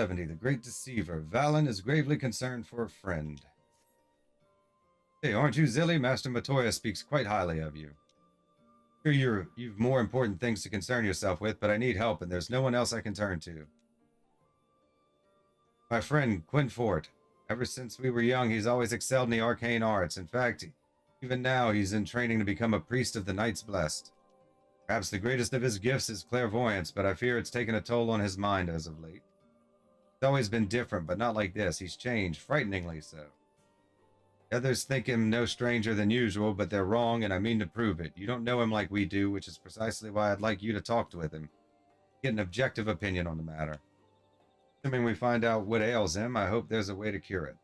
70. The Great Deceiver. Valen is gravely concerned for a friend. Hey, aren't you Zilly? Master Matoya speaks quite highly of you. Sure, you've more important things to concern yourself with, but I need help, and there's no one else I can turn to. My friend, Quintfort. Ever since we were young, he's always excelled in the arcane arts. In fact, even now, he's in training to become a priest of the Knights Blessed. Perhaps the greatest of his gifts is clairvoyance, but I fear it's taken a toll on his mind as of late. He's always been different, but not like this. He's changed, frighteningly so. Others think him no stranger than usual, but they're wrong, and I mean to prove it. You don't know him like we do, which is precisely why I'd like you to talk with him. Get an objective opinion on the matter. Assuming we find out what ails him, I hope there's a way to cure it.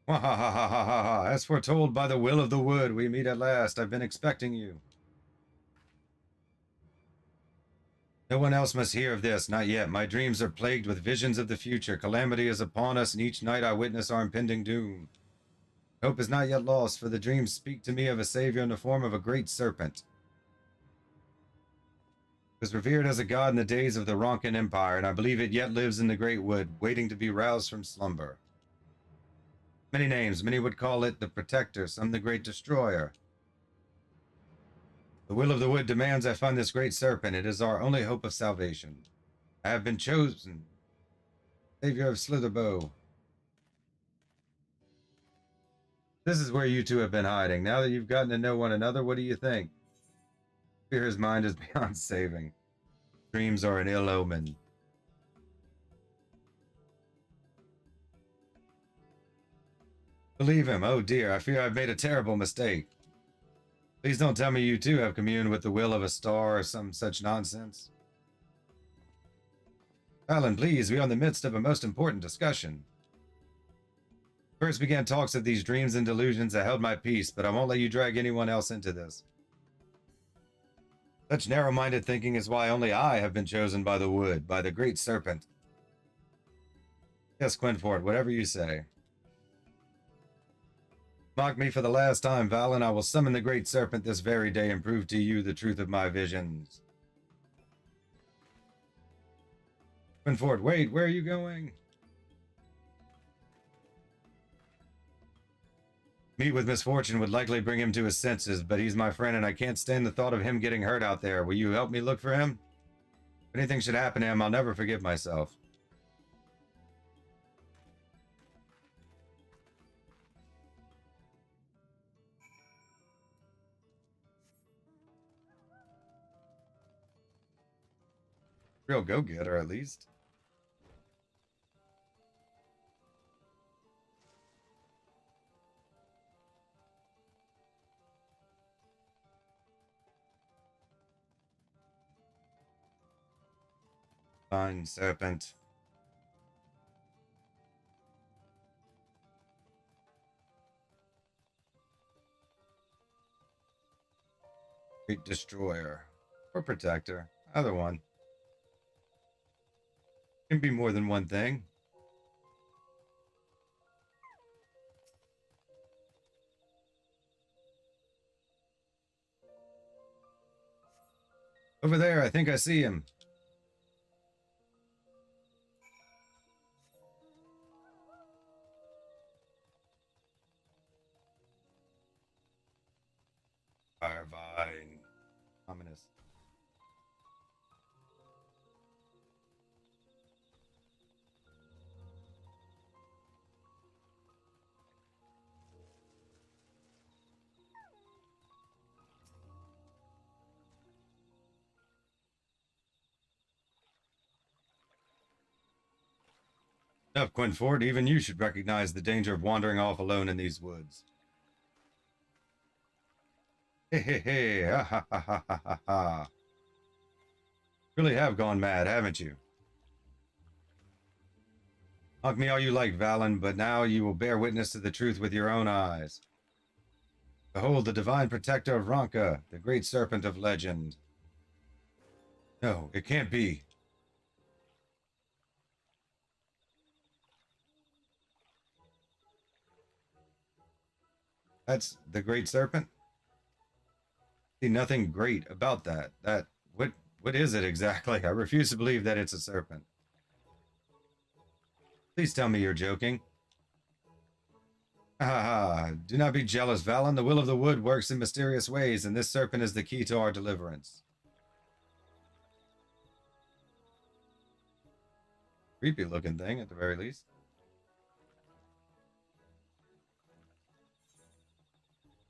Ha ha ha ha ha ha. As foretold by the will of the wood, we meet at last. I've been expecting you. No one else must hear of this, not yet. My dreams are plagued with visions of the future. Calamity is upon us, and each night I witness our impending doom. Hope is not yet lost, for the dreams speak to me of a savior in the form of a great serpent. It was revered as a god in the days of the Ronkan Empire, and I believe it yet lives in the Great Wood, waiting to be roused from slumber. Many names. Many would call it the Protector, some the Great Destroyer. The will of the wood demands I find this great serpent. It is our only hope of salvation. I have been chosen. Savior of Slitherbow. This is where you two have been hiding. Now that you've gotten to know one another, what do you think? Fear his mind is beyond saving. Dreams are an ill omen. Believe him. Oh dear, I fear I've made a terrible mistake. Please don't tell me you too have communed with the will of a star or some such nonsense. Alan, please, we are in the midst of a most important discussion. First began talks of these dreams and delusions. I held my peace, but I won't let you drag anyone else into this. Such narrow-minded thinking is why only I have been chosen by the wood, by the great serpent. Yes, Quintfort, whatever you say. Mock me for the last time, Valen. I will summon the great serpent this very day and prove to you the truth of my visions. Quintfort, wait, where are you going? Meet with misfortune would likely bring him to his senses, but he's my friend and I can't stand the thought of him getting hurt out there. Will you help me look for him? If anything should happen to him, I'll never forgive myself. Real go-getter, at least. Fine, serpent. Great Destroyer. Or Protector. Either one. Can be more than one thing. Over there, I think I see him. Firevine. Ominous. Enough, Quintfort. Even you should recognize the danger of wandering off alone in these woods. Hey, hey, hey, ha ha ha ha ha ha ha. Really have gone mad, haven't you? Mock me all you like, Valen, but now you will bear witness to the truth with your own eyes. Behold, the divine protector of Ronka, the great serpent of legend. No, it can't be. That's the Great Serpent? See nothing great about that. What is it exactly? I refuse to believe that it's a serpent. Please tell me you're joking. Ha ha ha. Do not be jealous, Valen. The will of the wood works in mysterious ways, and this serpent is the key to our deliverance. Creepy looking thing, at the very least.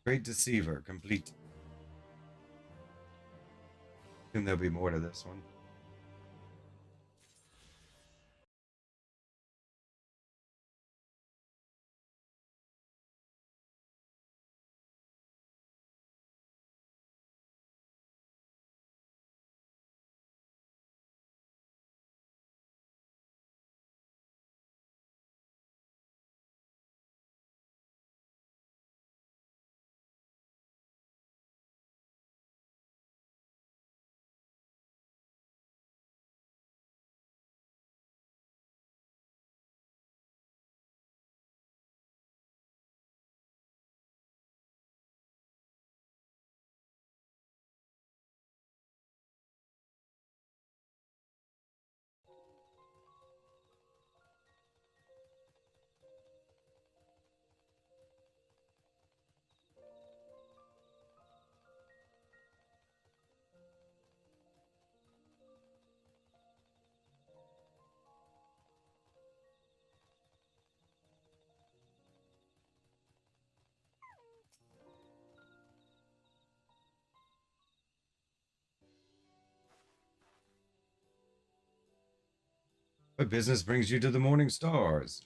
Great Deceiver, complete. Assume there'll be more to this one. What business brings you to the Morning Stars?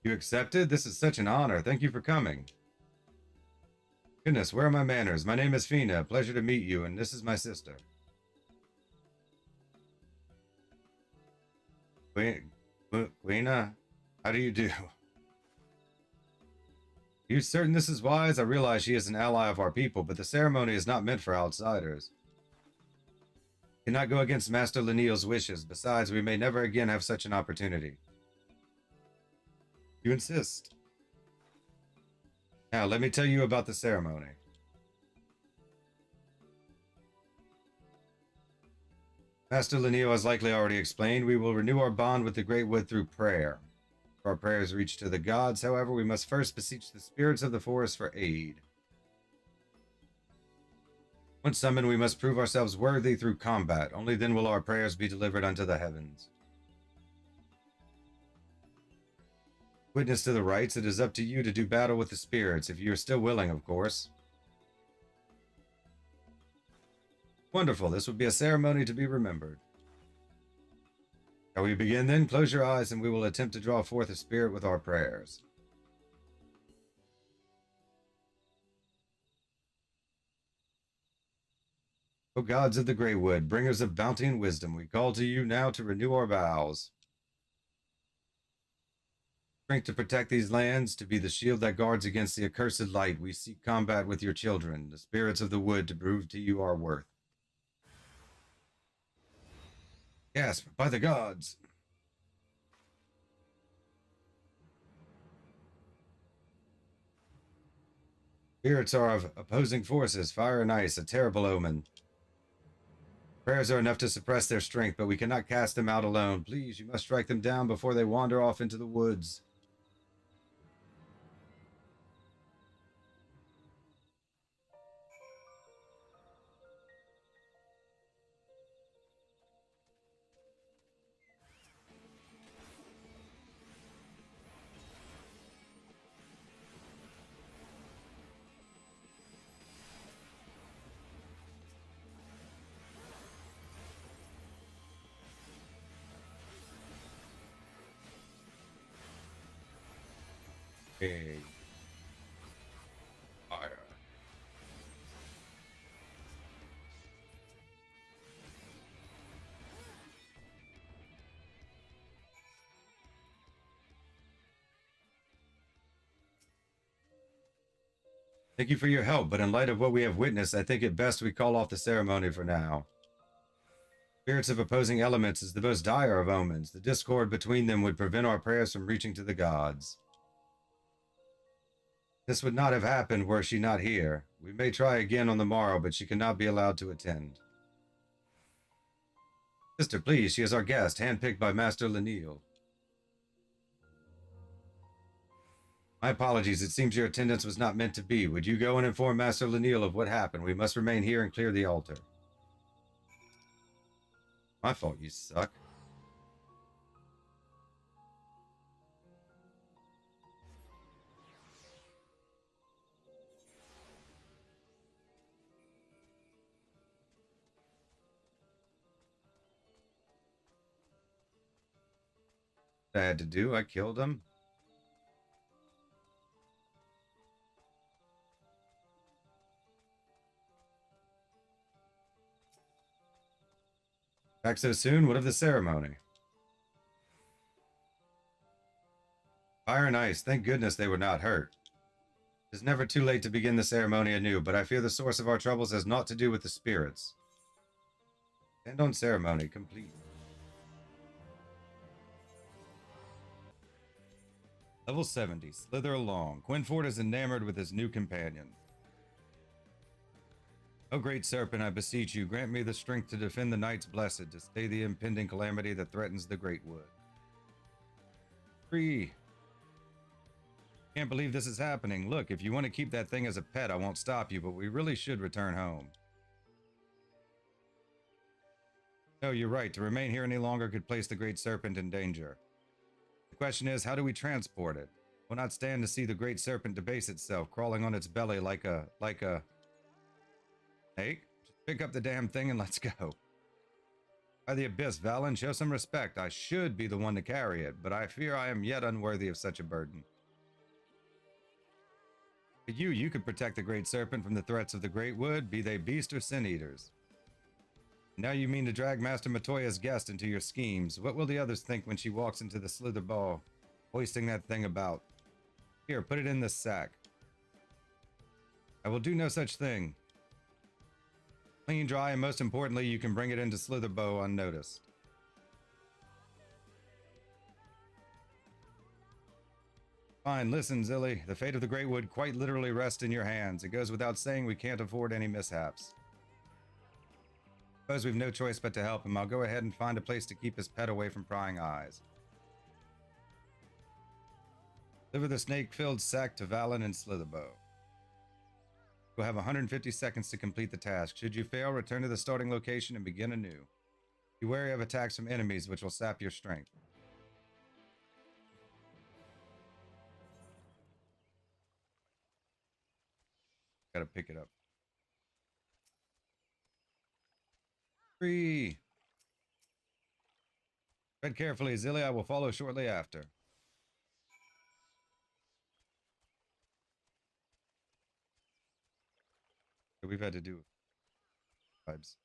You accepted? This is such an honor. Thank you for coming. Goodness, where are my manners? My name is Fina. Pleasure to meet you, and this is my sister. Quina, how do you do? Are you certain this is wise? I realize she is an ally of our people, but the ceremony is not meant for outsiders. Cannot go against Master Lenneal's wishes. Besides, we may never again have such an opportunity. You insist. Now, let me tell you about the ceremony. Master Lenneal has likely already explained, we will renew our bond with the Great Wood through prayer. If our prayers reach to the gods, however, we must first beseech the spirits of the forest for aid. Once summoned, we must prove ourselves worthy through combat. Only then will our prayers be delivered unto the heavens. Witness to the rites, it is up to you to do battle with the spirits, if you are still willing, of course. Wonderful, this will be a ceremony to be remembered. Shall we begin then? Close your eyes and we will attempt to draw forth a spirit with our prayers. O gods of the Grey Wood, bringers of bounty and wisdom, we call to you now to renew our vows. Strength to protect these lands, to be the shield that guards against the accursed light, we seek combat with your children, the spirits of the wood, to prove to you our worth. Gasp, by the gods! Spirits are of opposing forces, fire and ice, a terrible omen. Prayers are enough to suppress their strength, but we cannot cast them out alone. Please, you must strike them down before they wander off into the woods. Hey. Fire. Thank you for your help, but in light of what we have witnessed, I think it best we call off the ceremony for now. Spirits of opposing elements is the most dire of omens. The discord between them would prevent our prayers from reaching to the gods. This would not have happened were she not here. We may try again on the morrow, but she cannot be allowed to attend. Sister, please, she is our guest, handpicked by Master Lenil. My apologies, it seems your attendance was not meant to be. Would you go and inform Master Lenil of what happened? We must remain here and clear the altar. My fault, you suck. I had to do, I killed him. Back so soon? What of the ceremony? Fire and ice, thank goodness they were not hurt. It is never too late to begin the ceremony anew, but I fear the source of our troubles has naught to do with the spirits. End on ceremony, complete. Level 70, slither along. Quinford is enamored with his new companion. O great serpent, I beseech you, grant me the strength to defend the Knights Blessed, to stay the impending calamity that threatens the Great Wood. 3. Can't believe this is happening. Look, if you want to keep that thing as a pet, I won't stop you, but we really should return home. No, you're right. To remain here any longer could place the great serpent in danger. The question is, how do we transport it? We'll not stand to see the great serpent debase itself, crawling on its belly like a... Hey, just pick up the damn thing and let's go. By the abyss, Valen, show some respect. I should be the one to carry it, but I fear I am yet unworthy of such a burden. But you could protect the great serpent from the threats of the great wood, be they beast or sin-eaters. Now you mean to drag Master Matoya's guest into your schemes. What will the others think when she walks into the slither ball, hoisting that thing about? Here, put it in this sack. I will do no such thing. Clean, dry, and most importantly, you can bring it into Slitherbow unnoticed. Fine, listen, Zilly. The fate of the Great Wood quite literally rests in your hands. It goes without saying we can't afford any mishaps. Suppose we've no choice but to help him. I'll go ahead and find a place to keep his pet away from prying eyes. Deliver the snake-filled sack to Valen and Slitherbow. You'll have 150 seconds to complete the task. Should you fail, return to the starting location and begin anew. Be wary of attacks from enemies, which will sap your strength. Gotta pick it up. 3. Tread carefully, Zilly. I will follow shortly after. We've had to do vibes.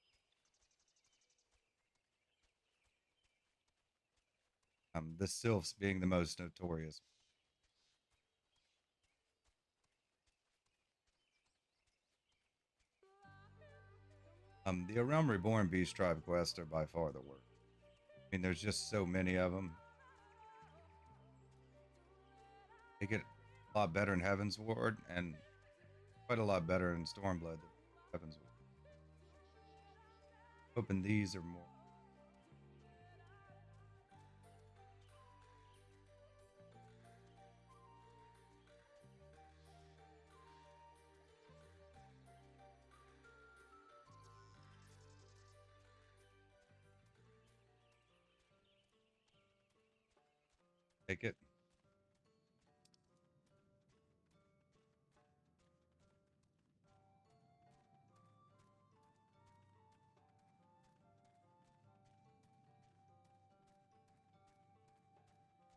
The sylphs being the most notorious. The Realm Reborn Beast Tribe quests are by far the worst. I mean, there's just so many of them. They get a lot better in Heaven's Ward, and quite a lot better in Stormblood than Heaven's Ward. Hoping these are more. Take it.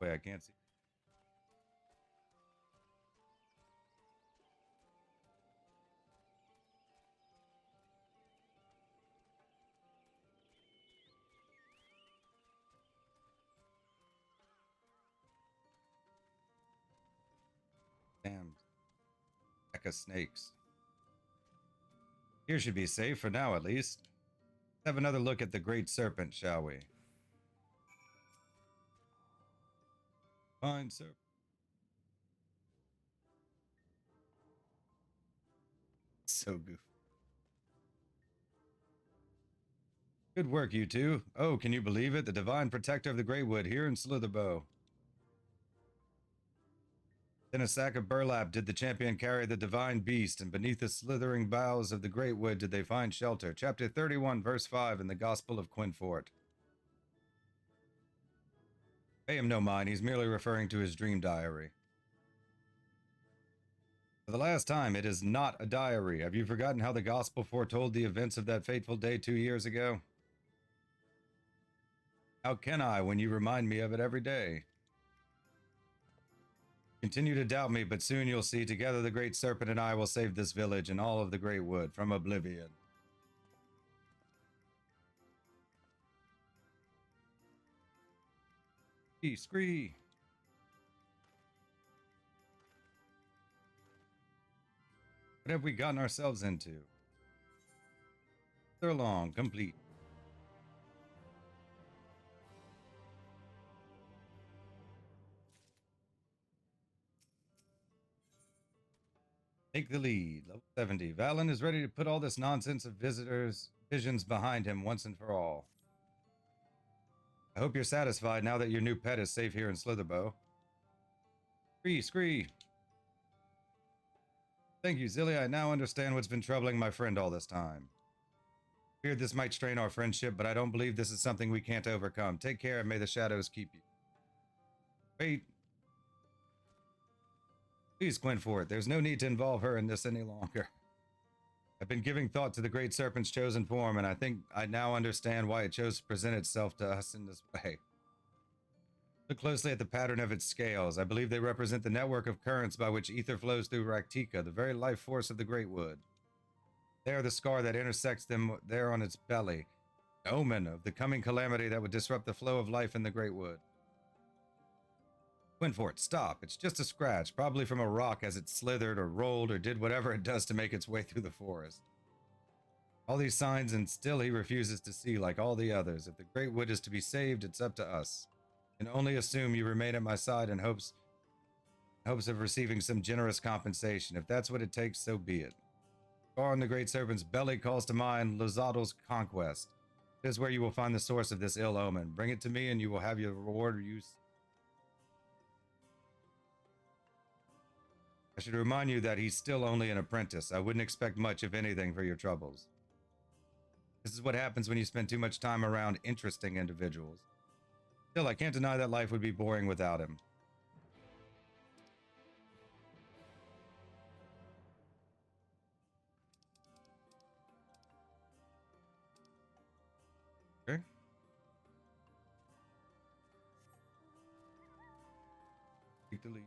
Wait, I can't see. Damn. Pack of snakes. Here should be safe for now, at least. Let's have another look at the Great Serpent, shall we? Fine, sir. So goofy. Good work, you two. Oh, can you believe it? The divine protector of the Great Wood here in Slitherbow. In a sack of burlap did the champion carry the divine beast, and beneath the slithering boughs of the Great Wood did they find shelter. Chapter 31, verse 5 in the Gospel of Qinfort. Pay him no mind, he's merely referring to his dream diary. For the last time, it is not a diary. Have you forgotten how the Gospel foretold the events of that fateful day 2 years ago? How can I when you remind me of it every day? Continue to doubt me, but soon you'll see. Together the Great Serpent and I will save this village and all of the Great Wood from oblivion. Scree! What have we gotten ourselves into? They're long, complete. Take the lead. Level 70. Valen is ready to put all this nonsense of visions behind him once and for all. I hope you're satisfied now that your new pet is safe here in Slitherbow. Scree! Thank you, Zilly. I now understand what's been troubling my friend all this time. I feared this might strain our friendship, but I don't believe this is something we can't overcome. Take care and may the shadows keep you. Wait. Please, Qinfort, there's no need to involve her in this any longer. I've been giving thought to the Great Serpent's chosen form, and I think I now understand why it chose to present itself to us in this way. Look closely at the pattern of its scales. I believe they represent the network of currents by which ether flows through Raktika, the very life force of the Great Wood. They are the scar that intersects them there on its belly, an omen of the coming calamity that would disrupt the flow of life in the Great Wood. Qinfort, stop. It's just a scratch, probably from a rock as it slithered or rolled or did whatever it does to make its way through the forest. All these signs, and still he refuses to see like all the others. If the Great Wood is to be saved, it's up to us. And only assume you remain at my side in hopes of receiving some generous compensation. If that's what it takes, so be it. Scar on the Great Serpent's belly calls to mind Lozato's conquest. It is where you will find the source of this ill omen. Bring it to me and you will have your reward use. I should remind you that he's still only an apprentice. I wouldn't expect much, if anything, for your troubles. This is what happens when you spend too much time around interesting individuals. Still, I can't deny that life would be boring without him. Okay. Take the lead.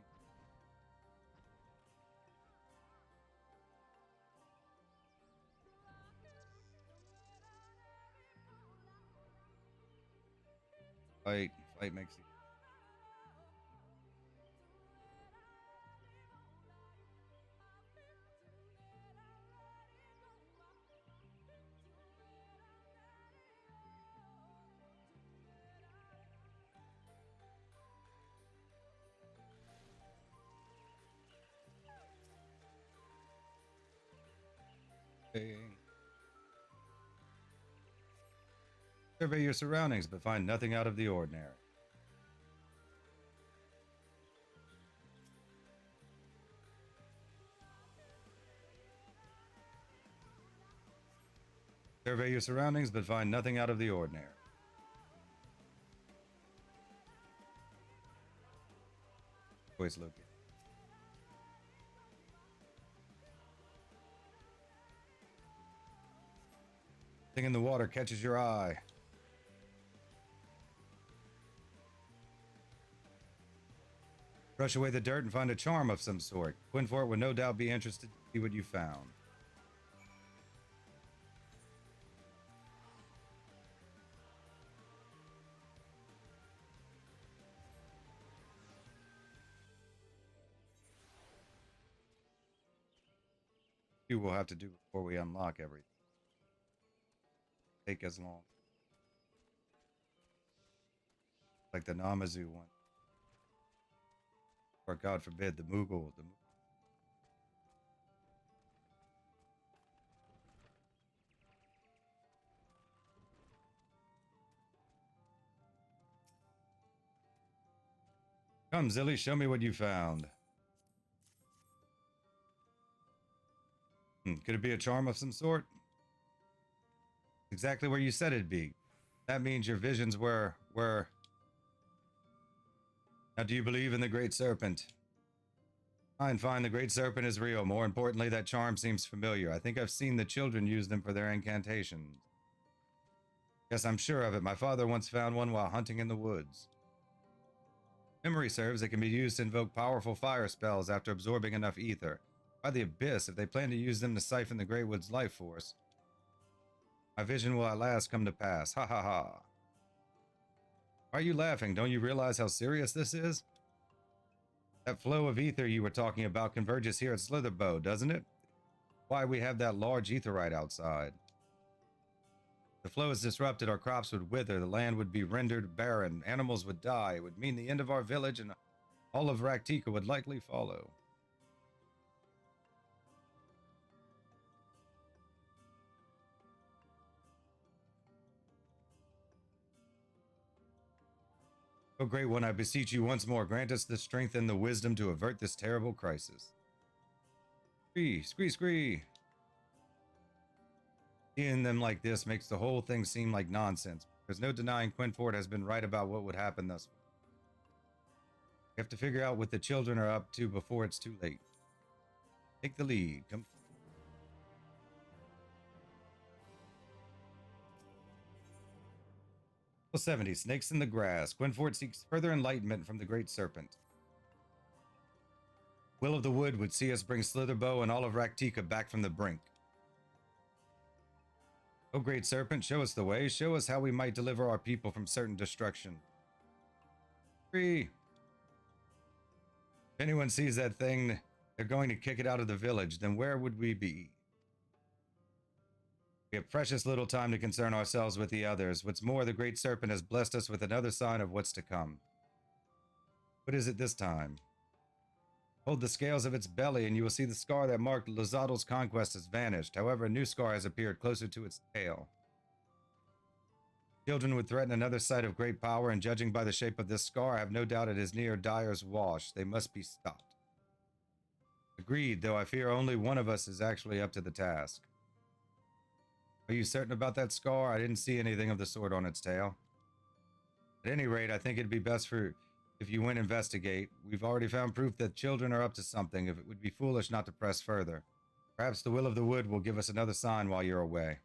Fight makes it. Survey your surroundings, but find nothing out of the ordinary. Survey your surroundings, but find nothing out of the ordinary. Voice located. Thing in the water catches your eye. Brush away the dirt and find a charm of some sort. Qinfort would no doubt be interested to see what you found. few we'll have to do before we unlock everything. Take as long. Like the Namazu one. Or God forbid, the Moogle. Come, Zilly, show me what you found. Could it be a charm of some sort? Exactly where you said it'd be. That means your visions were... Now, do you believe in the Great Serpent? Fine, the Great Serpent is real. More importantly, that charm seems familiar. I think I've seen the children use them for their incantations. Yes, I'm sure of it. My father once found one while hunting in the woods. Memory serves, it can be used to invoke powerful fire spells after absorbing enough ether. By the Abyss, if they plan to use them to siphon the Greywood's life force. My vision will at last come to pass. Ha ha ha. Why are you laughing? Don't you realize how serious this is? That flow of ether you were talking about converges here at Slitherbow, doesn't it? Why we have that large aetherite outside. If the flow is disrupted, our crops would wither, the land would be rendered barren, animals would die, it would mean the end of our village, and all of Raktika would likely follow. O Great One, I beseech you once more, grant us the strength and the wisdom to avert this terrible crisis. Scree. Seeing them like this makes the whole thing seem like nonsense. There's no denying Quinford has been right about what would happen thus far. We have to figure out what the children are up to before it's too late. Take the lead. Come. Level 70, Snakes in the Grass. Quinford seeks further enlightenment from the Great Serpent. Will of the Wood would see us bring Slitherbow and all of Raktika back from the brink. O Great Serpent, show us the way. Show us how we might deliver our people from certain destruction. 3. If anyone sees that thing, they're going to kick it out of the village. Then where would we be? We have precious little time to concern ourselves with the others. What's more, the Great Serpent has blessed us with another sign of what's to come. What is it this time? Hold the scales of its belly, and you will see the scar that marked Lozadal's conquest has vanished. However, a new scar has appeared closer to its tail. Children would threaten another sight of great power, and judging by the shape of this scar, I have no doubt it is near Dyer's Wash. They must be stopped. Agreed, though I fear only one of us is actually up to the task. Are you certain about that scar? I didn't see anything of the sort on its tail. At any rate, I think it'd be best if you went investigate. We've already found proof that children are up to something. If it would be foolish not to press further. Perhaps the Will of the Wood will give us another sign while you're away.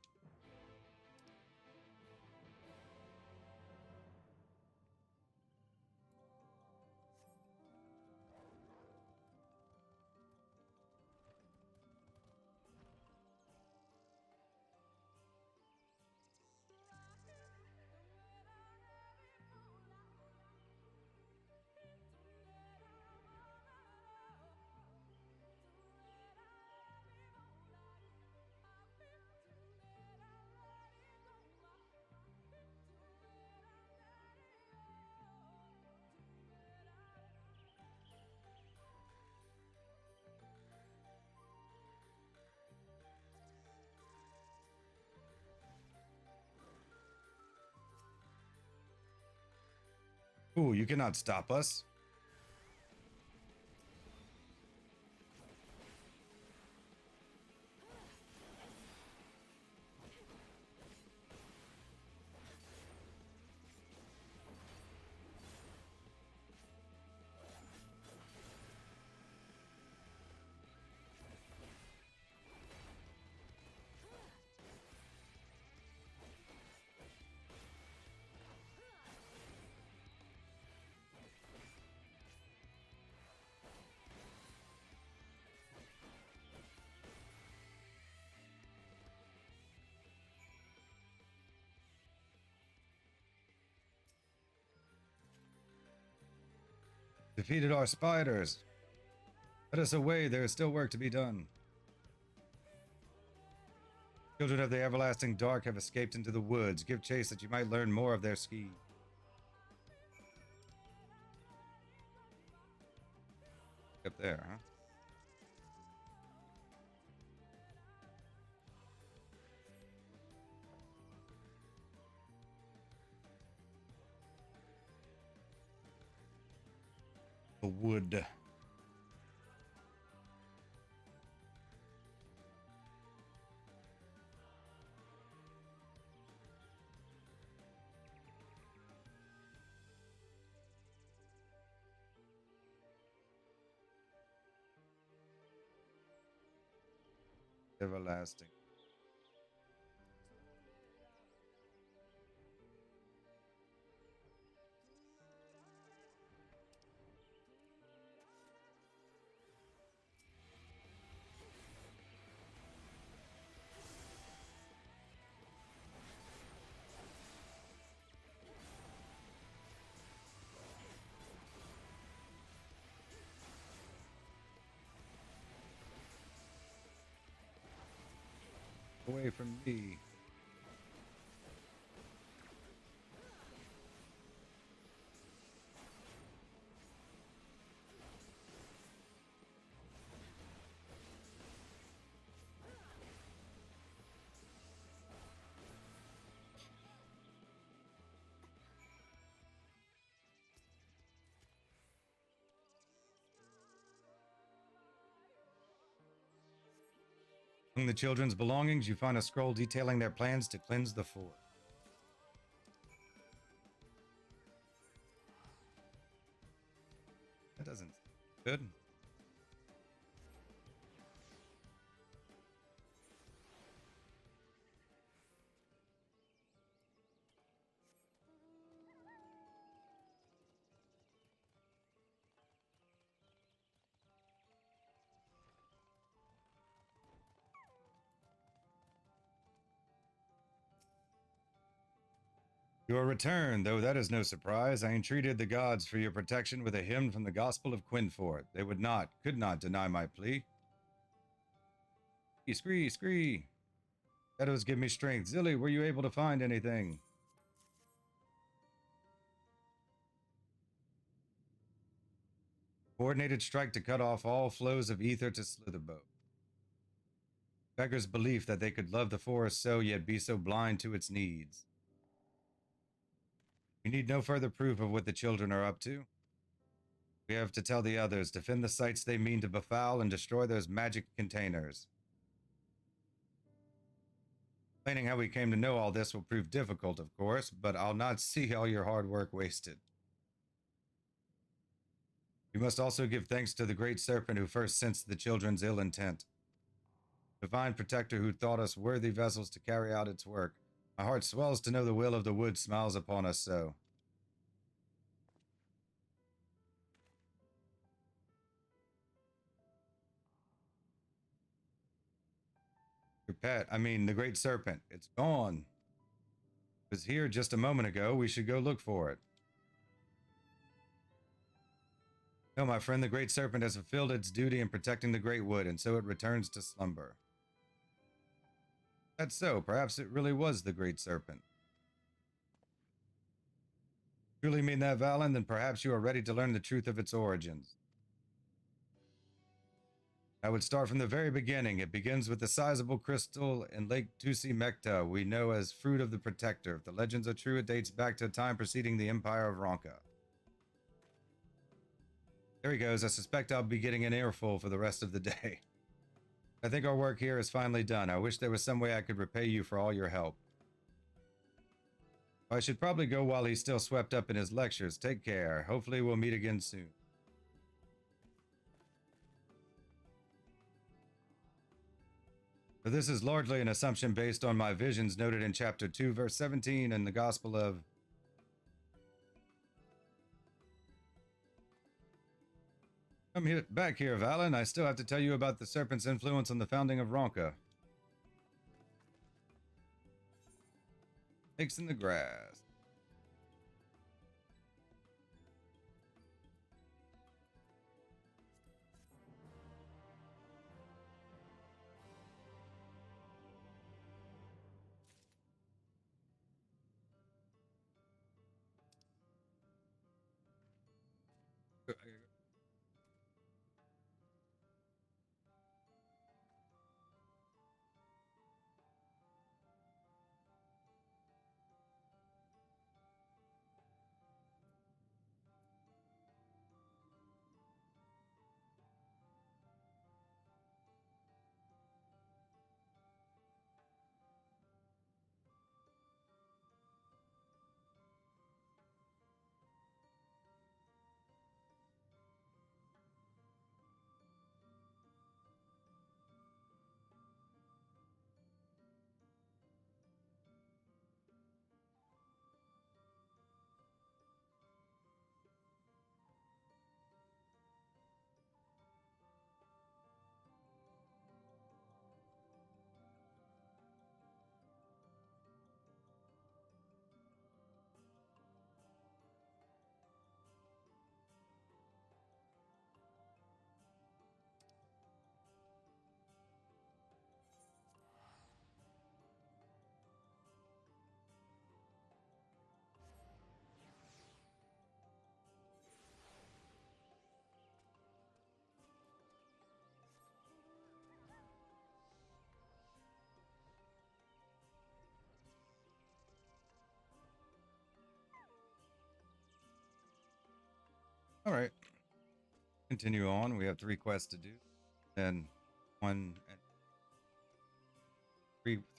Ooh, you cannot stop us. Defeated our spiders. Let us away, there is still work to be done. Children of the everlasting dark have escaped into the woods. Give chase that you might learn more of their schemes. Up there, huh? The wood. Everlasting. Away from me. Among the children's belongings, you find a scroll detailing their plans to cleanse the fort. That doesn't sound good. Your return, though that is no surprise. I entreated the gods for your protection with a hymn from the Gospel of Quinfort. They could not deny my plea. Scree, scree. Shadows give me strength. Zilly, were you able to find anything? Coordinated strike to cut off all flows of ether to Slitherbow. Beggar's belief that they could love the forest so, yet be so blind to its needs. We need no further proof of what the children are up to. We have to tell the others, defend the sites they mean to befoul and destroy those magic containers. Explaining how we came to know all this will prove difficult, of course, but I'll not see all your hard work wasted. You must also give thanks to the great serpent who first sensed the children's ill intent. Divine protector who thought us worthy vessels to carry out its work. My heart swells to know the will of the wood smiles upon us so. Your pet, the great serpent. It's gone. It was here just a moment ago. We should go look for it. No, my friend, the great serpent has fulfilled its duty in protecting the great wood, and so it returns to slumber. That's so. Perhaps it really was the great serpent. Truly mean that, Valen? Then perhaps you are ready to learn the truth of its origins. I would start from the very beginning. It begins with the sizable crystal in Lake Tusi Mekta we know as Fruit of the Protector. If the legends are true, it dates back to a time preceding the Empire of Ronka. There he goes. I suspect I'll be getting an earful for the rest of the day. I think our work here is finally done. I wish there was some way I could repay you for all your help. I should probably go while he's still swept up in his lectures. Take care. Hopefully we'll meet again soon. But this is largely an assumption based on my visions noted in chapter 2, verse 17 in the Gospel of... Come back here, Valen. I still have to tell you about the serpent's influence on the founding of Ronka. Snakes in the grass. All right. Continue on. We have 3 quests to do. Then one and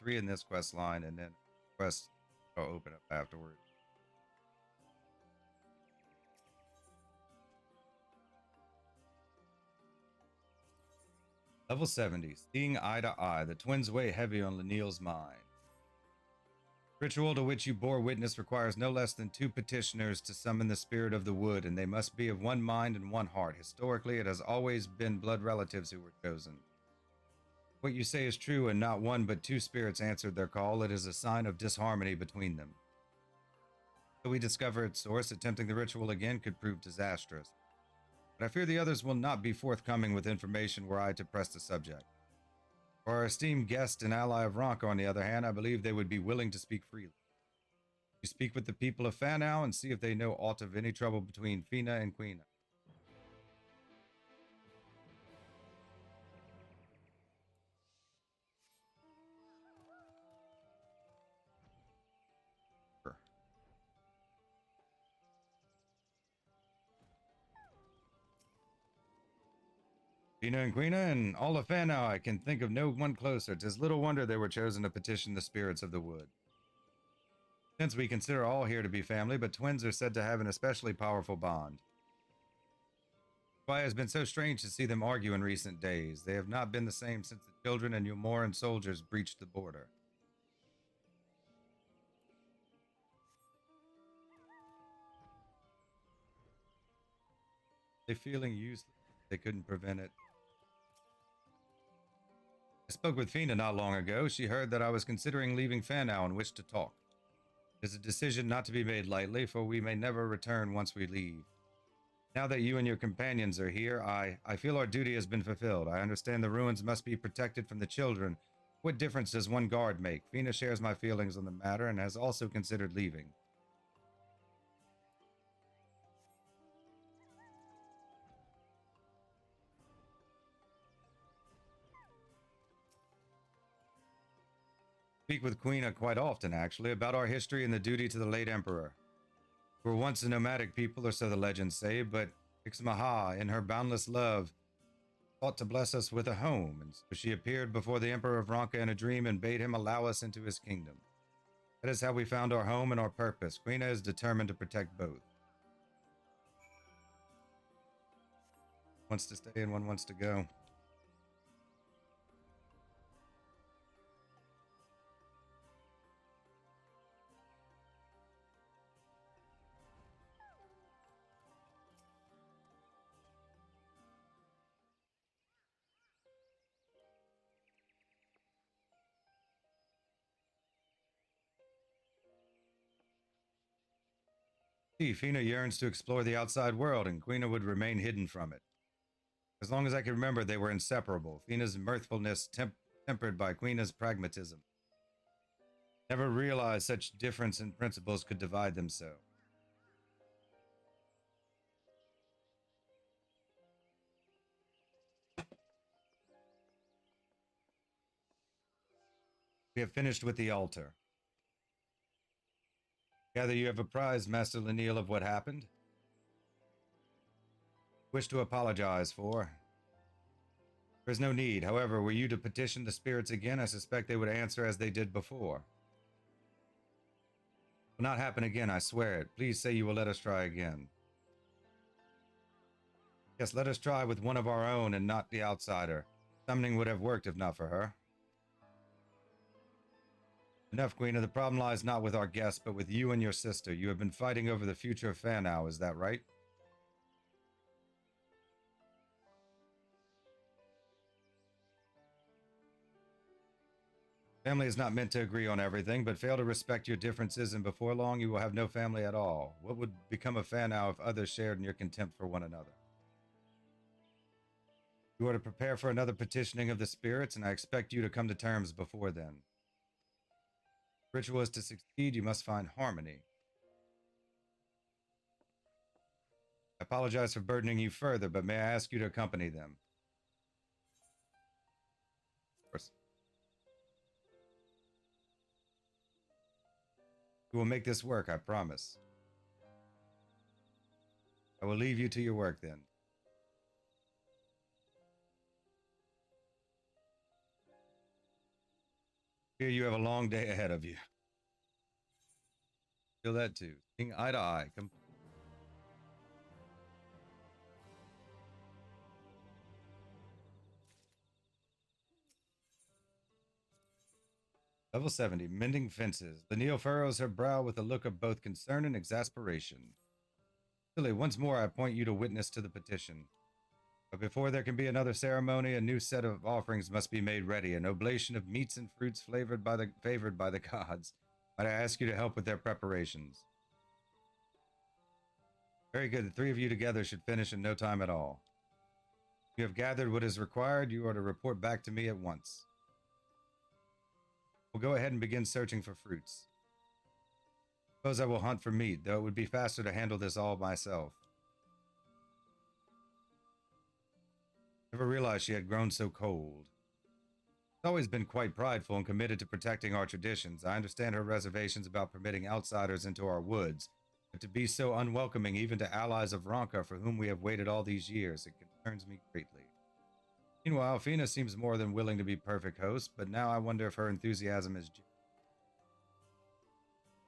three in this quest line, and then quest I'll open up afterward. Level 70. Seeing eye to eye. The twins weigh heavy on Lanil's mind. Ritual to which you bore witness requires no less than 2 petitioners to summon the spirit of the wood, and they must be of one mind and one heart. Historically, it has always been blood relatives who were chosen. What you say is true, and not 1 but 2 spirits answered their call. It is a sign of disharmony between them. Until we discover its source, attempting the ritual again could prove disastrous. But I fear the others will not be forthcoming with information were I to press the subject. For our esteemed guest and ally of Ronka, on the other hand, I believe they would be willing to speak freely. You speak with the people of Fanau and see if they know aught of any trouble between Fina and Quina. Fina and Quina and all of Fanau, I can think of no one closer. 'Tis little wonder they were chosen to petition the spirits of the wood. Since we consider all here to be family, but twins are said to have an especially powerful bond. Why it has been so strange to see them argue in recent days. They have not been the same since the children and Umoran soldiers breached the border. They feeling useless. They couldn't prevent it. I spoke with Fina not long ago. She heard that I was considering leaving Fanau and wished to talk. It is a decision not to be made lightly, for we may never return once we leave. Now that you and your companions are here, I feel our duty has been fulfilled. I understand the ruins must be protected from the children. What difference does one guard make? Fina shares my feelings on the matter and has also considered leaving. Speak with Quina quite often, actually, about our history and the duty to the late Emperor. We were once a nomadic people, or so the legends say, but Ixmaha, in her boundless love, thought to bless us with a home, and so she appeared before the Emperor of Ronka in a dream and bade him allow us into his kingdom. That is how we found our home and our purpose. Quina is determined to protect both. One wants to stay and one wants to go. Fina yearns to explore the outside world, and Quina would remain hidden from it. As long as I can remember, they were inseparable. Fina's mirthfulness tempered by Quina's pragmatism. Never realized such difference in principles could divide them so. We have finished with the altar. Gather you have apprised Master Lanil of what happened. Wish to apologize for. There is no need. However, were you to petition the spirits again, I suspect they would answer as they did before. It will not happen again, I swear it. Please say you will let us try again. Yes, let us try with one of our own and not the outsider. Summoning would have worked if not for her. Enough, Quina. The problem lies not with our guest, but with you and your sister. You have been fighting over the future of Fanau, is that right? Family is not meant to agree on everything, but fail to respect your differences, and before long you will have no family at all. What would become of Fanau if others shared in your contempt for one another? You are to prepare for another petitioning of the spirits, and I expect you to come to terms before then. If the ritual is to succeed, you must find harmony. I apologize for burdening you further, but may I ask you to accompany them? Of course. We will make this work, I promise. I will leave you to your work then. Here you have a long day ahead of you. Feel that too. Seeing eye to eye. Level 70, mending fences. Lenille furrows her brow with a look of both concern and exasperation. Silly, once more I appoint you to witness to the petition. But before there can be another ceremony, a new set of offerings must be made ready, an oblation of meats and fruits favored by the gods. Might I ask you to help with their preparations? Very good. The three of you together should finish in no time at all. If you have gathered what is required, you are to report back to me at once. We'll go ahead and begin searching for fruits. Suppose I will hunt for meat, though it would be faster to handle this all myself. Never realized she had grown so cold. She's always been quite prideful and committed to protecting our traditions. I understand her reservations about permitting outsiders into our woods, but to be so unwelcoming even to allies of Ronka for whom we have waited all these years, it concerns me greatly. Meanwhile, Fina seems more than willing to be perfect host, but now I wonder if her enthusiasm is genuine.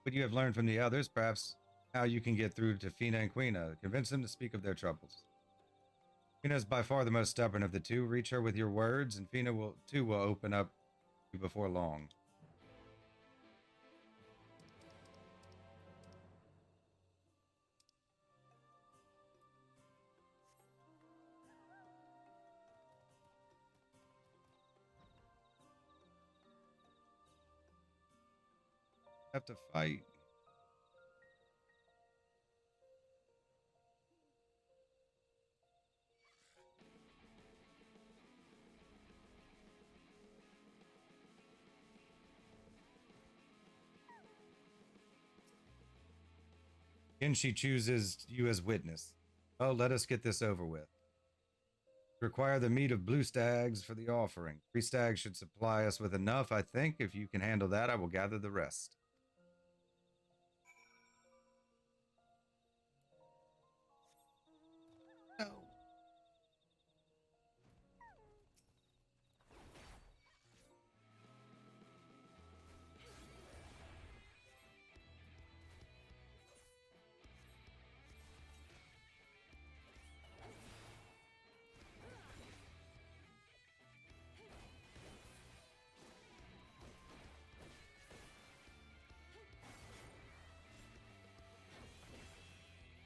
What you have learned from the others, perhaps how you can get through to Fina and Quina, convince them to speak of their troubles. Fina is by far the most stubborn of the two. Reach her with your words, and Fina will open up to you before long. Have to fight. Again, she chooses you as witness. Oh, let us get this over with. Require the meat of blue stags for the offering. 3 stags should supply us with enough, I think. If you can handle that, I will gather the rest. No.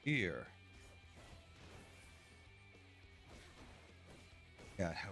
Here. Yeah, how?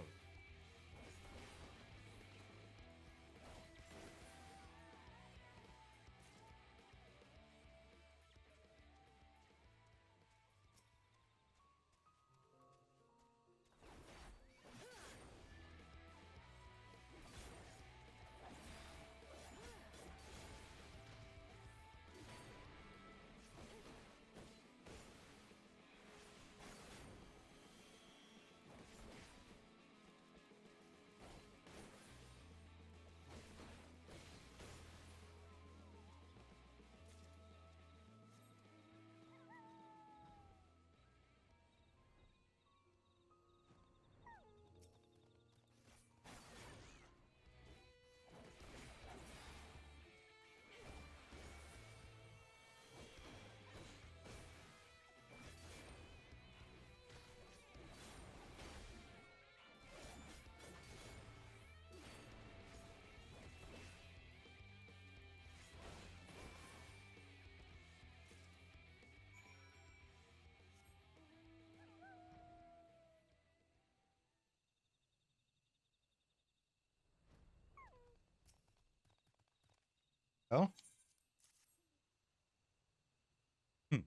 Oh?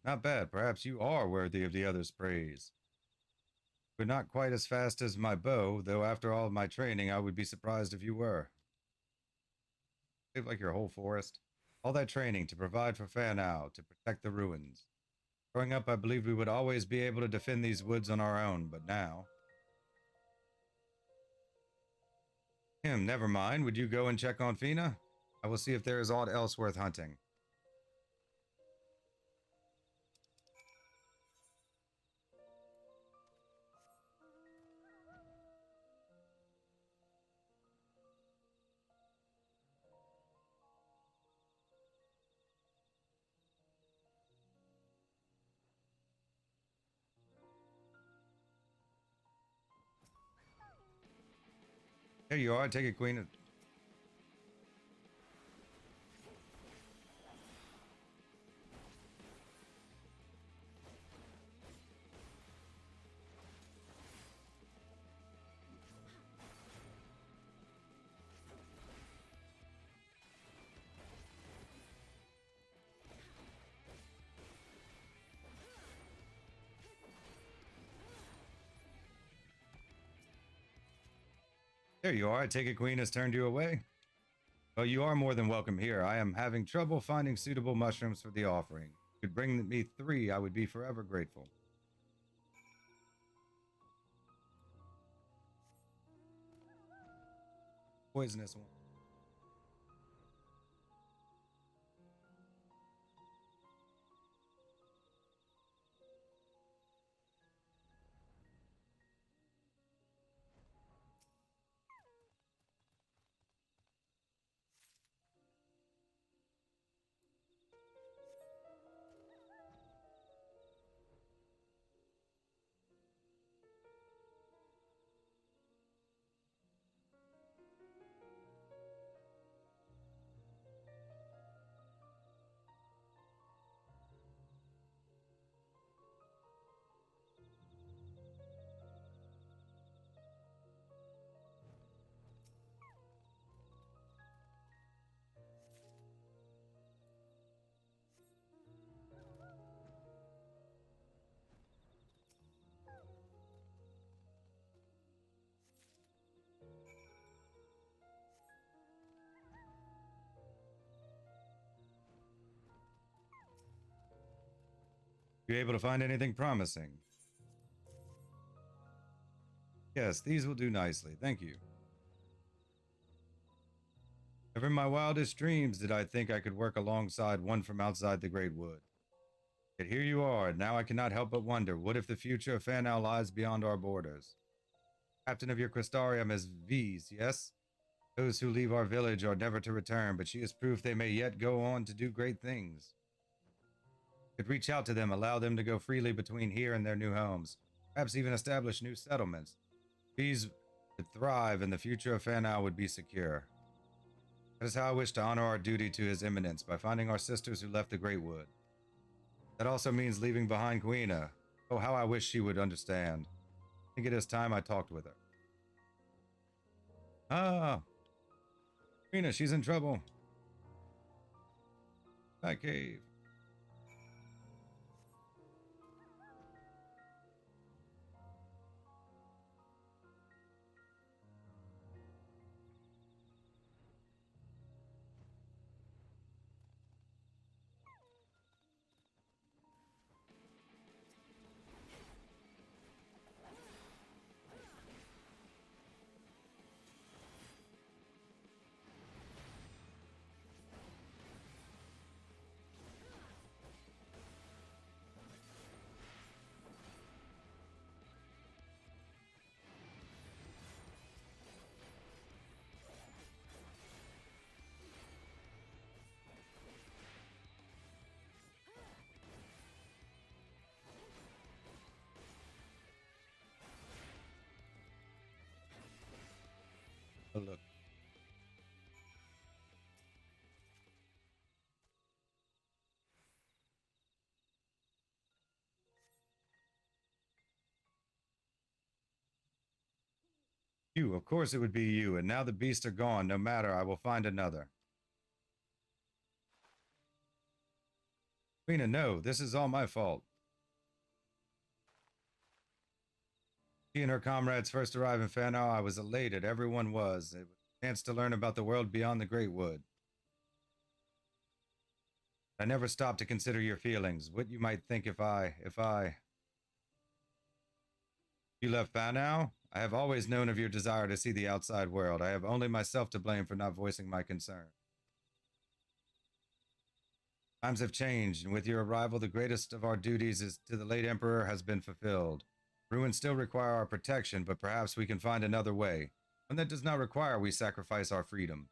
Not bad. Perhaps you are worthy of the others' praise. But not quite as fast as my bow, though after all of my training, I would be surprised if you were. Saved like your whole forest. All that training to provide for Fanau, to protect the ruins. Growing up, I believed we would always be able to defend these woods on our own, but now... Never mind. Would you go and check on Fina? I will see if there is aught else worth hunting. There you are. Take it, Queen. There you are. I take it Queen has turned you away. Well, you are more than welcome here. I am having trouble finding suitable mushrooms for the offering. If you could bring me 3, I would be forever grateful. Poisonous one. You able to find anything promising? Yes, these will do nicely. Thank you. Never in my wildest dreams did I think I could work alongside one from outside the Great Wood. Yet here you are, and now I cannot help but wonder, what if the future of Fanau lies beyond our borders? Captain of your Crystarium is V's, yes? Those who leave our village are never to return, but she is proof they may yet go on to do great things. Could reach out to them, allow them to go freely between here and their new homes, perhaps even establish new settlements. These would thrive, and the future of Fanau would be secure. That is how I wish to honor our duty to His Eminence, by finding our sisters who left the Great Wood. That also means leaving behind Quina. Oh, how I wish she would understand. I think it is time I talked with her. Ah! Quina, she's in trouble. That cave. Oh, look. You, of course it would be you, and now the beasts are gone. No matter, I will find another. Quina, no, this is all my fault. She and her comrades first arrived in Fanau. I was elated, everyone was. It was a chance to learn about the world beyond the Great Wood. I never stopped to consider your feelings, what you might think if You left Fanau? I have always known of your desire to see the outside world. I have only myself to blame for not voicing my concern. Times have changed, and with your arrival, the greatest of our duties is to the late Emperor has been fulfilled. Ruins still require our protection, but perhaps we can find another way. One that does not require we sacrifice our freedom.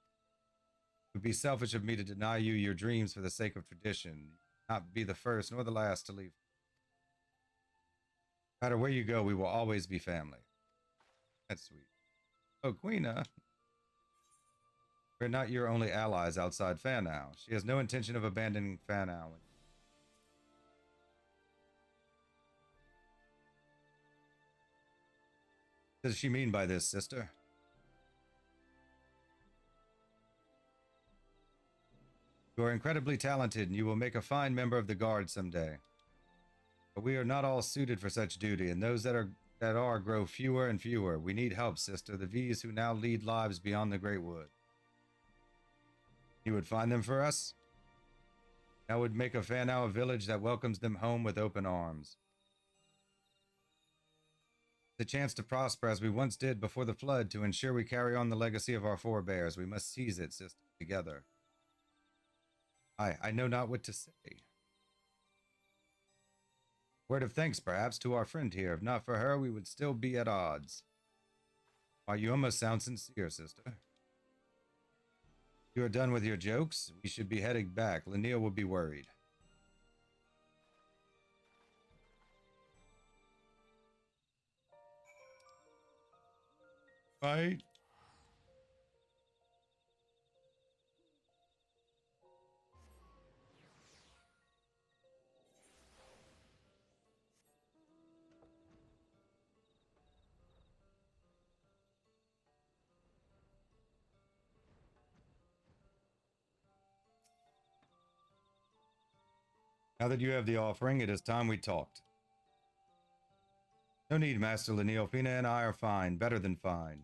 It would be selfish of me to deny you your dreams for the sake of tradition. You will not be the first nor the last to leave. No matter where you go, we will always be family. That's sweet. Oh, Quina. We're not your only allies outside Fanau. She has no intention of abandoning Fanau. What does she mean by this, sister? You are incredibly talented, and you will make a fine member of the Guard someday. But we are not all suited for such duty, and those that are grow fewer and fewer. We need help, sister. The V's who now lead lives beyond the Great Wood. You would find them for us? That would make of Fanau a village that welcomes them home with open arms. The chance to prosper as we once did before the flood to ensure we carry on the legacy of our forebears. We must seize it, sister, together. I know not what to say. Word of thanks, perhaps, to our friend here. If not for her, we would still be at odds. Why, you almost sound sincere, sister. You are done with your jokes. We should be heading back. Linnea will be worried. Fight. Now that you have the offering, it is time we talked. No need, Master Linnea. Fina and I are fine, better than fine.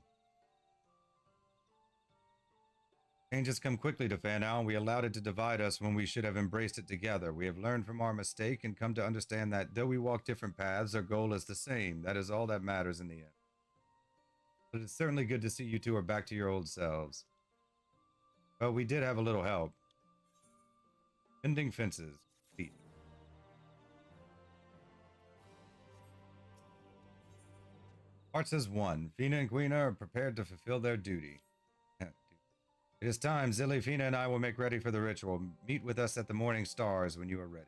Changes come quickly to Fanau, and we allowed it to divide us when we should have embraced it together. We have learned from our mistake and come to understand that though we walk different paths, our goal is the same. That is all that matters in the end. But it's certainly good to see you two are back to your old selves. Well, we did have a little help. Mending fences. Art says 1. Fina and Quina are prepared to fulfill their duty. It is time. Zilly, Fina, and I will make ready for the ritual. Meet with us at the Morning Stars when you are ready.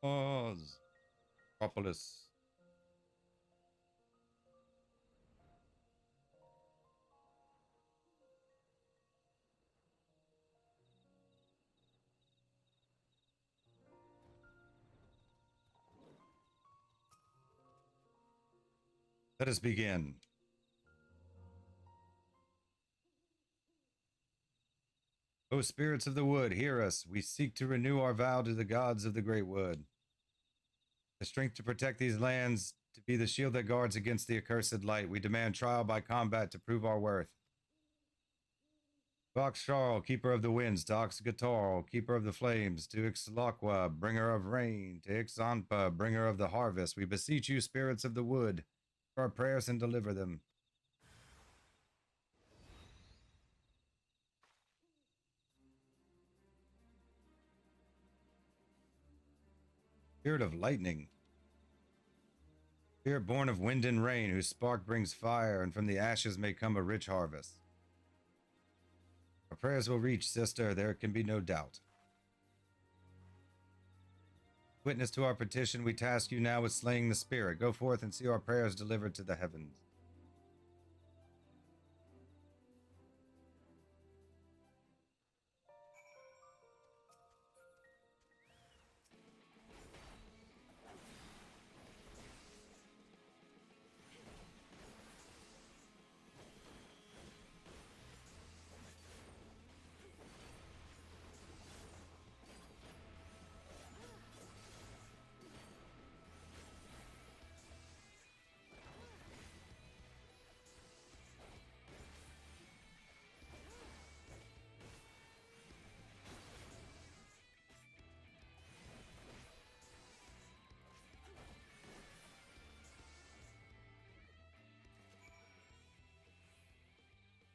Pause. Propolis. Let us begin. O spirits of the wood, hear us. We seek to renew our vow to the gods of the great wood. The strength to protect these lands, to be the shield that guards against the accursed light. We demand trial by combat to prove our worth. To Oxsharl, keeper of the winds. To Oxgatarl, keeper of the flames. To Ixlaqua, bringer of rain. To Ixanpa, bringer of the harvest. We beseech you, spirits of the wood, hear our prayers and deliver them. Spirit of lightning. Spirit born of wind and rain, whose spark brings fire, and from the ashes may come a rich harvest. Our prayers will reach, sister, there can be no doubt. Witness to our petition, we task you now with slaying the spirit. Go forth and see our prayers delivered to the heavens.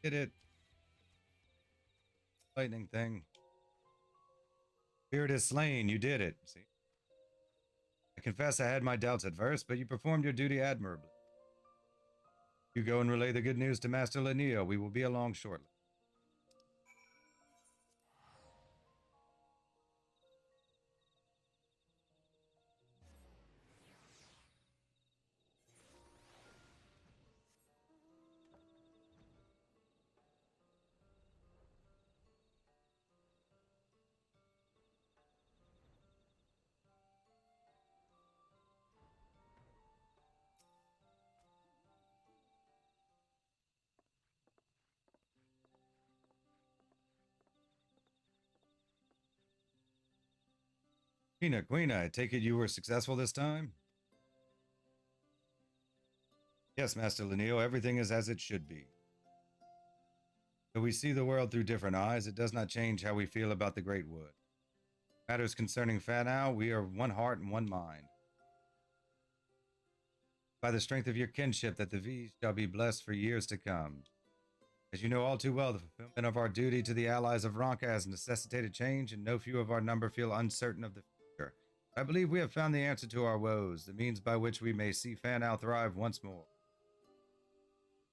Did it. Lightning thing. Spirit is slain. You did it. See? I confess I had my doubts at first, but you performed your duty admirably. You go and relay the good news to Master Linnea. We will be along shortly. Quina, I take it you were successful this time? Yes, Master Lanil, everything is as it should be. Though we see the world through different eyes, it does not change how we feel about the Great Wood. Matters concerning Fanau, we are one heart and one mind. By the strength of your kinship that the V's shall be blessed for years to come. As you know all too well, the fulfillment of our duty to the allies of Ronka has necessitated change, and no few of our number feel uncertain of the future. I believe we have found the answer to our woes, the means by which we may see Fanau thrive once more.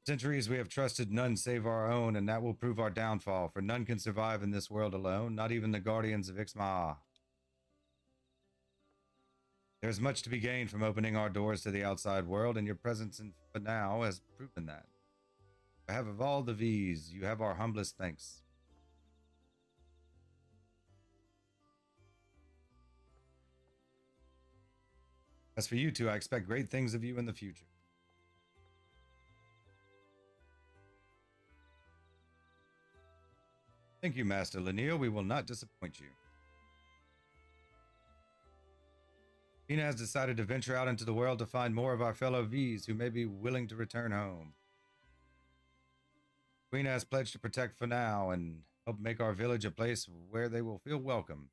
Centuries we have trusted none save our own, and that will prove our downfall, for none can survive in this world alone, not even the guardians of Ixmaha. There is much to be gained from opening our doors to the outside world, and your presence in Fanau has proven that. On behalf of all the V's, you have our humblest thanks. As for you two, I expect great things of you in the future. Thank you, Master Lanil. We will not disappoint you. Tina has decided to venture out into the world to find more of our fellow V's who may be willing to return home. Queen has pledged to protect Fanau and help make our village a place where they will feel welcome.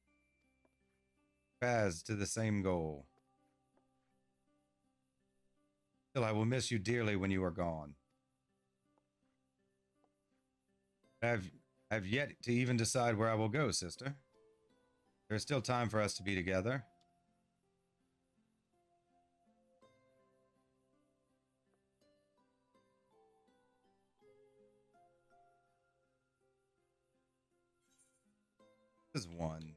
As to the same goal. Still, I will miss you dearly when you are gone. I've yet to even decide where I will go, sister. There is still time for us to be together. This is one.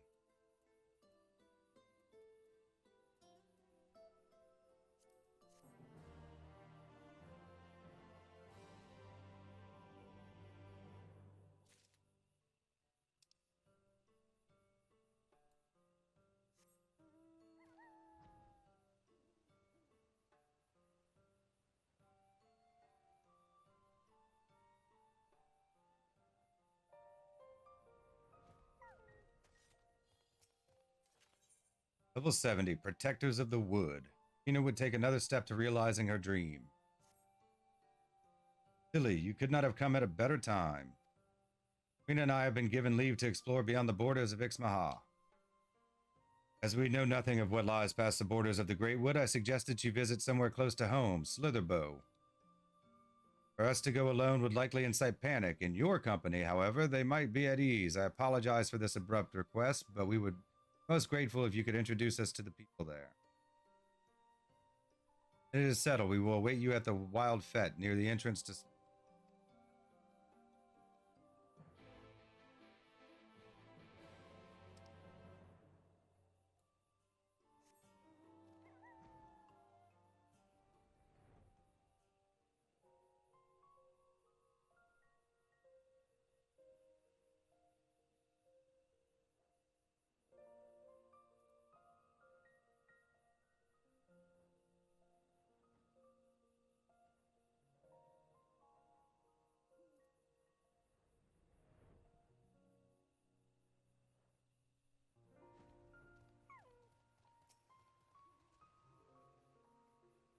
Level 70, Protectors of the Wood. Tina would take another step to realizing her dream. Silly, you could not have come at a better time. Queen and I have been given leave to explore beyond the borders of Ixmaha. As we know nothing of what lies past the borders of the Great Wood, I suggested she visit somewhere close to home, Slitherbow. For us to go alone would likely incite panic. In your company, however, they might be at ease. I apologize for this abrupt request, but we would be most grateful if you could introduce us to the people there. It is settled. We will await you at the Wild Fete near the entrance to...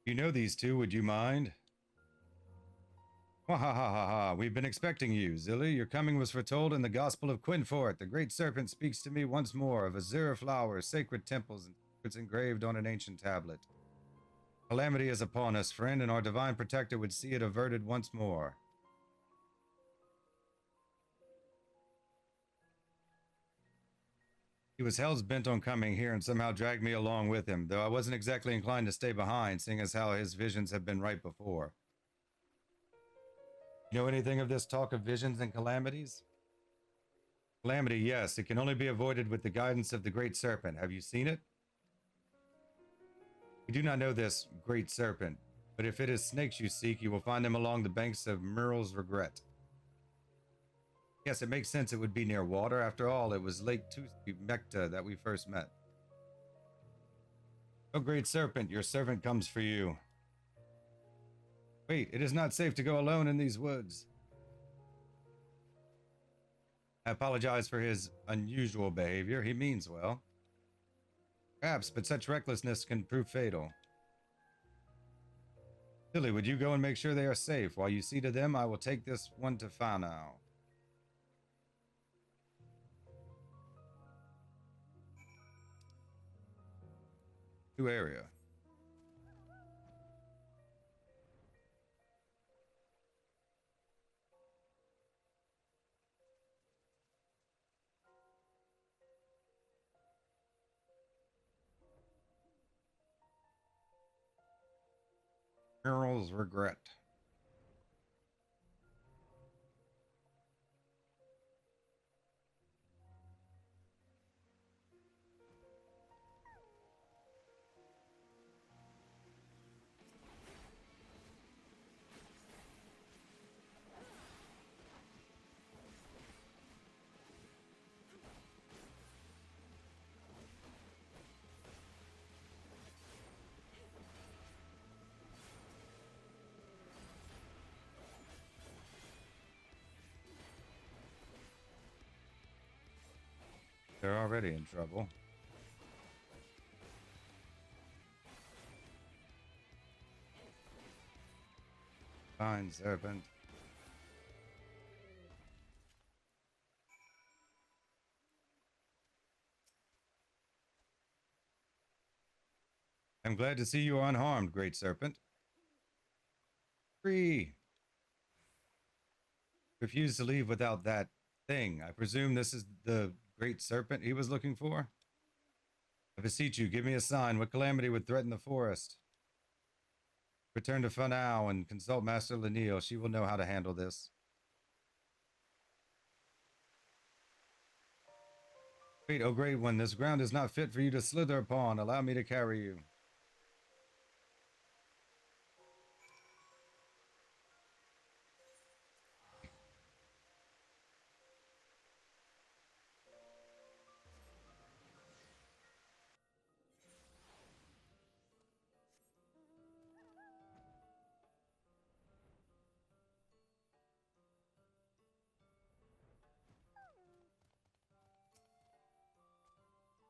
You know these two, would you mind? Ha ha ha ha ha, we've been expecting you, Zilly. Your coming was foretold in the Gospel of Quinfort. The Great Serpent speaks to me once more of azure flowers, sacred temples, and secrets engraved on an ancient tablet. Calamity is upon us, friend, and our divine protector would see it averted once more. He was hell's bent on coming here and somehow dragged me along with him, though I wasn't exactly inclined to stay behind, seeing as how his visions have been right before. You know anything of this talk of visions and calamities? Calamity, yes. It can only be avoided with the guidance of the Great Serpent. Have you seen it? We do not know this Great Serpent, but if it is snakes you seek, you will find them along the banks of Murrel's Regret. Yes, it makes sense it would be near water. After all, it was Lake Mekta that we first met. O Great Serpent, your servant comes for you. Wait, it is not safe to go alone in these woods. I apologize for his unusual behavior. He means well. Perhaps, but such recklessness can prove fatal. Tilly, would you go and make sure they are safe? While you see to them, I will take this one to Fanau. New area. Earl's regret. They're already in trouble. Fine, serpent. I'm glad to see you are unharmed, great serpent. Free. Refuse to leave without that thing. I presume this is the great serpent he was looking for? I beseech you, give me a sign. What calamity would threaten the forest? Return to Fanau and consult Master Lanil. She will know how to handle this. Wait, oh great one, this ground is not fit for you to slither upon. Allow me to carry you.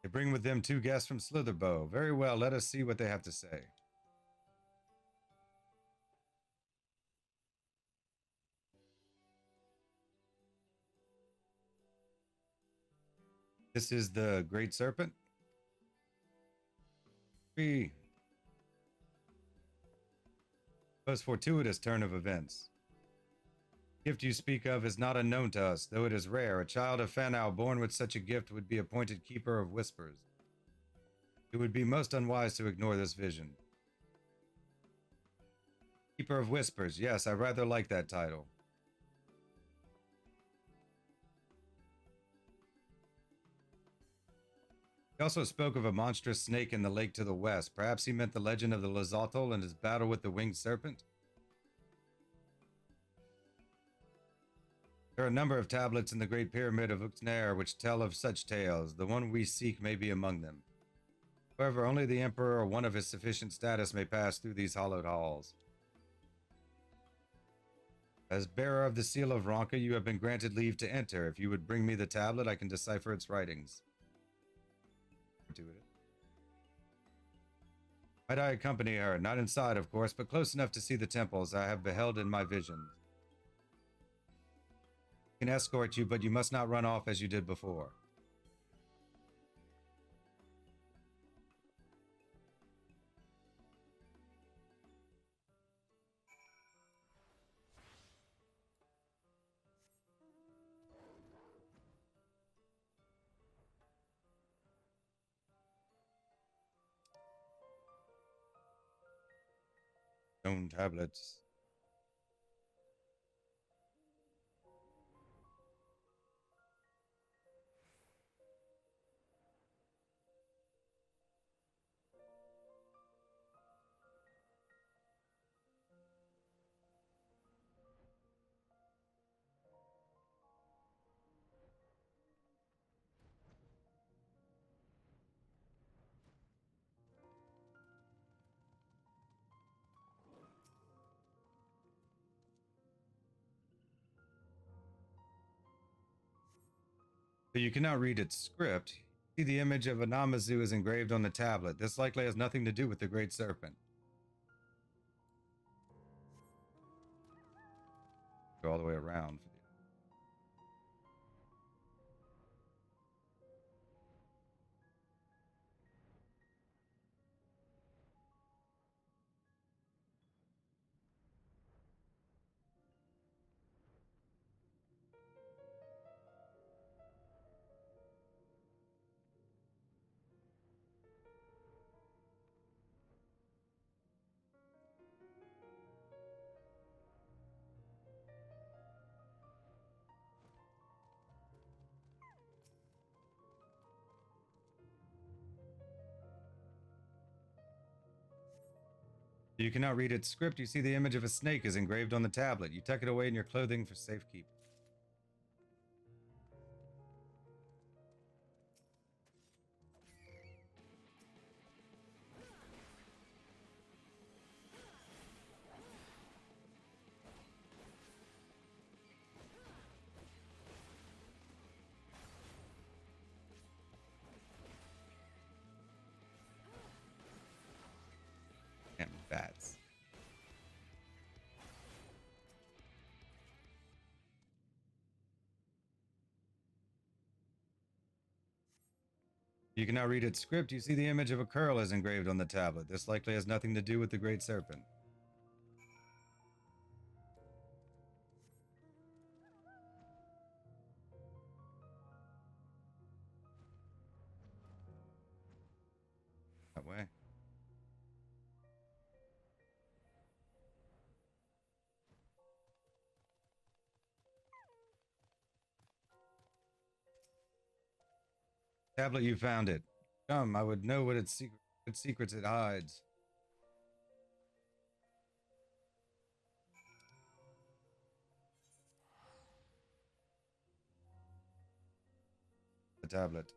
They bring with them 2 guests from Slitherbow. Very well, let us see what they have to say. This is the Great Serpent. Free. Most fortuitous turn of events. The gift you speak of is not unknown to us, though it is rare. A child of Fanau born with such a gift would be appointed Keeper of Whispers. It would be most unwise to ignore this vision. Keeper of Whispers, yes, I rather like that title. He also spoke of a monstrous snake in the lake to the west. Perhaps he meant the legend of the Lazotl and his battle with the winged serpent? There are a number of tablets in the Great Pyramid of Uxner which tell of such tales. The one we seek may be among them. However, only the Emperor or one of his sufficient status may pass through these hallowed halls. As bearer of the Seal of Ronka, you have been granted leave to enter. If you would bring me the tablet, I can decipher its writings. Might I accompany her? Not inside, of course, but close enough to see the temples I have beheld in my visions. I can escort you, but you must not run off as you did before. Stone tablets. So you cannot read its script. See, the image of a Namazu is engraved on the tablet. This likely has nothing to do with the Great Serpent. Go all the way around. You cannot read its script. You see the image of a snake is engraved on the tablet. You tuck it away in your clothing for safekeeping. Damn bats. You can now read its script. You see the image of a curl is engraved on the tablet. This likely has nothing to do with the Great Serpent. That way. Tablet, you found it. Come, I would know what secrets it hides. The tablet.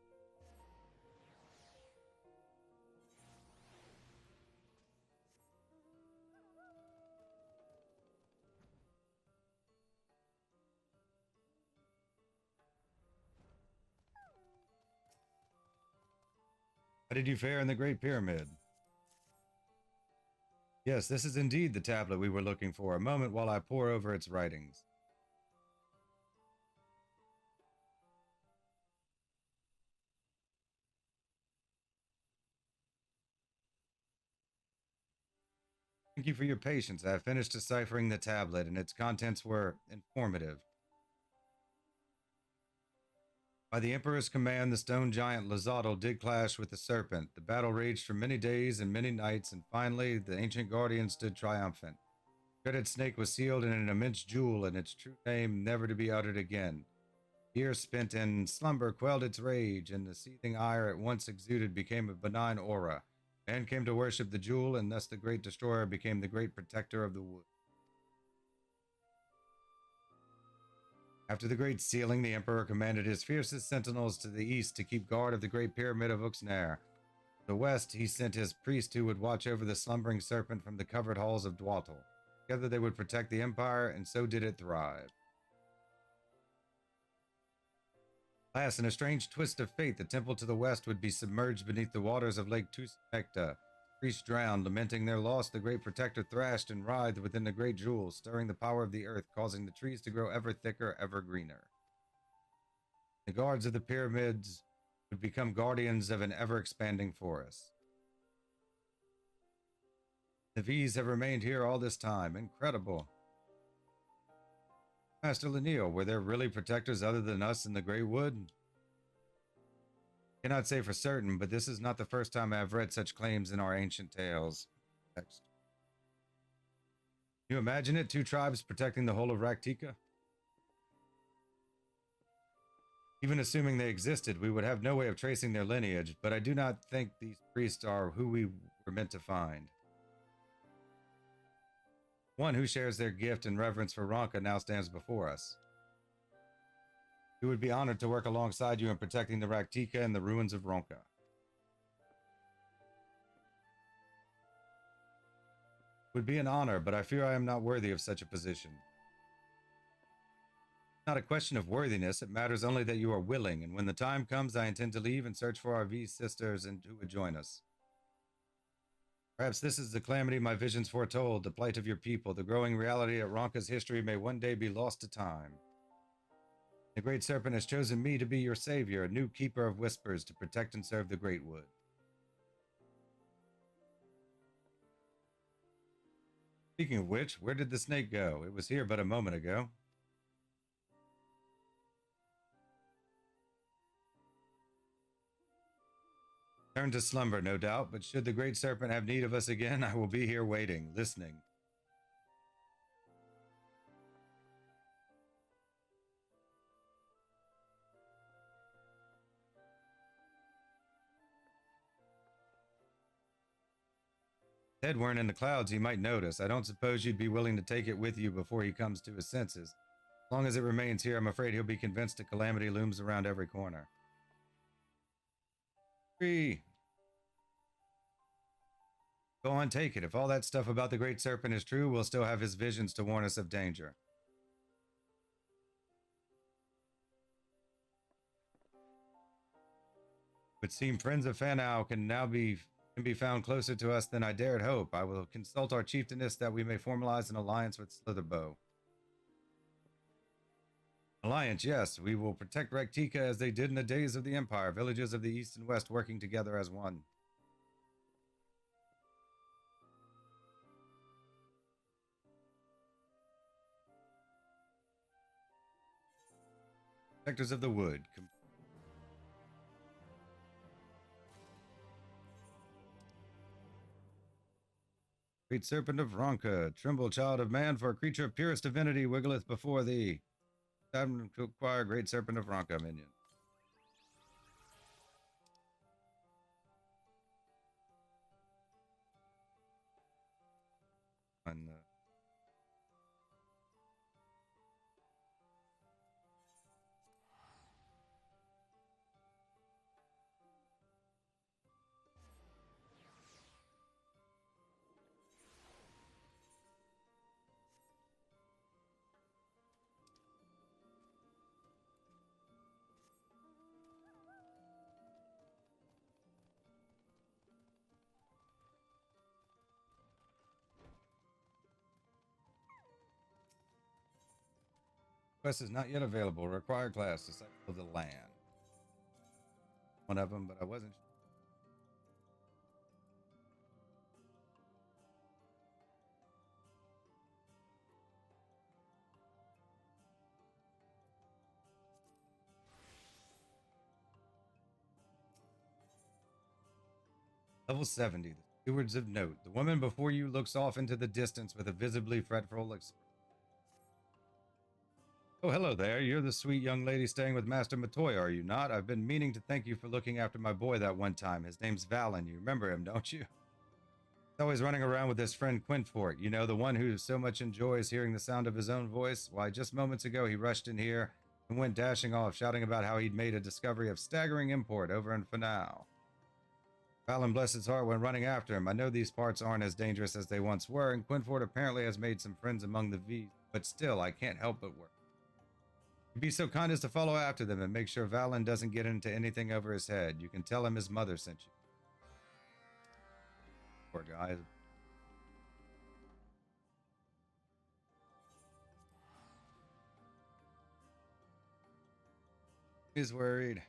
How did you fare in the Great Pyramid? Yes, this is indeed the tablet we were looking for. A moment while I pore over its writings. Thank you for your patience. I have finished deciphering the tablet, and its contents were informative. By the Emperor's command, the stone giant Lazado did clash with the serpent. The battle raged for many days and many nights, and finally, the ancient guardian stood triumphant. The dreaded snake was sealed in an immense jewel, and its true name never to be uttered again. Years spent in slumber quelled its rage, and the seething ire it once exuded became a benign aura. Man came to worship the jewel, and thus the great destroyer became the great protector of the wood. After the great sealing, the Emperor commanded his fiercest sentinels to the east to keep guard of the great pyramid of Uxner. To the west, he sent his priest who would watch over the slumbering serpent from the covered halls of Dwatal. Together they would protect the empire, and so did it thrive. Alas, in a strange twist of fate, the temple to the west would be submerged beneath the waters of Lake Tusnekta. Priests drowned, lamenting their loss. The great protector thrashed and writhed within the great jewel, stirring the power of the earth, causing the trees to grow ever thicker, ever greener. The guards of the pyramids would become guardians of an ever-expanding forest. The V's have remained here all this time. Incredible. Master Lanil, were there really protectors other than us in the Grey Wood? Cannot say for certain, but this is not the first time I have read such claims in our ancient tales. Text. Can you imagine it? Two tribes protecting the whole of Raktika? Even assuming they existed, we would have no way of tracing their lineage, but I do not think these priests are who we were meant to find. One who shares their gift and reverence for Ronka now stands before us. We would be honored to work alongside you in protecting the Raktika and the ruins of Ronka. It would be an honor, but I fear I am not worthy of such a position. Not a question of worthiness, it matters only that you are willing, and when the time comes, I intend to leave and search for our V sisters and who would join us. Perhaps this is the calamity my visions foretold, the plight of your people, the growing reality that Ronka's history may one day be lost to time. The Great Serpent has chosen me to be your savior, a new keeper of whispers to protect and serve the Great Wood. Speaking of which, where did the snake go? It was here but a moment ago. Turn to slumber, no doubt, but should the Great Serpent have need of us again, I will be here waiting, listening. If Ted weren't in the clouds, he might notice. I don't suppose you'd be willing to take it with you before he comes to his senses. As long as it remains here, I'm afraid he'll be convinced a calamity looms around every corner. 3. Go on, take it. If all that stuff about the Great Serpent is true, we'll still have his visions to warn us of danger. It would seem friends of Fanau can now be found closer to us than I dared hope. I will consult our chieftainess that we may formalize an alliance with Slitherbow. Alliance, yes. We will protect Rektika as they did in the days of the Empire, villages of the East and West working together as one. Protectors of the Wood. Great Serpent of Ronka, tremble, child of man, for a creature of purest divinity wiggleth before thee. Time to acquire Great Serpent of Ronka minion. And, quest is not yet available. Required class, Disciple of the Land. One of them, but I wasn't sure. Level 70, the Stewards of Note. The woman before you looks off into the distance with a visibly fretful expression. Oh, hello there. You're the sweet young lady staying with Master Matoy, are you not? I've been meaning to thank you for looking after my boy that one time. His name's Valen. You remember him, don't you? He's always running around with his friend Quintfort. You know, the one who so much enjoys hearing the sound of his own voice? Why, just moments ago he rushed in here and went dashing off, shouting about how he'd made a discovery of staggering import over in Fanau. Valen, bless his heart, went running after him. I know these parts aren't as dangerous as they once were, and Quintfort apparently has made some friends among the V's, but still, I can't help but worry. Be so kind as to follow after them and make sure Valen doesn't get into anything over his head. You can tell him his mother sent you. Poor guy. He's worried.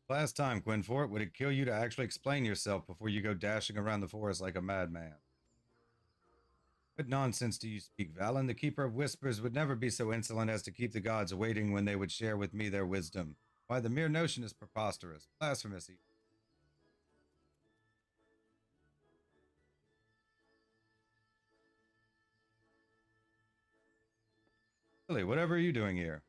Last time, Quinfort, would it kill you to actually explain yourself before you go dashing around the forest like a madman? What nonsense do you speak, Valen? The Keeper of Whispers would never be so insolent as to keep the gods waiting when they would share with me their wisdom. Why, the mere notion is preposterous, blasphemous. Really, whatever are you doing here?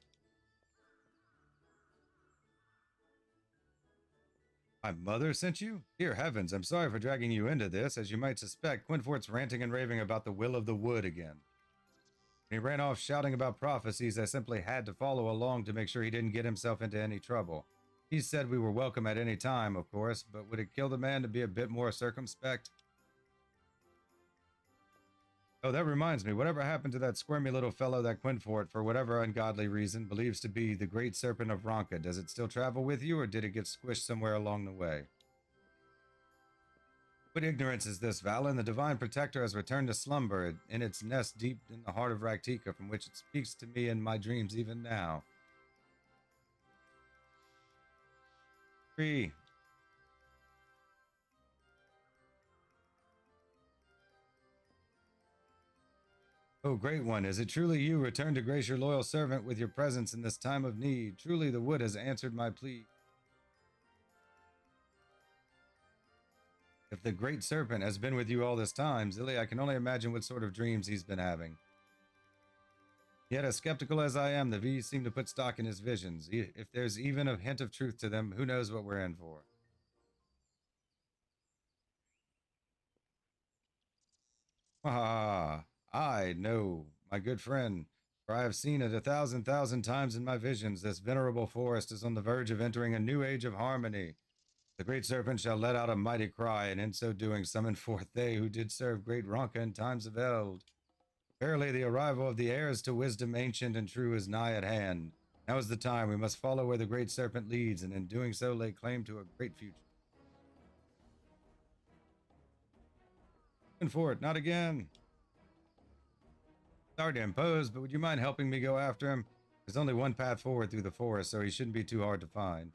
My mother sent you? Dear heavens, I'm sorry for dragging you into this. As you might suspect, Quinfort's ranting and raving about the will of the wood again. When he ran off shouting about prophecies, I simply had to follow along to make sure he didn't get himself into any trouble. He said we were welcome at any time, of course, but would it kill the man to be a bit more circumspect? Oh, that reminds me, whatever happened to that squirmy little fellow that Quinfort, for whatever ungodly reason, believes to be the great serpent of Ronka? Does it still travel with you, or did it get squished somewhere along the way? What ignorance is this, Valen? The divine protector has returned to slumber in its nest deep in the heart of Raktika, from which it speaks to me in my dreams even now. 3. Oh, great one, is it truly you, returned to grace your loyal servant with your presence in this time of need? Truly the wood has answered my plea. If the great serpent has been with you all this time, Zilly, I can only imagine what sort of dreams he's been having. Yet, as skeptical as I am, the V's seem to put stock in his visions. If there's even a hint of truth to them, who knows what we're in for. Ah, I know, my good friend, for I have seen it 1,000,000 times in my visions. This venerable forest is on the verge of entering a new age of harmony. The great serpent shall let out a mighty cry, and in so doing summon forth they who did serve great Ronka in times of eld. Verily, the arrival of the heirs to wisdom ancient and true is nigh at hand. Now is the time. We must follow where the great serpent leads, and in doing so lay claim to a great future. And for it, not again. Sorry to impose, but would you mind helping me go after him? There's only one path forward through the forest, so he shouldn't be too hard to find.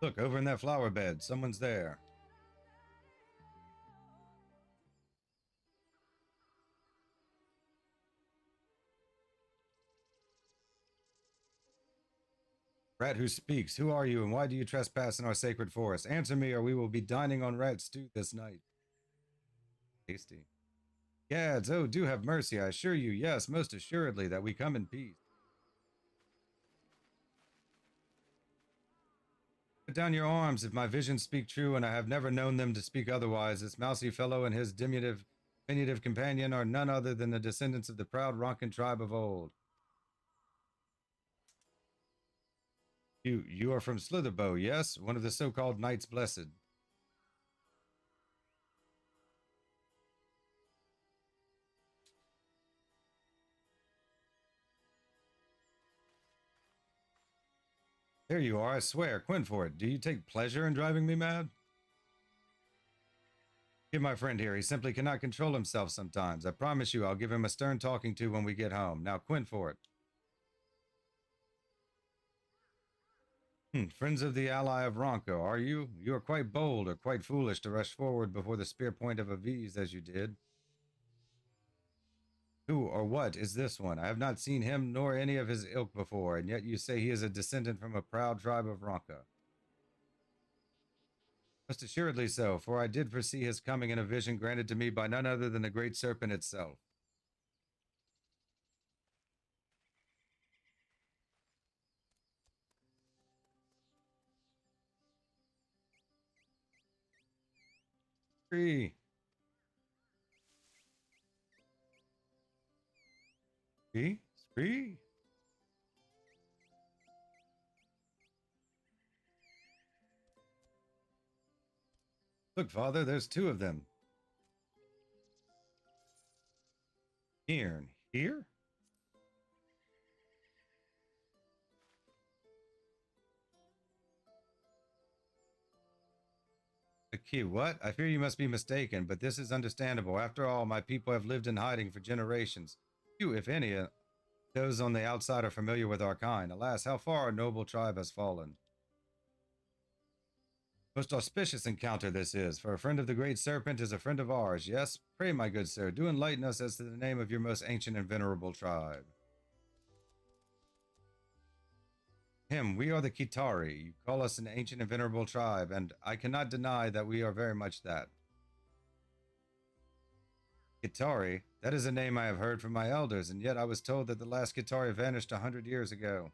Look, over in that flower bed. Someone's there. Rat who speaks, who are you and why do you trespass in our sacred forest? Answer me or we will be dining on rat stew this night. Tasty. Gads, oh, do have mercy, I assure you, yes, most assuredly, that we come in peace. Put down your arms, if my visions speak true, and I have never known them to speak otherwise. This mousy fellow and his diminutive companion are none other than the descendants of the proud Ronkan tribe of old. You are from Slitherbow, yes? One of the so-called Knights Blessed. There you are, I swear. Quinfort, do you take pleasure in driving me mad? Give my friend here. He simply cannot control himself sometimes. I promise you I'll give him a stern talking to when we get home. Now, Quinfort. Friends of the ally of Ronco, are you? You are quite bold or quite foolish to rush forward before the spear point of a V's as you did. Who or what is this one? I have not seen him nor any of his ilk before, and yet you say he is a descendant from a proud tribe of Ronca. Most assuredly so, for I did foresee his coming in a vision granted to me by none other than the great serpent itself. Spree. Spree? Spree? Look, father, there's two of them. Here and here? A key, what? I fear you must be mistaken, but this is understandable. After all, my people have lived in hiding for generations. Few, if any, those on the outside are familiar with our kind. Alas, how far our noble tribe has fallen. Most auspicious encounter this is, for a friend of the Great Serpent is a friend of ours. Yes, pray, my good sir, do enlighten us as to the name of your most ancient and venerable tribe. We are the Qitari. You call us an ancient and venerable tribe, and I cannot deny that we are very much that. Qitari? That is a name I have heard from my elders, and yet I was told that the last Qitari vanished 100 years ago.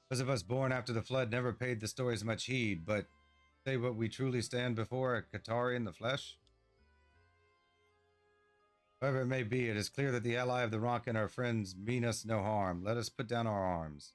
Those of us born after the flood never paid the stories much heed, but say what we truly stand before, a Qitari in the flesh? However it may be, it is clear that the ally of the Ronk and our friends mean us no harm. Let us put down our arms.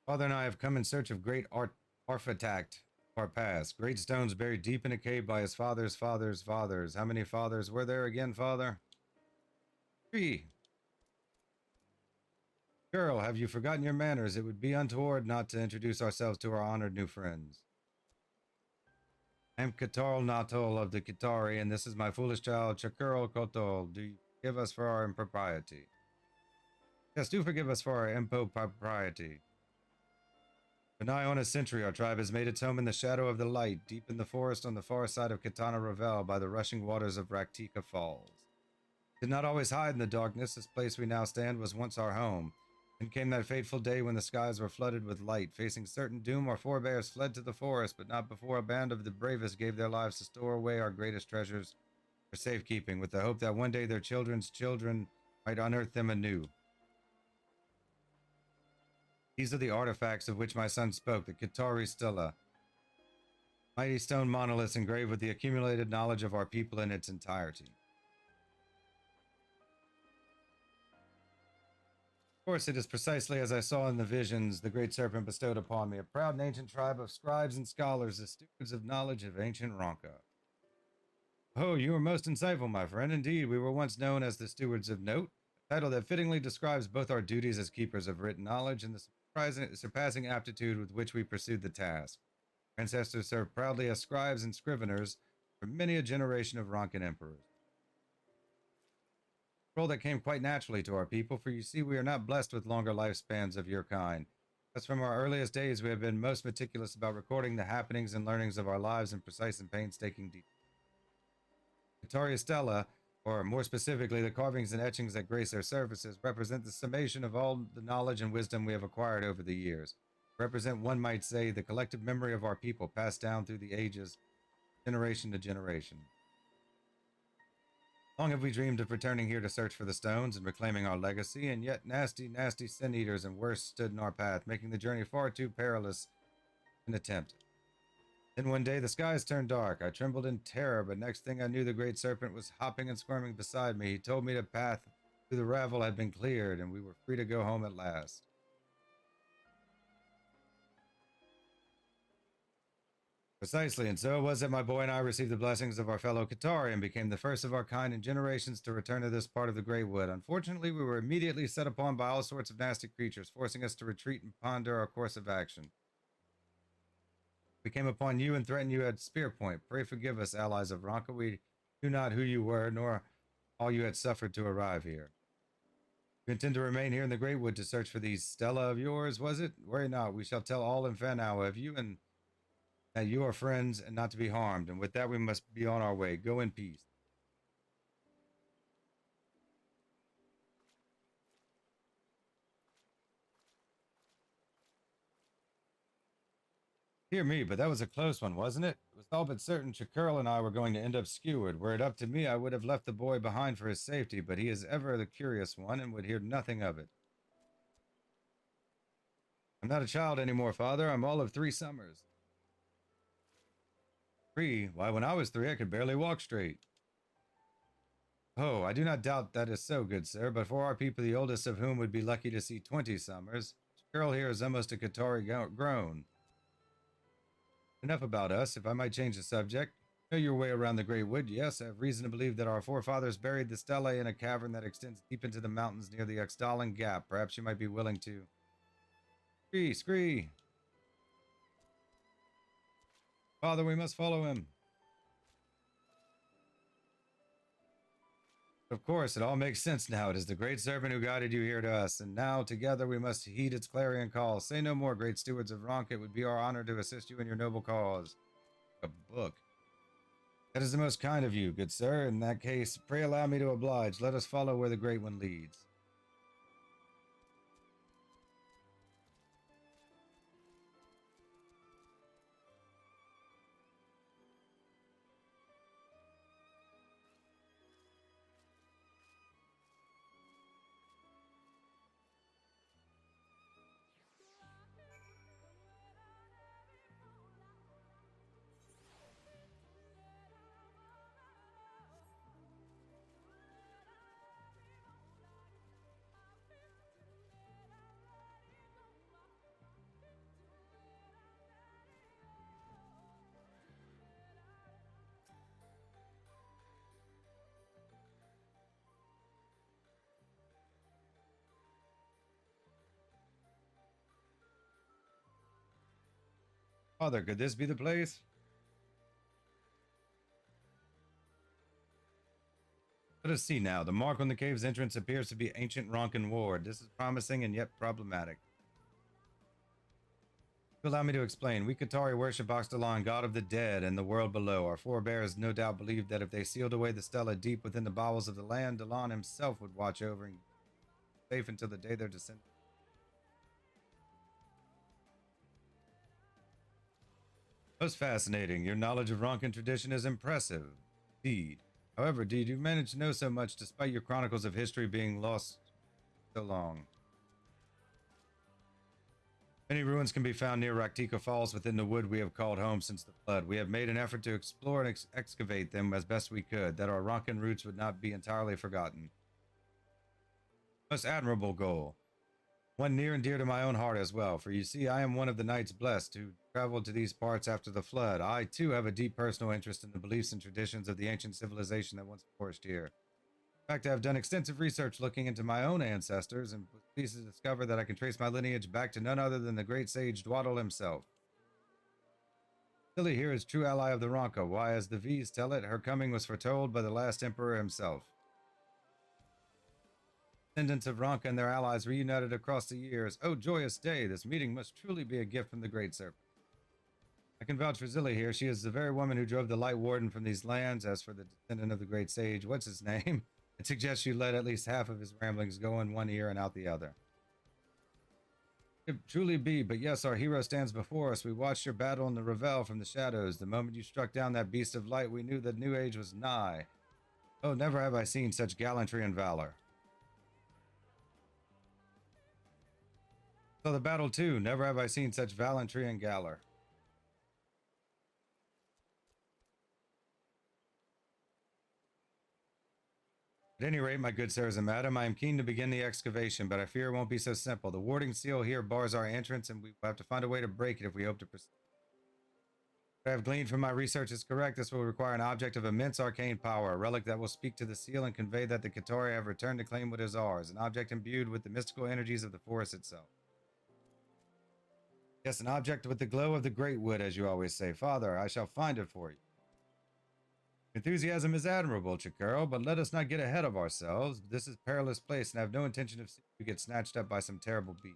Father and I have come in search of great artifact of our past. Great stones buried deep in a cave by his father's father's fathers. How many fathers were there again, Father? 3. Girl, have you forgotten your manners? It would be untoward not to introduce ourselves to our honored new friends. I am Katarl Natol of the Qitari, and this is my foolish child, Chakurl Kotol. Do you forgive us for our impropriety? Yes, do forgive us for our impropriety. For nigh on a century, our tribe has made its home in the shadow of the light, deep in the forest on the far side of Katana Ravel by the rushing waters of Raktika Falls. Did not always hide in the darkness. This place we now stand was once our home. Then came that fateful day when the skies were flooded with light. Facing certain doom, our forebears fled to the forest, but not before a band of the bravest gave their lives to store away our greatest treasures for safekeeping, with the hope that one day their children's children might unearth them anew. These are the artifacts of which my son spoke, the Qitari Stela. Mighty stone monoliths engraved with the accumulated knowledge of our people in its entirety. Of course, it is precisely as I saw in the visions the Great Serpent bestowed upon me, a proud and ancient tribe of scribes and scholars, the stewards of knowledge of ancient Ronka. Oh, you are most insightful, my friend. Indeed, we were once known as the stewards of note, a title that fittingly describes both our duties as keepers of written knowledge and the surpassing aptitude with which we pursued the task. Our ancestors served proudly as scribes and scriveners for many a generation of Ronkan emperors. A role that came quite naturally to our people, for you see, we are not blessed with longer lifespans of your kind. Thus, from our earliest days, we have been most meticulous about recording the happenings and learnings of our lives in precise and painstaking detail. Qitari Stela, or more specifically, the carvings and etchings that grace their surfaces, represent the summation of all the knowledge and wisdom we have acquired over the years. Represent, one might say, the collective memory of our people passed down through the ages, generation to generation. Long have we dreamed of returning here to search for the stones and reclaiming our legacy, and yet nasty, nasty sin-eaters and worse stood in our path, making the journey far too perilous an attempt. Then one day the skies turned dark. I trembled in terror, but next thing I knew the Great Serpent was hopping and squirming beside me. He told me the path through the ravel had been cleared, and we were free to go home at last. Precisely, and so it was that my boy and I received the blessings of our fellow Qitari and became the first of our kind in generations to return to this part of the Great Wood. Unfortunately, we were immediately set upon by all sorts of nasty creatures, forcing us to retreat and ponder our course of action. We came upon you and threatened you at spear point. Pray forgive us, allies of Ronka. We knew not who you were, nor all you had suffered to arrive here. You intend to remain here in the Great Wood to search for these Stella of yours, was it? Worry not, we shall tell all in Fanawa of you and that you are friends and not to be harmed, and with that we must be on our way. Go in peace. Dear me, but that was a close one, wasn't it? It was all but certain Chakurl and I were going to end up skewered. Were it up to me, I would have left the boy behind for his safety, but he is ever the curious one and would hear nothing of it. I'm not a child anymore, Father. I'm all of 3 summers. 3? Why, when I was 3, I could barely walk straight. Oh, I do not doubt that is so, good sir, but for our people, the oldest of whom would be lucky to see 20 summers, Chakurl here is almost a Qitari grown. Enough about us, if I might change the subject. Know your way around the Great Wood, yes. I have reason to believe that our forefathers buried the stelae in a cavern that extends deep into the mountains near the Exdalen Gap. Perhaps you might be willing to... Scree! Father, we must follow him. Of course, it all makes sense now. It is the great servant who guided you here to us, and now together we must heed its clarion call. Say no more, great stewards of Ronk. It would be our honor to assist you in your noble cause. A book. That is the most kind of you, good sir. In that case, pray allow me to oblige. Let us follow where the Great One leads. Father, could this be the place? Let us see now. The mark on the cave's entrance appears to be ancient Ronkan ward. This is promising and yet problematic. Allow me to explain. We Qitari worship Oxtalan, god of the dead and the world below. Our forebears no doubt believed that if they sealed away the stela deep within the bowels of the land, Dalan himself would watch over and safe until the day their descendants. Most fascinating. Your knowledge of Ronkan tradition is impressive. Indeed. However, did you manage to know so much despite your chronicles of history being lost so long? Many ruins can be found near Raktika Falls within the wood we have called home since the flood. We have made an effort to explore and excavate them as best we could, that our Ronkan roots would not be entirely forgotten. Most admirable goal. One near and dear to my own heart as well, for you see, I am one of the knights blessed who traveled to these parts after the flood. I, too, have a deep personal interest in the beliefs and traditions of the ancient civilization that once flourished here. In fact, I have done extensive research looking into my own ancestors and was pleased to discover that I can trace my lineage back to none other than the great sage Dwaddle himself. Silly here is true ally of the Ronka. Why, as the V's tell it, her coming was foretold by the last emperor himself. Descendants of Ronka and their allies reunited across the years. Oh, joyous day! This meeting must truly be a gift from the Great Serpent. I can vouch for Zilly here. She is the very woman who drove the Light Warden from these lands. As for the descendant of the Great Sage, what's his name? It suggests you let at least half of his ramblings go in one ear and out the other. It truly be, but yes, our hero stands before us. We watched your battle in the Revel from the shadows. The moment you struck down that beast of light, we knew the new age was nigh. Oh, never have I seen such gallantry and valor. So the battle too. Never have I seen such gallantry and valor. At any rate, my good sirs and madam, I am keen to begin the excavation, but I fear it won't be so simple. The warding seal here bars our entrance, and we will have to find a way to break it if we hope to proceed. What I have gleaned from my research is correct. This will require an object of immense arcane power, a relic that will speak to the seal and convey that the Qitari have returned to claim what is ours, an object imbued with the mystical energies of the forest itself. Yes, an object with the glow of the great wood, as you always say. Father, I shall find it for you. Enthusiasm is admirable, Chikuro, but let us not get ahead of ourselves. This is a perilous place, and I have no intention of seeing you get snatched up by some terrible beast.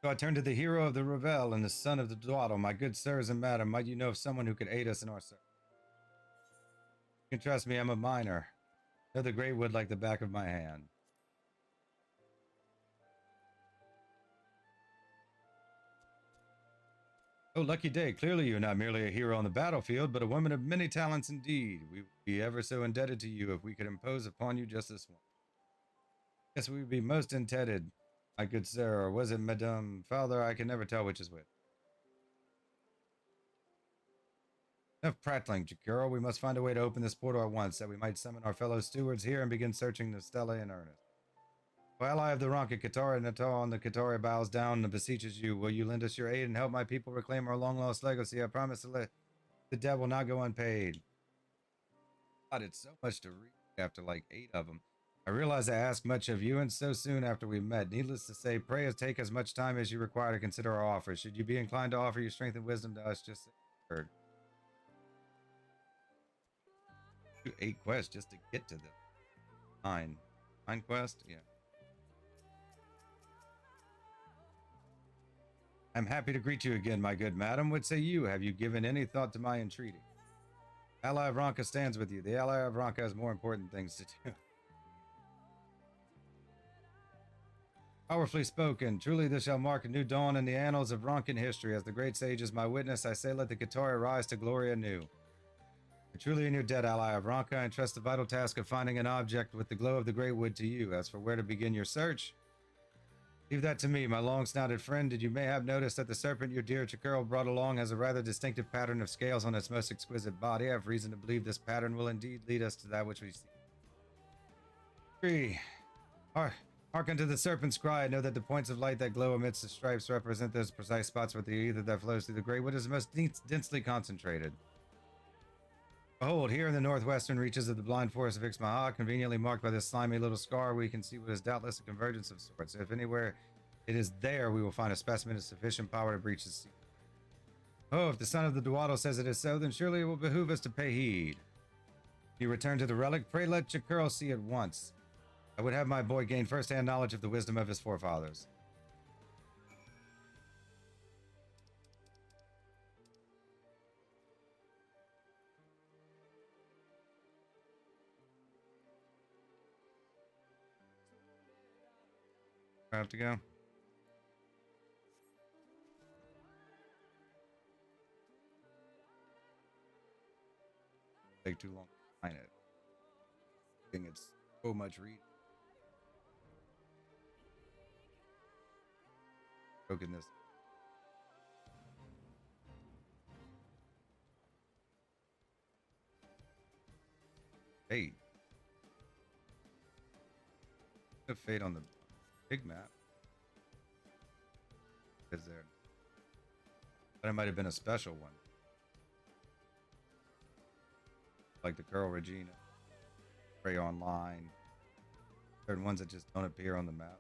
So I turn to the hero of the Revel and the son of the Dwaddle. My good sirs and madam, might you know of someone who could aid us in our search? You can trust me, I'm a miner. I know the great wood like the back of my hand. Oh, lucky day. Clearly you're not merely a hero on the battlefield, but a woman of many talents indeed. We would be ever so indebted to you if we could impose upon you just this one. Yes, we would be most indebted, my good sir. Or was it Madame Father? I can never tell which is which. Enough prattling, Chikuro. We must find a way to open this portal at once, that we might summon our fellow stewards here and begin searching the stela in earnest. Well, ally of the Ronka Qitari Natal, and the Qitari bows down and beseeches you. Will you lend us your aid and help my people reclaim our long-lost legacy? I promise to let the debt will not go unpaid. God, it's so much to read after like 8 of them. I realize I ask much of you, and so soon after we met. Needless to say, pray take as much time as you require to consider our offer. Should you be inclined to offer your strength and wisdom to us, just say a word. Do 8 quests just to get to the 9. 9 quest? Yeah. I'm happy to greet you again, my good madam. What say you? Have you given any thought to my entreaty? Ally of Ronka stands with you. The ally of Ronka has more important things to do. Powerfully spoken. Truly this shall mark a new dawn in the annals of Ronkan history. As the great sage is my witness, I say let the Qitari rise to glory anew. Truly in your debt, ally of Ronka, I entrust the vital task of finding an object with the glow of the great wood to you. As for where to begin your search, leave that to me, my long-snouted friend. Did you may have noticed that the serpent your dear Chikirl brought along has a rather distinctive pattern of scales on its most exquisite body. I have reason to believe this pattern will indeed lead us to that which we see. 3. Hearken to the serpent's cry. I know that the points of light that glow amidst the stripes represent those precise spots where the ether that flows through the great wood is most densely concentrated. Behold, here in the northwestern reaches of the blind forest of Ixmaha, conveniently marked by this slimy little scar, we can see what is doubtless a convergence of sorts. If anywhere it is there, we will find a specimen of sufficient power to breach the sea. Oh, if the son of the Duwaddle says it is so, then surely it will behoove us to pay heed. You return to the relic, pray let Chikirl see at once. I would have my boy gain first-hand knowledge of the wisdom of his forefathers. I have to go. Take too long to find it. I think it's so much reading. Broken this. Hey. The fate on the big map. Is there? But it might have been a special one. Like the Curl Regina. Pray Online. Certain ones that just don't appear on the map.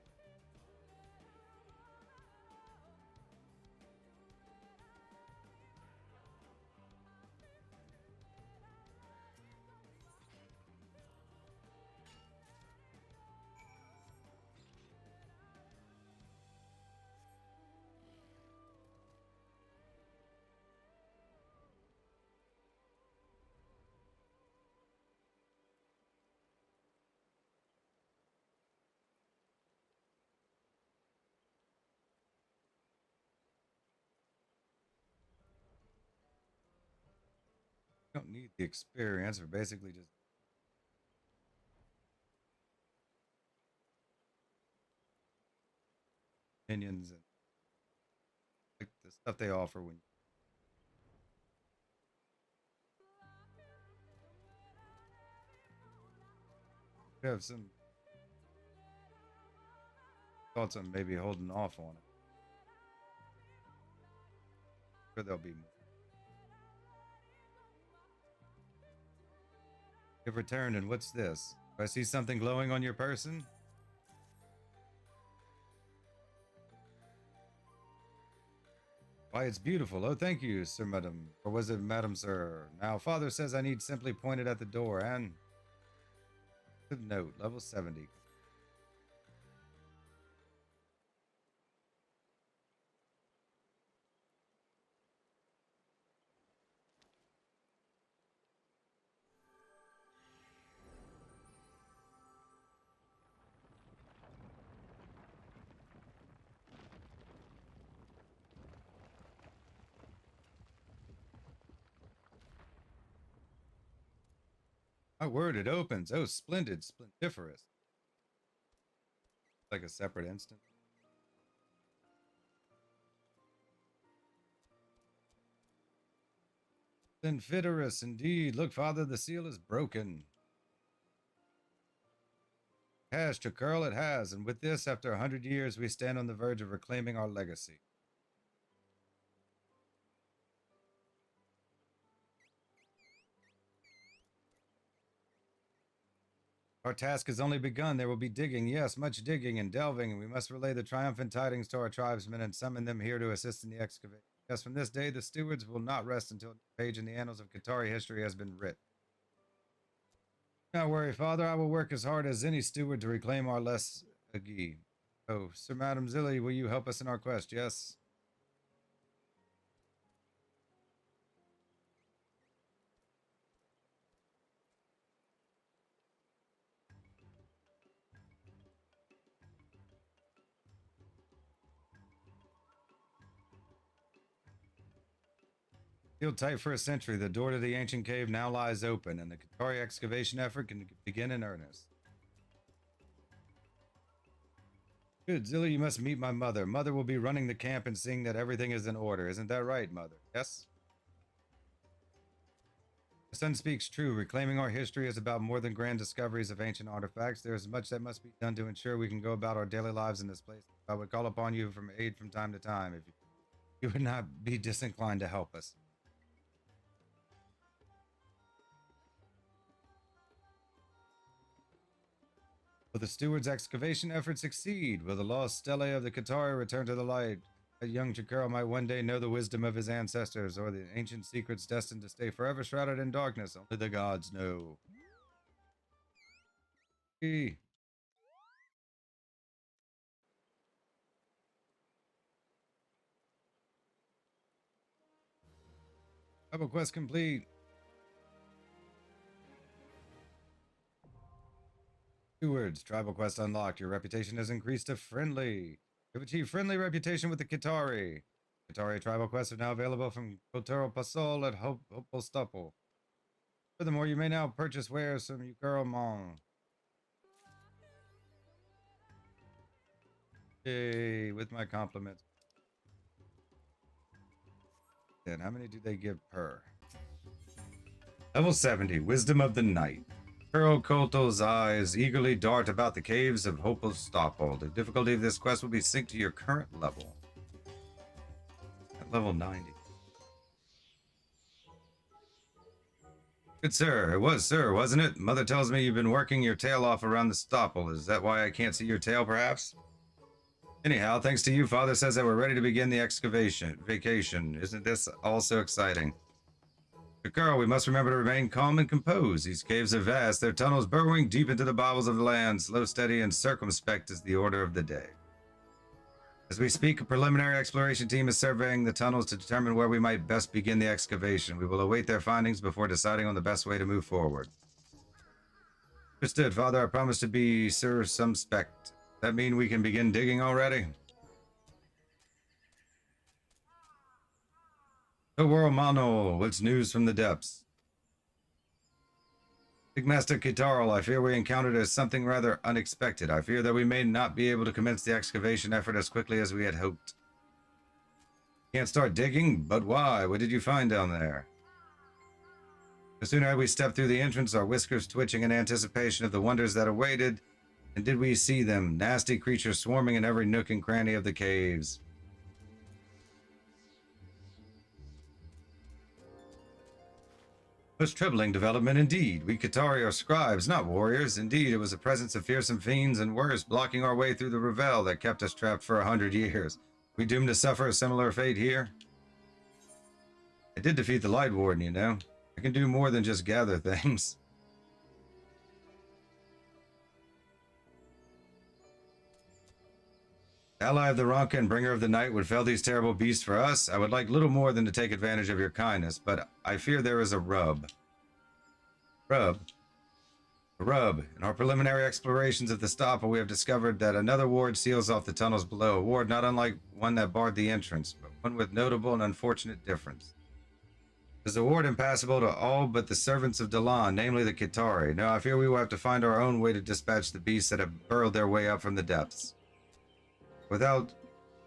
You don't need the experience. We're basically just opinions and like the stuff they offer when you have some thoughts on maybe holding off on it. Sure, there'll be more. You've returned, and what's this? Do I see something glowing on your person? Why, it's beautiful. Oh, thank you, Sir Madam. Or was it Madam, Sir? Now, Father says I need simply point it at the door, and... Good note, level 70. My word, it opens. Oh, splendid, splendiferous. Like a separate instance. Splendiferous, indeed. Look, Father, the seal is broken. Has, Chakirl, it has, and with this, after 100 years, we stand on the verge of reclaiming our legacy. Our task has only begun. There will be digging, yes, much digging and delving, and we must relay the triumphant tidings to our tribesmen and summon them here to assist in the excavation. Yes, from this day, the stewards will not rest until a page in the annals of Qitari history has been writ. Do not worry, Father. I will work as hard as any steward to reclaim our legacy. Oh, Sir Madam Zilly, will you help us in our quest? Yes. Sealed tight for a century, the door to the ancient cave now lies open, and the Qitari excavation effort can begin in earnest. Good, Zilly, you must meet my mother. Mother will be running the camp and seeing that everything is in order. Isn't that right, Mother? Yes? The son speaks true. Reclaiming our history is about more than grand discoveries of ancient artifacts. There is much that must be done to ensure we can go about our daily lives in this place. I would call upon you for aid from time to time if you would not be disinclined to help us. Will the steward's excavation efforts succeed? Will the lost stelae of the Qitari return to the light? A young Chakirl might one day know the wisdom of his ancestors, or the ancient secrets destined to stay forever shrouded in darkness. Only the gods know. Double quest complete. Stewards, tribal quest unlocked. Your reputation has increased to friendly. You have achieved friendly reputation with the Qitari. Qitari tribal quests are now available from Kotero Pasol at Hopeful Stupple. Furthermore, you may now purchase wares from Yukuromong. Yay, with my compliments. Then, how many do they give per? Level 70, Wisdom of the Night. Pearl Koto's eyes eagerly dart about the caves of Hopeful Stopple. The difficulty of this quest will be synced to your current level. At level 90. Good sir, it was sir, wasn't it? Mother tells me you've been working your tail off around the stopple. Is that why I can't see your tail, perhaps? Anyhow, thanks to you, Father says that we're ready to begin the vacation. Isn't this all so exciting? Girl, we must remember to remain calm and composed. These caves are vast, their tunnels burrowing deep into the bowels of the land. Slow, steady, and circumspect is the order of the day. As we speak, a preliminary exploration team is surveying the tunnels to determine where we might best begin the excavation. We will await their findings before deciding on the best way to move forward. Understood, Father. I promise to be circumspect. That mean we can begin digging already? Mano, what's news from the depths? Big Master Qitari, I fear we encountered something rather unexpected. I fear that we may not be able to commence the excavation effort as quickly as we had hoped. Can't start digging? But why? What did you find down there? No sooner had we stepped through the entrance, our whiskers twitching in anticipation of the wonders that awaited, and did we see them, nasty creatures swarming in every nook and cranny of the caves. Most troubling development indeed. We Qitari are scribes, not warriors. Indeed, it was the presence of fearsome fiends and worse, blocking our way through the Revel that kept us trapped for 100 years. We doomed to suffer a similar fate here? I did defeat the Light Warden, you know. I can do more than just gather things. Ally of the Ronka and bringer of the night would fell these terrible beasts for us. I would like little more than to take advantage of your kindness, but I fear there is a rub. Rub? A rub. In our preliminary explorations of the Stopple, we have discovered that another ward seals off the tunnels below. A ward not unlike one that barred the entrance, but one with notable and unfortunate difference. Is the ward impassable to all but the servants of Dalan, namely the Qitari? No, I fear we will have to find our own way to dispatch the beasts that have burrowed their way up from the depths. Without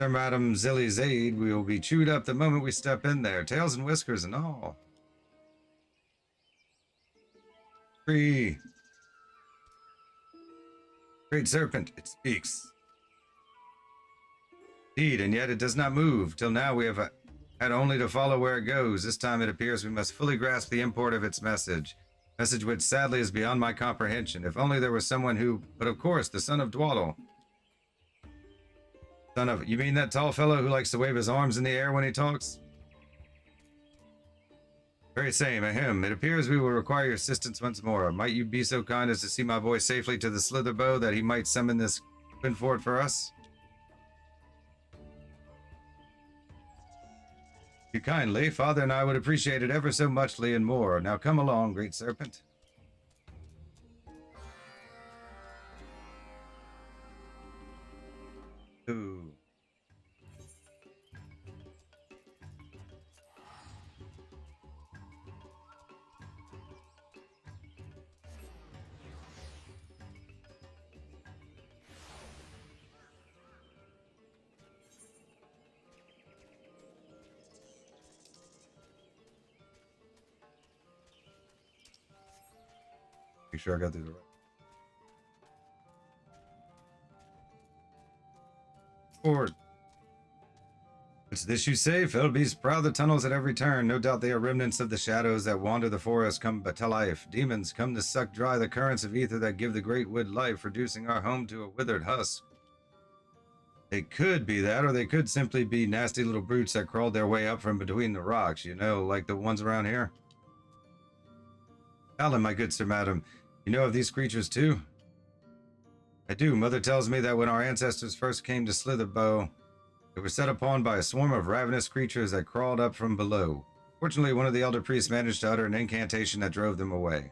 Sir Madam Zilly's aid, we will be chewed up the moment we step in there, tails and whiskers and all. Free Great serpent, it speaks. Indeed, and yet it does not move. Till now we have had only to follow where it goes. This time it appears we must fully grasp the import of its message. Message which sadly is beyond my comprehension. If only there was someone who... But of course, the son of Dwaddle. Son of... You mean that tall fellow who likes to wave his arms in the air when he talks? Very same, him. It appears we will require your assistance once more. Might you be so kind as to see my boy safely to the Slitherbow that he might summon this Quinfort for us? You kindly. Father and I would appreciate it ever so muchly and more. Now come along, great serpent. Ooh. Make sure I got these right. Ford. What's this you say? Felbeasts prowl the tunnels at every turn. No doubt they are remnants of the shadows that wander the forest come but to life. Demons come to suck dry the currents of ether that give the great wood life, reducing our home to a withered husk. They could be that, or they could simply be nasty little brutes that crawled their way up from between the rocks, you know, like the ones around here. Alan, my good sir madam, you know of these creatures too? I do. Mother tells me that when our ancestors first came to Slitherbow, they were set upon by a swarm of ravenous creatures that crawled up from below. Fortunately, one of the elder priests managed to utter an incantation that drove them away.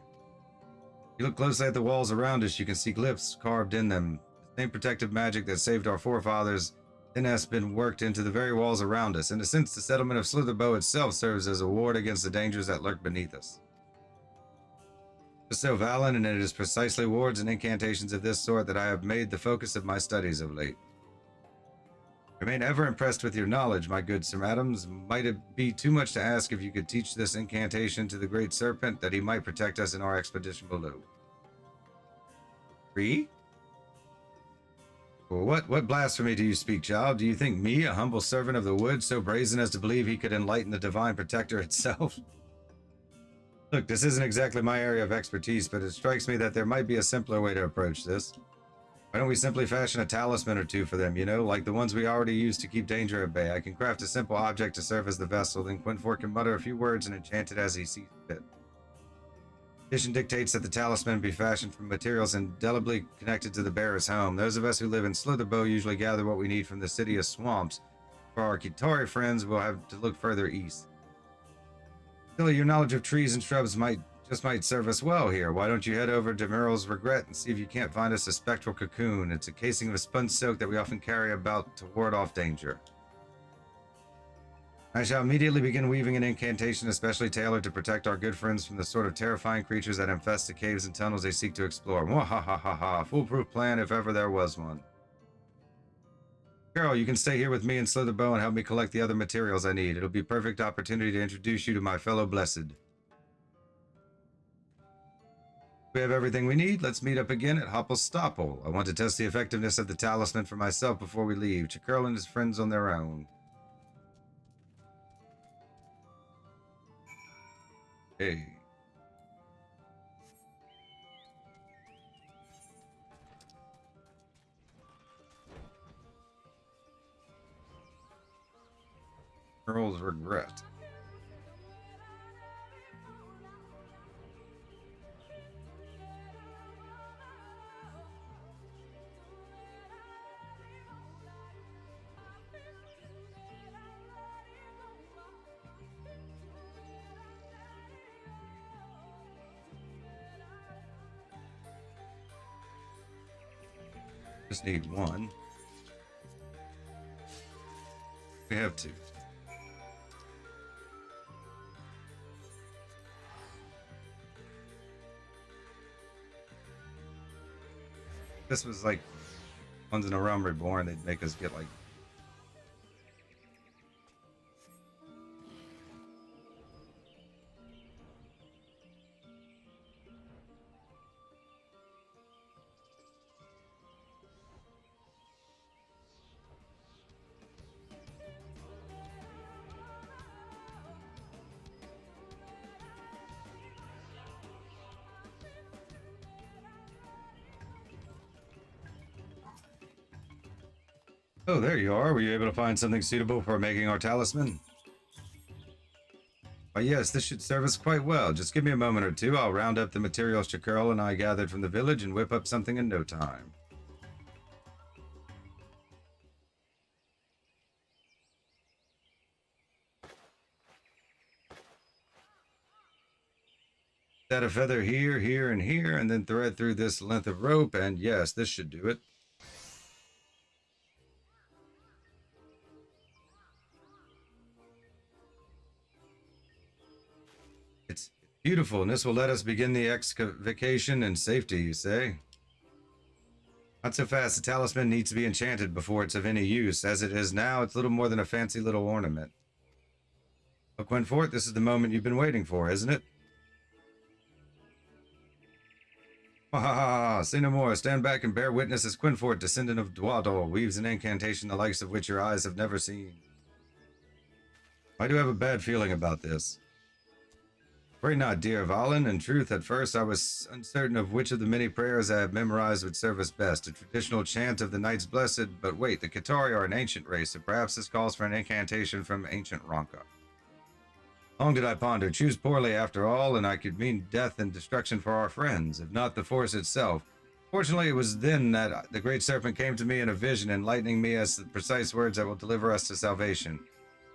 If you look closely at the walls around us, you can see glyphs carved in them. The same protective magic that saved our forefathers then has been worked into the very walls around us. In a sense, the settlement of Slitherbow itself serves as a ward against the dangers that lurk beneath us. So, Valen, and it is precisely wards and incantations of this sort that I have made the focus of my studies of late. I remain ever impressed with your knowledge, my good Sir Madams. Might it be too much to ask if you could teach this incantation to the great serpent, that he might protect us in our expedition below? Free? Well, what blasphemy do you speak, child? Do you think me, a humble servant of the wood, so brazen as to believe he could enlighten the divine protector itself? Look, this isn't exactly my area of expertise, but it strikes me that there might be a simpler way to approach this. Why don't we simply fashion a talisman or two for them, you know, like the ones we already use to keep danger at bay? I can craft a simple object to serve as the vessel, then Quinfort can mutter a few words and enchant it as he sees fit. Tradition dictates that the talisman be fashioned from materials indelibly connected to the bearer's home. Those of us who live in Slitherbow usually gather what we need from the city of swamps. For our Qitari friends, we'll have to look further east. Still, your knowledge of trees and shrubs might serve us well here. Why don't you head over to Meryl's Regret and see if you can't find us a spectral cocoon? It's a casing of a spun silk that we often carry about to ward off danger. I shall immediately begin weaving an incantation especially tailored to protect our good friends from the sort of terrifying creatures that infest the caves and tunnels they seek to explore. Mwahahaha. Foolproof plan if ever there was one. Carol, you can stay here with me in Slitherbow and help me collect the other materials I need. It'll be a perfect opportunity to introduce you to my fellow blessed. We have everything we need. Let's meet up again at Hoppelstoppel. I want to test the effectiveness of the talisman for myself before we leave. Chikirl and his friends on their own. Hey. Meryl's Regret. Just need one. We have two. This was like ones in a Realm Reborn, they'd make us get like Oh, there you are. Were you able to find something suitable for making our talisman? Why, yes, this should serve us quite well. Just give me a moment or two. I'll round up the materials Shakurl and I gathered from the village and whip up something in no time. Set a feather here, here, and here, and then thread through this length of rope, and yes, this should do it. It's beautiful, and this will let us begin the excavation in safety, you say? Not so fast. The talisman needs to be enchanted before it's of any use. As it is now, it's little more than a fancy little ornament. Well, Quinfort, this is the moment you've been waiting for, isn't it? Ha ha ha! Say no more. Stand back and bear witness as Quinfort, descendant of Dwadal, weaves an incantation the likes of which your eyes have never seen. I do have a bad feeling about this. Pray not, dear Valen. In truth, at first I was uncertain of which of the many prayers I have memorized would serve us best. A traditional chant of the Knights Blessed, but wait, the Qitari are an ancient race, so perhaps this calls for an incantation from ancient Ronka. Long did I ponder. Choose poorly after all, and I could mean death and destruction for our friends, if not the Force itself. Fortunately, it was then that the Great Serpent came to me in a vision, enlightening me as the precise words that will deliver us to salvation.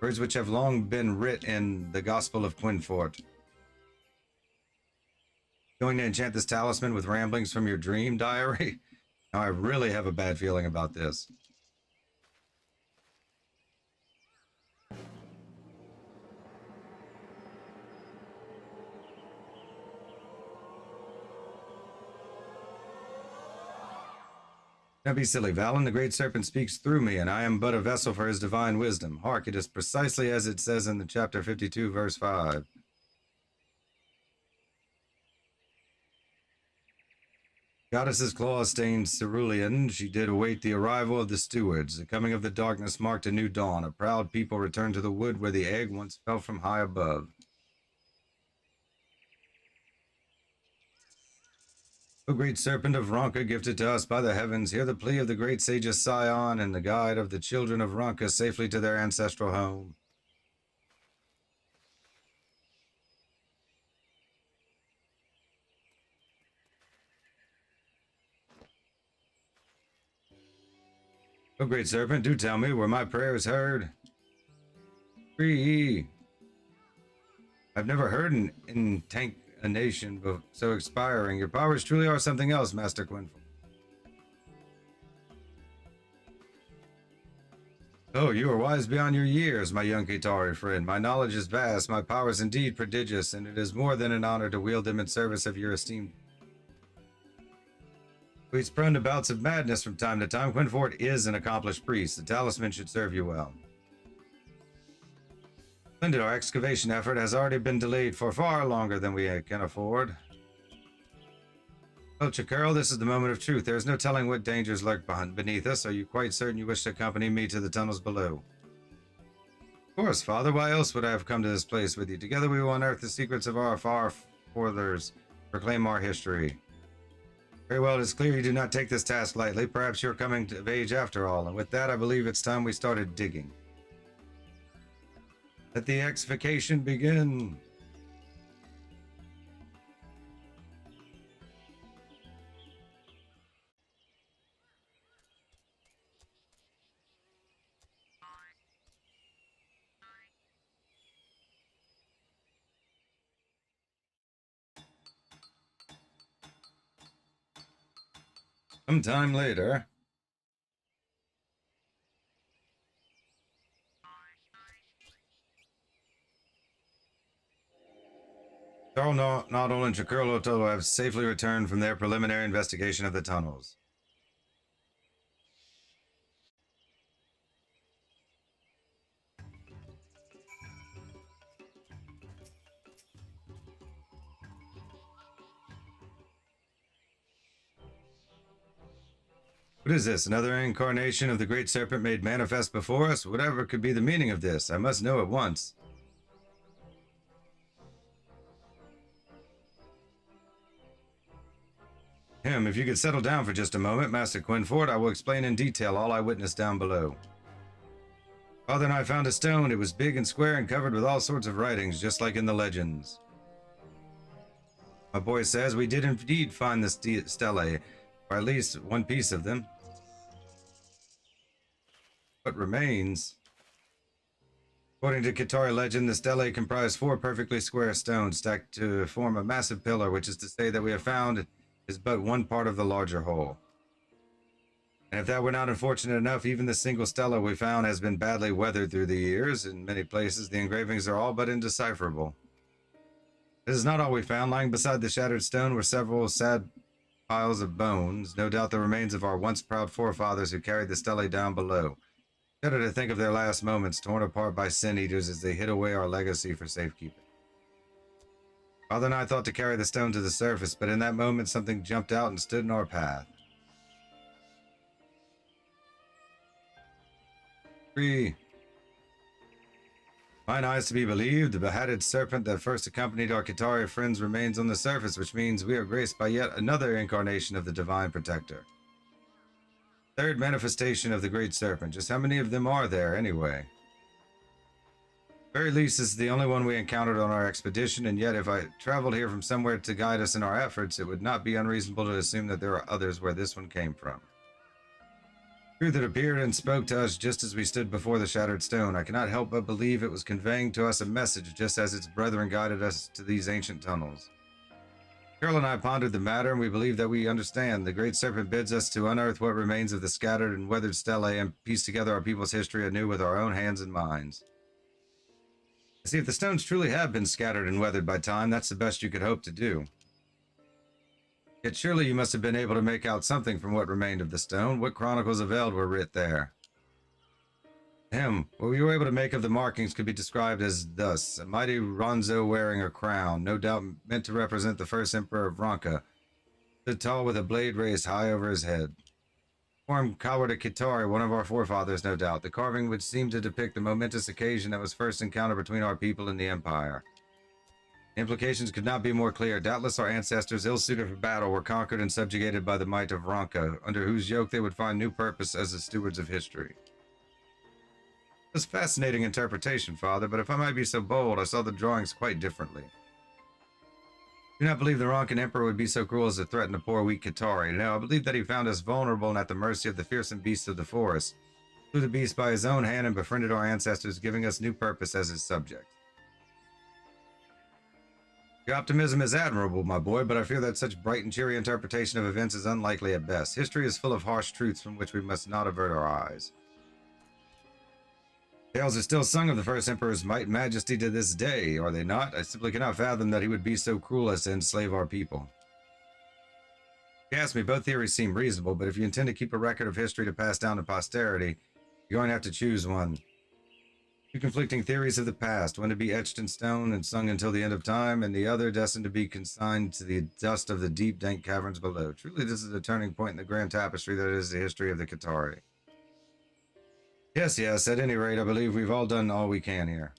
Words which have long been writ in the Gospel of Quinfort. Going to enchant this talisman with ramblings from your dream diary? Now I really have a bad feeling about this. Don't be silly, Valen. The Great Serpent speaks through me, and I am but a vessel for his divine wisdom. Hark, it is precisely as it says in the chapter 52, verse 5. Goddess's claw stained cerulean, she did await the arrival of the stewards. The coming of the darkness marked a new dawn. A proud people returned to the wood where the egg once fell from high above. O great serpent of Ronka, gifted to us by the heavens, hear the plea of the great sages Scion and the guide of the children of Ronka safely to their ancestral home. O great serpent, do tell me, were my prayers heard? Free. I've never heard an incantation so expiring. Your powers truly are something else, Master Quinfort. Oh, you are wise beyond your years, my young Qitari friend. My knowledge is vast, my powers indeed prodigious, and it is more than an honor to wield them in service of your esteemed. He's prone to bouts of madness from time to time. Quinfort is an accomplished priest. The talisman should serve you well. Splendid, our excavation effort has already been delayed for far longer than we can afford. Well, Shakurl, this is the moment of truth. There is no telling what dangers lurk beneath us. Are you quite certain you wish to accompany me to the tunnels below? Of course, Father. Why else would I have come to this place with you? Together we will unearth the secrets of our far forthers, proclaim our history. Very well, it is clear you do not take this task lightly. Perhaps you're coming of age after all, and with that I believe it's time we started digging. Let the excavation begin. Sometime later. Nodal and Shakurl have safely returned from their preliminary investigation of the tunnels. What is this? Another incarnation of the Great Serpent made manifest before us? Whatever could be the meaning of this? I must know at once. If you could settle down for just a moment, Master Quinford, I will explain in detail all I witnessed down below. Father and I found a stone. It was big and square and covered with all sorts of writings, just like in the legends. My boy says we did indeed find the stelae, or at least one piece of them. What remains? According to Qitari legend, the stelae comprise 4 perfectly square stones stacked to form a massive pillar, which is to say that we have found is but one part of the larger whole. And if that were not unfortunate enough, even the single stela we found has been badly weathered through the years. In many places, the engravings are all but indecipherable. This is not all we found. Lying beside the shattered stone were several sad piles of bones, no doubt the remains of our once proud forefathers who carried the stelae down below. Shudder to think of their last moments, torn apart by sin-eaters as they hid away our legacy for safekeeping. Father and I thought to carry the stone to the surface, but in that moment something jumped out and stood in our path. Mine eyes to be believed, the beheaded serpent that first accompanied our Qitari friends remains on the surface, which means we are graced by yet another incarnation of the divine protector. Third manifestation of the great serpent. Just how many of them are there, anyway? At the very least, this is the only one we encountered on our expedition, and yet if I traveled here from somewhere to guide us in our efforts, it would not be unreasonable to assume that there are others where this one came from. Truth that appeared and spoke to us just as we stood before the shattered stone. I cannot help but believe it was conveying to us a message just as its brethren guided us to these ancient tunnels. Carol and I pondered the matter, and we believe that we understand. The great serpent bids us to unearth what remains of the scattered and weathered stelae and piece together our people's history anew with our own hands and minds. See, if the stones truly have been scattered and weathered by time, that's the best you could hope to do. Yet surely you must have been able to make out something from what remained of the stone. What chronicles of Eld were writ there? What we were able to make of the markings could be described as thus: a mighty Ronzo wearing a crown, no doubt meant to represent the first emperor of Ronka, stood tall with a blade raised high over his head. Formed Coward of Qitari, one of our forefathers, no doubt. The carving would seem to depict the momentous occasion that was first encountered between our people and the Empire. The implications could not be more clear. Doubtless our ancestors, ill-suited for battle, were conquered and subjugated by the might of Ronka, under whose yoke they would find new purpose as the stewards of history. It was fascinating interpretation, Father, but if I might be so bold, I saw the drawings quite differently. I do not believe the Ronkan Emperor would be so cruel as to threaten a poor, weak Qitari. No, I believe that he found us vulnerable and at the mercy of the fearsome beasts of the forest, slew the beast by his own hand and befriended our ancestors, giving us new purpose as his subjects. Your optimism is admirable, my boy, but I fear that such bright and cheery interpretation of events is unlikely at best. History is full of harsh truths from which we must not avert our eyes. Tales are still sung of the first emperor's might and majesty to this day, are they not? I simply cannot fathom that he would be so cruel as to enslave our people. If you ask me, both theories seem reasonable, but if you intend to keep a record of history to pass down to posterity, you're going to have to choose one. Two conflicting theories of the past, one to be etched in stone and sung until the end of time, and the other destined to be consigned to the dust of the deep, dank caverns below. Truly, this is a turning point in the grand tapestry that is the history of the Qitari. Yes, at any rate, I believe we've all done all we can here.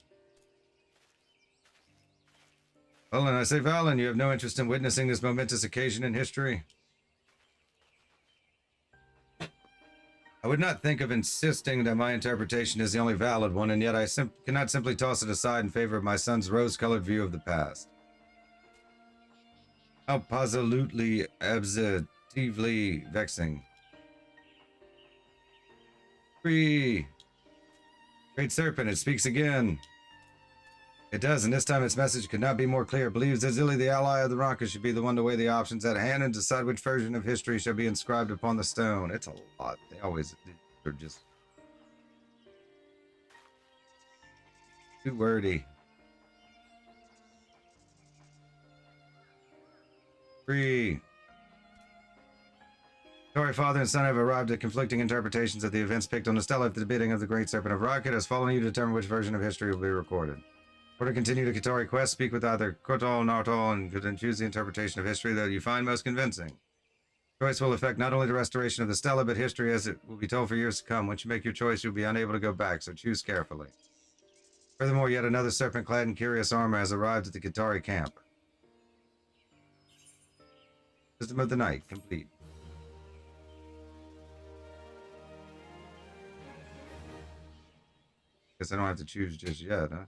Well, and I say, Valen, you have no interest in witnessing this momentous occasion in history? I would not think of insisting that my interpretation is the only valid one, and yet I cannot simply toss it aside in favor of my son's rose-colored view of the past. How absolutely, absolutely vexing. Great serpent, it speaks again. It does, and this time its message could not be more clear. It believes that Zilly, the ally of the Ronka, should be the one to weigh the options at hand and decide which version of history shall be inscribed upon the stone. It's a lot. They're just too wordy. Sorry, father and son have arrived at conflicting interpretations of the events picked on the stela at the bidding of the great serpent of Rocket. Has fallen you to determine which version of history will be recorded. Or to continue the Qitari quest, speak with either Kotal, Nartal, and then choose the interpretation of history that you find most convincing. Choice will affect not only the restoration of the stela, but history as it will be told for years to come. Once you make your choice, you'll be unable to go back, so choose carefully. Furthermore, yet another serpent clad in curious armor has arrived at the Qitari camp. Wisdom of the Night, complete. Guess I don't have to choose just yet, huh?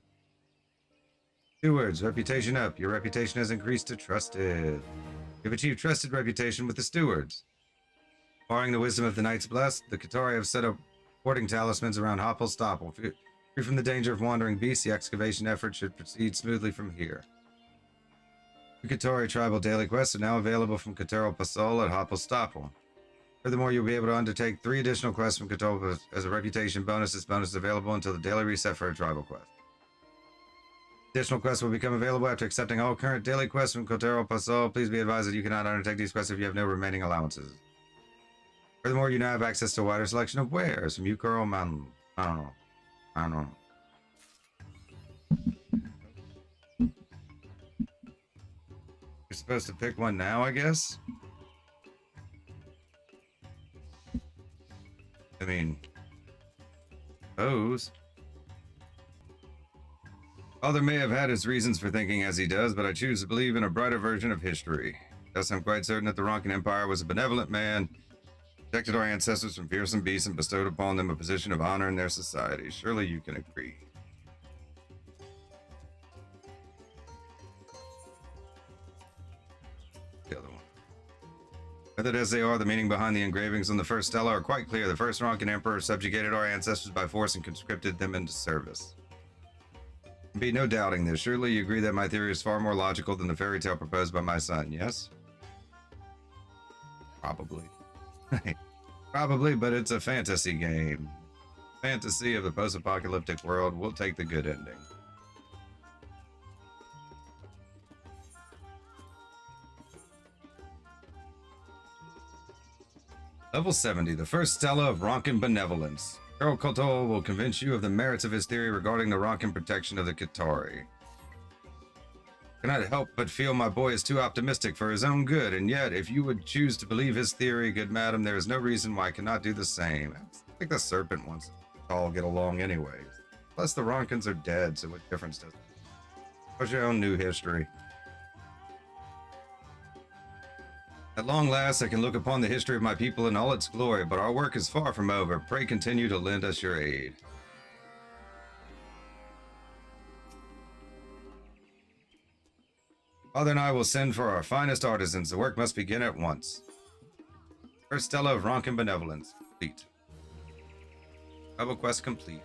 Stewards, reputation up. Your reputation has increased to trusted. You've achieved trusted reputation with the stewards. Barring the wisdom of the Knights Blessed, the Qitari have set up warding talismans around Hoppel Stoppel. Free from the danger of wandering beasts, the excavation effort should proceed smoothly from here. The Qitari tribal daily quests are now available from Qitari Pasol at Hoppel Stoppel. Furthermore, you'll be able to undertake 3 additional quests from Qitari as a reputation bonus. This bonus is available until the daily reset for a tribal quest. Additional quests will become available after accepting all current daily quests from Qitari Pasol. Please be advised that you cannot undertake these quests if you have no remaining allowances. Furthermore, you now have access to a wider selection of wares from Qitari Mountain. I don't know. You're supposed to pick one now, I guess? I mean, suppose. Father may have had his reasons for thinking as he does, but I choose to believe in a brighter version of history. Thus, I'm quite certain that the Ronkan Empire was a benevolent man, protected our ancestors from fearsome beasts, and bestowed upon them a position of honor in their society. Surely you can agree. The other one. Whether as they are, the meaning behind the engravings on the first stela are quite clear. The first Ronkan Emperor subjugated our ancestors by force and conscripted them into service. There be no doubting this. Surely you agree that my theory is far more logical than the fairy tale proposed by my son, yes? Probably. Probably, but it's a fantasy game. Fantasy of the post-apocalyptic world. We'll take the good ending. Level 70, the first stela of Ronkan Benevolence. Earl Kotal will convince you of the merits of his theory regarding the Ronkan protection of the Qitari. Cannot help but feel my boy is too optimistic for his own good, and yet, if you would choose to believe his theory, good madam, there is no reason why I cannot do the same. I think the serpent wants to all get along anyways. Plus, the Ronkans are dead, so what difference does it make? What's your own new history? At long last, I can look upon the history of my people in all its glory, but our work is far from over. Pray continue to lend us your aid. Father and I will send for our finest artisans. The work must begin at once. First stela of Ronkan Benevolence, complete. Tribal quest complete.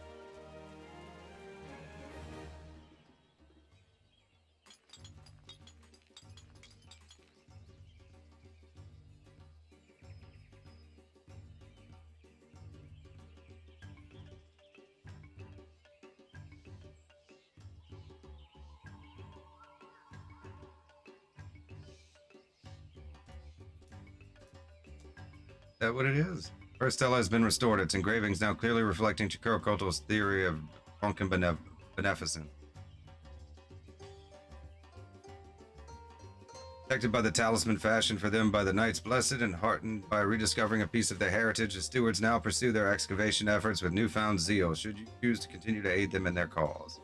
Is that what it is? First stela has been restored. Its engravings now clearly reflecting Chikuro Koto's theory of Ronkan beneficence. Protected by the talisman fashioned for them by the Knights Blessed and heartened by rediscovering a piece of their heritage, the stewards now pursue their excavation efforts with newfound zeal, should you choose to continue to aid them in their cause.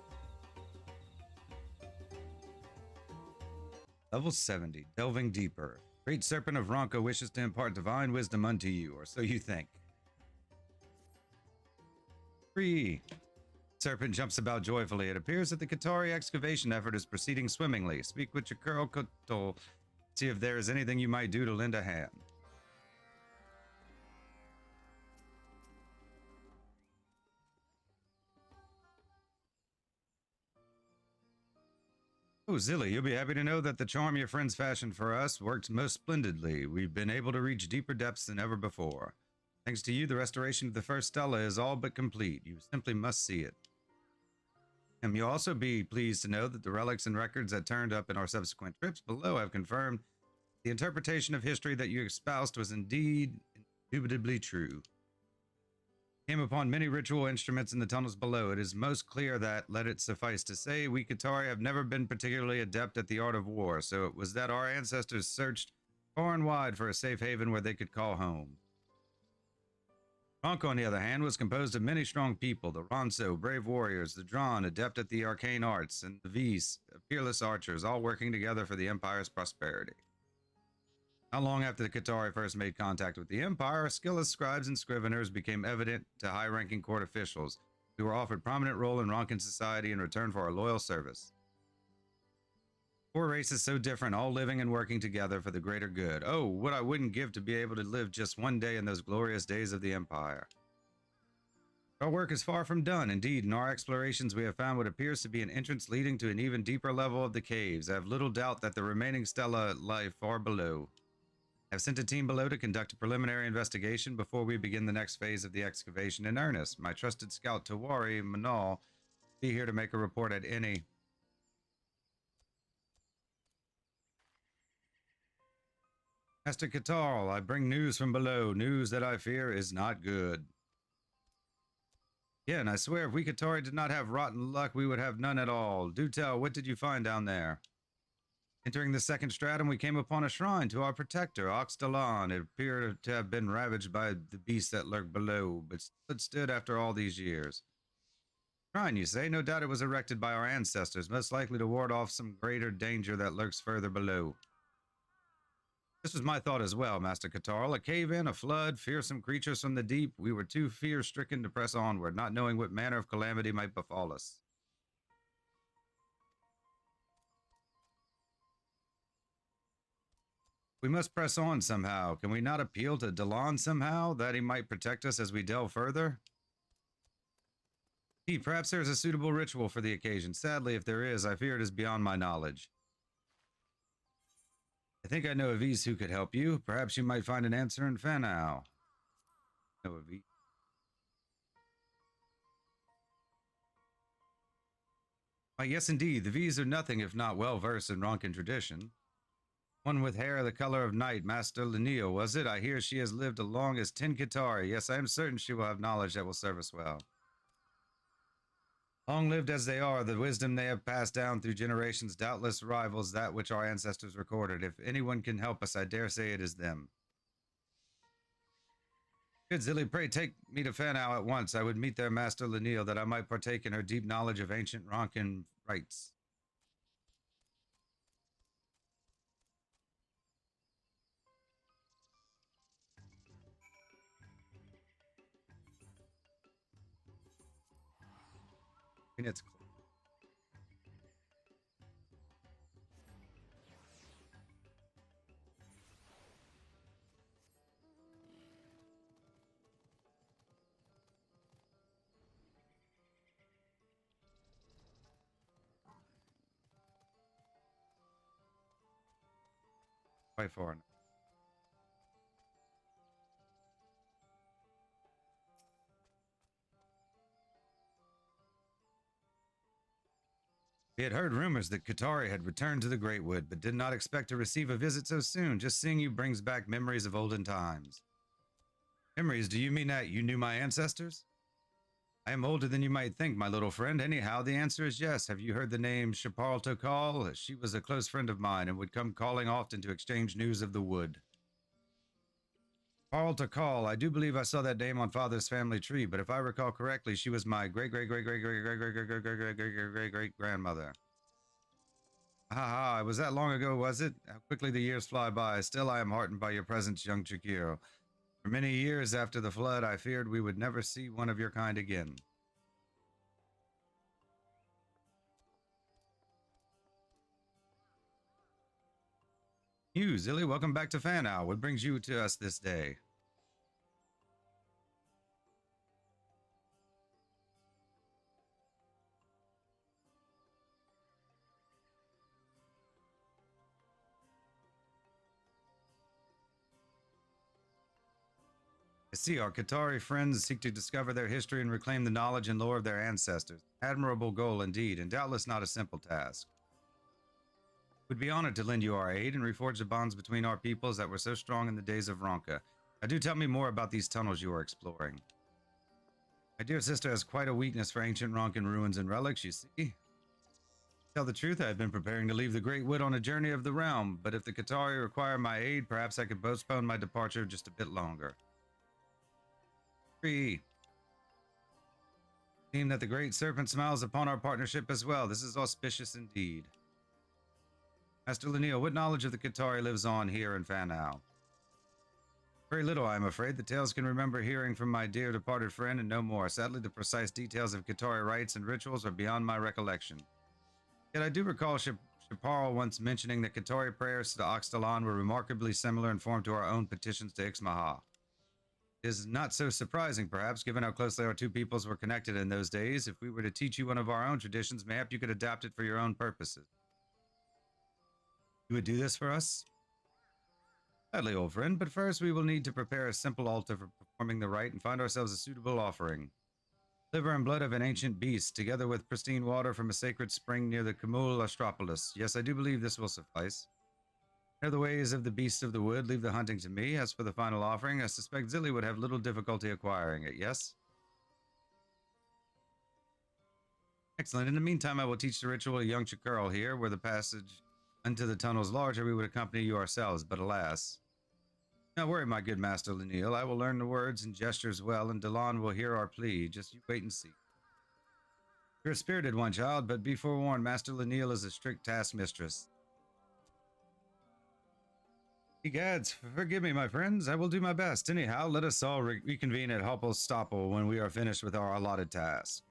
Level 70, delving deeper. Great Serpent of Ronka wishes to impart divine wisdom unto you, or so you think. 3. Serpent jumps about joyfully. It appears that the Qitari excavation effort is proceeding swimmingly. Speak with Chikuro Koto. See if there is anything you might do to lend a hand. Oh, Zilly, you'll be happy to know that the charm your friends fashioned for us worked most splendidly. We've been able to reach deeper depths than ever before. Thanks to you, the restoration of the first stela is all but complete. You simply must see it. And you'll also be pleased to know that the relics and records that turned up in our subsequent trips below have confirmed the interpretation of history that you espoused was indeed indubitably true. Came upon many ritual instruments in the tunnels below. It is most clear that, let it suffice to say, we Qitari have never been particularly adept at the art of war, so it was that our ancestors searched far and wide for a safe haven where they could call home. Ronka, on the other hand, was composed of many strong people, the Ronso, brave warriors, the Dran, adept at the arcane arts, and the Vis, fearless archers, all working together for the Empire's prosperity. Not long after the Qitari first made contact with the Empire, skill as scribes and scriveners became evident to high-ranking court officials. We were offered prominent role in Ronkan society in return for our loyal service. Four races so different, all living and working together for the greater good. Oh, what I wouldn't give to be able to live just one day in those glorious days of the Empire. Our work is far from done. Indeed, in our explorations, we have found what appears to be an entrance leading to an even deeper level of the caves. I have little doubt that the remaining stella lie far below. I have sent a team below to conduct a preliminary investigation before we begin the next phase of the excavation in earnest. My trusted scout Tawari Manal will be here to make a report at any. Master Qitari, I bring news from below, news that I fear is not good. Yeah, and I swear if we Qitari did not have rotten luck, we would have none at all. Do tell, what did you find down there? Entering the second stratum, we came upon a shrine to our protector, Oxtalan. It appeared to have been ravaged by the beasts that lurk below, but still stood after all these years. Shrine, you say? No doubt it was erected by our ancestors, most likely to ward off some greater danger that lurks further below. This was my thought as well, Master Qitari. A cave-in, a flood, fearsome creatures from the deep. We were too fear-stricken to press onward, not knowing what manner of calamity might befall us. We must press on somehow. Can we not appeal to Dalan somehow, that he might protect us as we delve further? Perhaps there is a suitable ritual for the occasion. Sadly, if there is, I fear it is beyond my knowledge. I think I know of Ease who could help you. Perhaps you might find an answer in Fanau. Know of Ease. Why, yes, indeed. The V's are nothing if not well-versed in Ronkan tradition. One with hair the color of night, Master Lanil, was it? I hear she has lived as long as 10 Qitari. Yes, I am certain she will have knowledge that will serve us well. Long-lived as they are, the wisdom they have passed down through generations doubtless rivals that which our ancestors recorded. If anyone can help us, I dare say it is them. Good Zilly, pray take me to Fanau at once. I would meet their Master Lanil, that I might partake in her deep knowledge of ancient Ronkan rites. And it's quite far enough. We had heard rumors that Qitari had returned to the Great Wood, but did not expect to receive a visit so soon. Just seeing you brings back memories of olden times. Memories? Do you mean that you knew my ancestors? I am older than you might think, my little friend. Anyhow, the answer is yes. Have you heard the name Shapal Tokal? She was a close friend of mine and would come calling often to exchange news of the wood. Shapal Tokal, I do believe I saw that name on Father's family tree, but if I recall correctly, she was my great-great-great-great-great-great-great-great-great-great-grandmother. Ha, was that long ago, was it? How quickly the years fly by. Still, I am heartened by your presence, young Chikiro. For many years after the flood, I feared we would never see one of your kind again. You, Zilly, welcome back to Fanau. What brings you to us this day? I see our Qitari friends seek to discover their history and reclaim the knowledge and lore of their ancestors. Admirable goal indeed, and doubtless not a simple task. We'd be honored to lend you our aid and reforge the bonds between our peoples that were so strong in the days of Ronka. Now do tell me more about these tunnels you are exploring. My dear sister has quite a weakness for ancient Ronkan ruins and relics, you see. To tell the truth, I have been preparing to leave the Great Wood on a journey of the realm, but if the Qitari require my aid, perhaps I could postpone my departure just a bit longer. 3. Seem that the Great Serpent smiles upon our partnership as well. This is auspicious indeed. Master Lanil, what knowledge of the Qitari lives on here in Fanau? Very little, I am afraid. The tales can remember hearing from my dear departed friend and no more. Sadly, the precise details of Qitari rites and rituals are beyond my recollection. Yet I do recall Shaparl once mentioning that Qitari prayers to the Oxtalan were remarkably similar in form to our own petitions to Ixmaha. It is not so surprising, perhaps, given how closely our two peoples were connected in those days. If we were to teach you one of our own traditions, mayhap you could adapt it for your own purposes. You would do this for us? Gladly, old friend, but first we will need to prepare a simple altar for performing the rite and find ourselves a suitable offering. Liver and blood of an ancient beast, together with pristine water from a sacred spring near the Kamul Astropolis. Yes, I do believe this will suffice. Know the ways of the beasts of the wood, leave the hunting to me. As for the final offering, I suspect Zilly would have little difficulty acquiring it, yes? Excellent. In the meantime, I will teach the ritual to young Chakurl here, where the passage unto the tunnels larger we would accompany you ourselves, but alas. Don't worry, my good Master Lanil. I will learn the words and gestures well, and Delan will hear our plea. Just you wait and see. You're a spirited one, child, but be forewarned, Master Lanil is a strict taskmistress. Egads, forgive me, my friends. I will do my best. Anyhow, let us all reconvene at Hoppelstoppel when we are finished with our allotted task.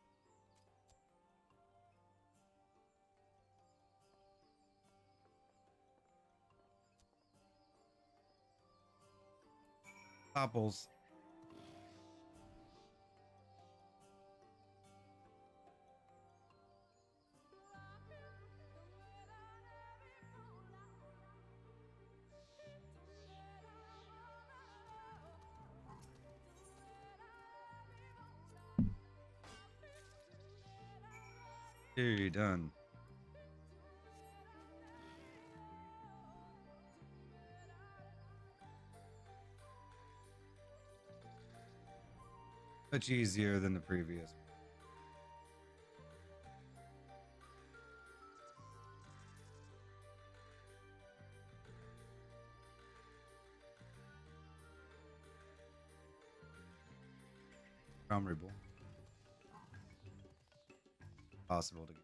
Apples. Here, done. Much easier than the previous. Comrable. Possible to get.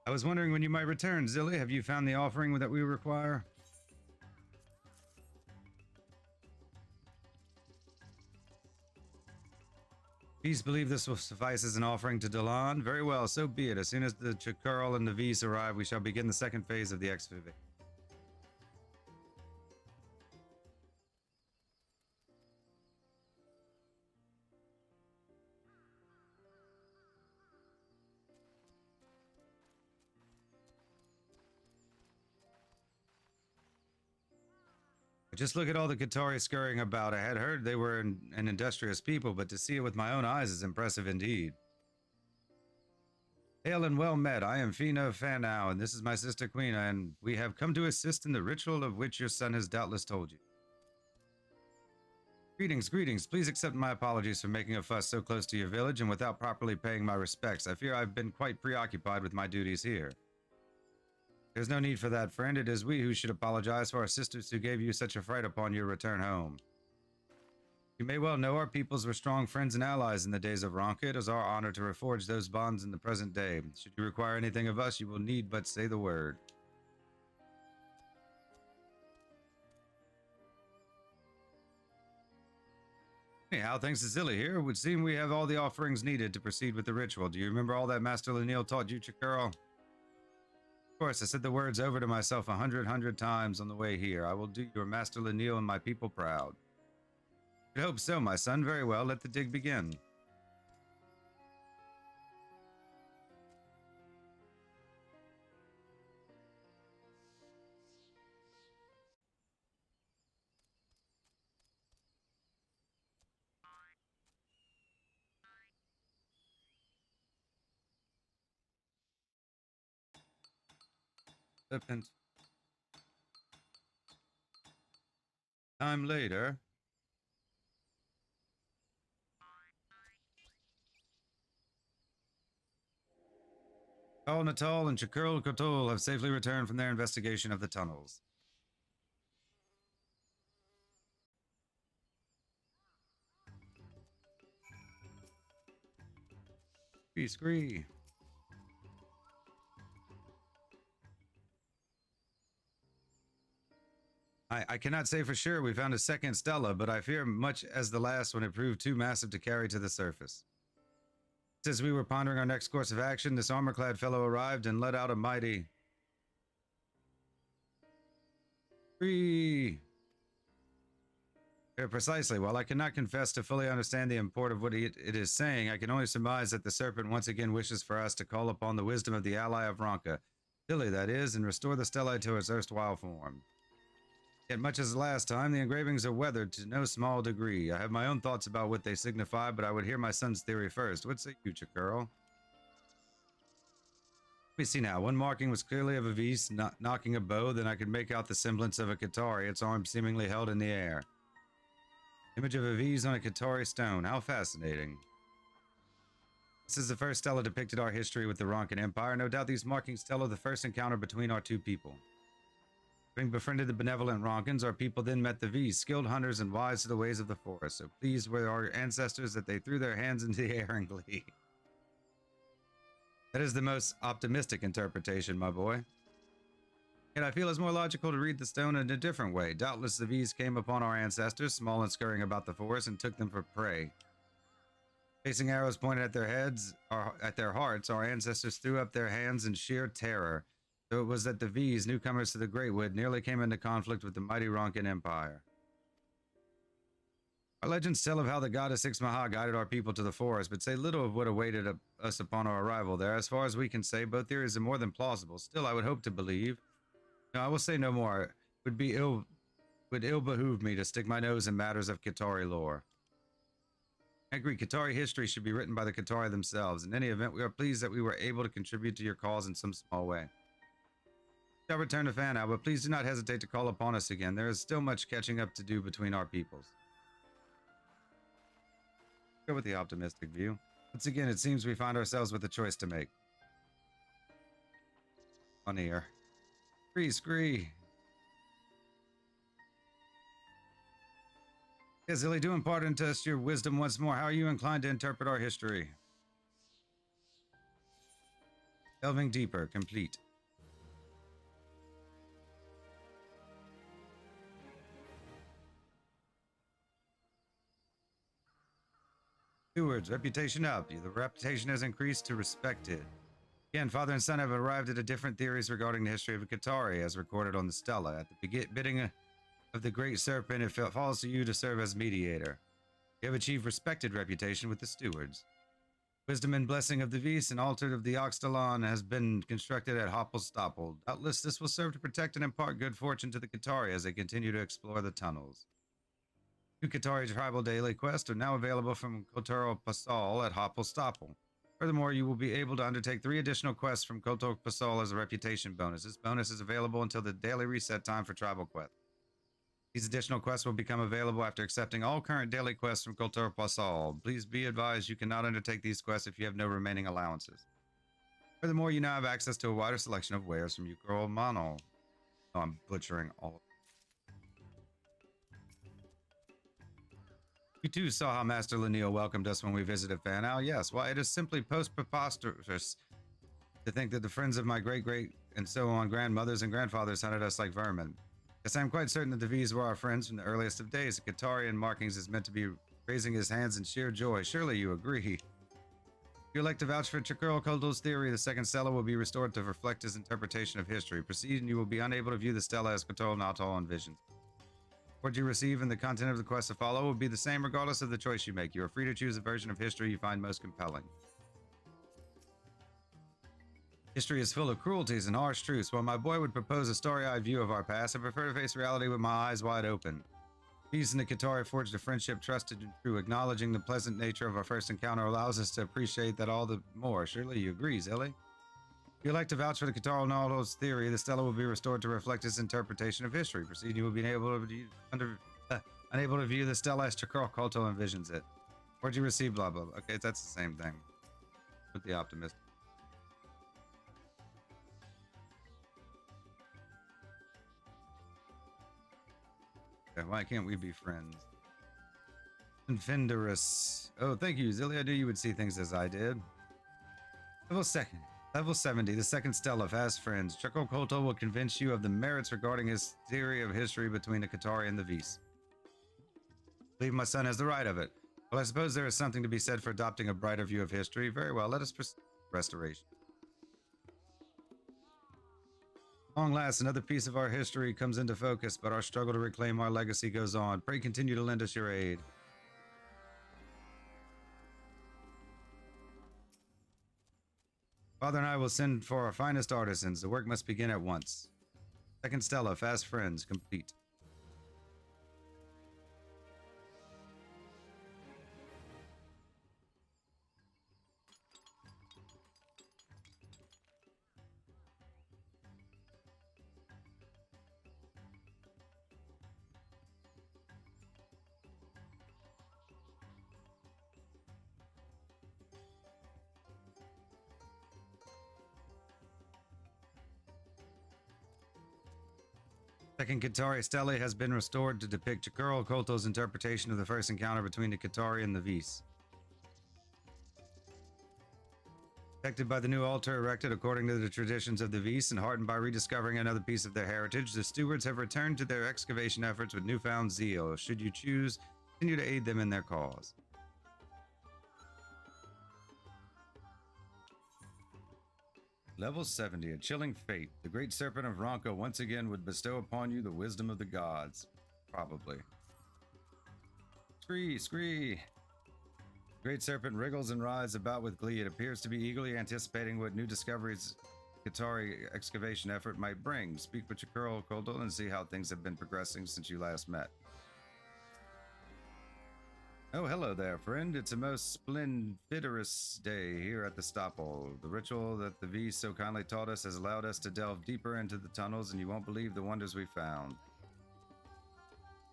I was wondering when you might return, Zilly. Have you found the offering that we require? Peace believe this will suffice as an offering to Delan. Very well, so be it. As soon as the Chakurl and the V's arrive, we shall begin the second phase of the FFXIV. Just look at all the Qitari scurrying about. I had heard they were an industrious people, but to see it with my own eyes is impressive indeed. Hail and well met. I am Fina of Fanau, and this is my sister Quina, and we have come to assist in the ritual of which your son has doubtless told you. Greetings, greetings. Please accept my apologies for making a fuss so close to your village and without properly paying my respects. I fear I've been quite preoccupied with my duties here. There's no need for that, friend. It is we who should apologize for our sisters who gave you such a fright upon your return home. You may well know our peoples were strong friends and allies in the days of Ronka. It is our honor to reforge those bonds in the present day. Should you require anything of us, you will need but say the word. Anyhow, thanks to Zilly here, it would seem we have all the offerings needed to proceed with the ritual. Do you remember all that Master Lanil taught you, Chakurl? Of course, I said the words over to myself 100 times on the way here. I will do your Master Lanil and my people proud. I hope so, my son. Very well, let the dig begin. Serpent. Time later. Al Natal and Chakurl Kotul have safely returned from their investigation of the tunnels. Scree. I cannot say for sure we found a second Stella, but I fear much as the last one it proved too massive to carry to the surface. As we were pondering our next course of action, this armor-clad fellow arrived and let out a mighty... Free! Precisely. While I cannot confess to fully understand the import of what it is saying, I can only surmise that the serpent once again wishes for us to call upon the wisdom of the ally of Ronka, Tilly that is, and restore the Stella to its erstwhile form. Yet much as last time, the engravings are weathered to no small degree. I have my own thoughts about what they signify, but I would hear my son's theory first. What say you, Chikuro? Let me see now. One marking was clearly of a Vise knocking a bow, then I could make out the semblance of a Qitari, its arm seemingly held in the air. Image of a Vise on a Qitari stone. How fascinating. This is the first stela depicted our history with the Ronkan Empire. No doubt these markings tell of the first encounter between our two people. Having befriended the benevolent Ronkans, our people then met the Vise, skilled hunters and wise to the ways of the forest. So pleased were our ancestors that they threw their hands into the air in glee. That is the most optimistic interpretation, my boy. Yet I feel it's more logical to read the stone in a different way. Doubtless the Vise came upon our ancestors, small and scurrying about the forest, and took them for prey. Facing arrows pointed at their heads, or at their hearts, our ancestors threw up their hands in sheer terror. So it was that the Vise, newcomers to the Great Wood, nearly came into conflict with the mighty Ronkan Empire. Our legends tell of how the goddess Ixmaha guided our people to the forest, but say little of what awaited us upon our arrival there. As far as we can say, both theories are more than plausible. Still, I would hope to believe. No, I will say no more. It would ill behoove me to stick my nose in matters of Qitari lore. I agree, Qitari history should be written by the Qitari themselves. In any event, we are pleased that we were able to contribute to your cause in some small way. I'll return to Fan now, but please do not hesitate to call upon us again. There is still much catching up to do between our peoples. Go with the optimistic view. Once again, it seems we find ourselves with a choice to make. On here. Scree. Yes, Zilly, do impart into us your wisdom once more. How are you inclined to interpret our history? Delving deeper, complete. Stewards, reputation up. The reputation has increased to respected. Again, father and son have arrived at different theories regarding the history of Qitari, as recorded on the Stela. At the bidding of the Great Serpent, it falls to you to serve as mediator. You have achieved respected reputation with the stewards. Wisdom and blessing of the Vise and altar of the Oxtalan has been constructed at Hoppelstoppel. Doubtless this will serve to protect and impart good fortune to the Qitari as they continue to explore the tunnels. 2 Qitari tribal daily quests are now available from Kulturo Pasal at Hoppelstoppel. Furthermore, you will be able to undertake 3 additional quests from Kulturo Pasal as a reputation bonus. This bonus is available until the daily reset time for tribal quests. These additional quests will become available after accepting all current daily quests from Kulturo Pasal. Please be advised you cannot undertake these quests if you have no remaining allowances. Furthermore, you now have access to a wider selection of wares from Yukuro Mano. Oh, I'm butchering all of them. You too saw how Master Lanil welcomed us when we visited Fanal. Yes, why, it is simply preposterous to think that the friends of my great-great and so on grandmothers and grandfathers hunted us like vermin. Yes, I am quite certain that the V's were our friends from the earliest of days. A Qitari in markings is meant to be raising his hands in sheer joy. Surely you agree. If you elect to vouch for Chikuro Koldul's theory, the second Stela will be restored to reflect his interpretation of history. Proceed and you will be unable to view the Stela as Qitol Natal envisions. What you receive and the content of the quest to follow will be the same regardless of the choice you make. You are free to choose a version of history you find most compelling. History is full of cruelties and harsh truths. While my boy would propose a story-eyed view of our past, I prefer to face reality with my eyes wide open. Peace and the Qitari forged a friendship trusted and true. Acknowledging the pleasant nature of our first encounter allows us to appreciate that all the more. Surely you agree, Zilly? If you like to vouch for the Qitari Natal's theory, the Stela will be restored to reflect its interpretation of history. Proceed, you will be unable to view the Stela as Chikuro Koldul envisions it. Where'd you receive blah blah blah? Okay, that's the same thing. With the optimist. Okay, why can't we be friends? Infendorous. Oh, thank you, Zilly. I knew you would see things as I did. Level 2nd. Level 70, the second Stella, fast friends. Chuckle Kolto will convince you of the merits regarding his theory of history between the Qitari and the Vis. I believe my son has the right of it. Well, I suppose there is something to be said for adopting a brighter view of history. Very well, let us proceed. Restoration. Long last, another piece of our history comes into focus, but our struggle to reclaim our legacy goes on. Pray continue to lend us your aid. Father and I will send for our finest artisans. The work must begin at once. Second Stella, fast friends, complete. Second Qitari stele has been restored to depict Chikuro Kolto's interpretation of the first encounter between the Qitari and the Vis. Protected by the new altar erected according to the traditions of the Vis and heartened by rediscovering another piece of their heritage, the stewards have returned to their excavation efforts with newfound zeal. Should you choose, continue to aid them in their cause. Level 70, a chilling fate. The great serpent of Ronka once again would bestow upon you the wisdom of the gods. Probably. Scree! The great serpent wriggles and writhes about with glee. It appears to be eagerly anticipating what new discoveries Qitari excavation effort might bring. Speak with Chikuro Kolto and see how things have been progressing since you last met. Oh, hello there, friend. It's a most splendiferous day here at the Stopple. The ritual that the V so kindly taught us has allowed us to delve deeper into the tunnels, and you won't believe the wonders we found.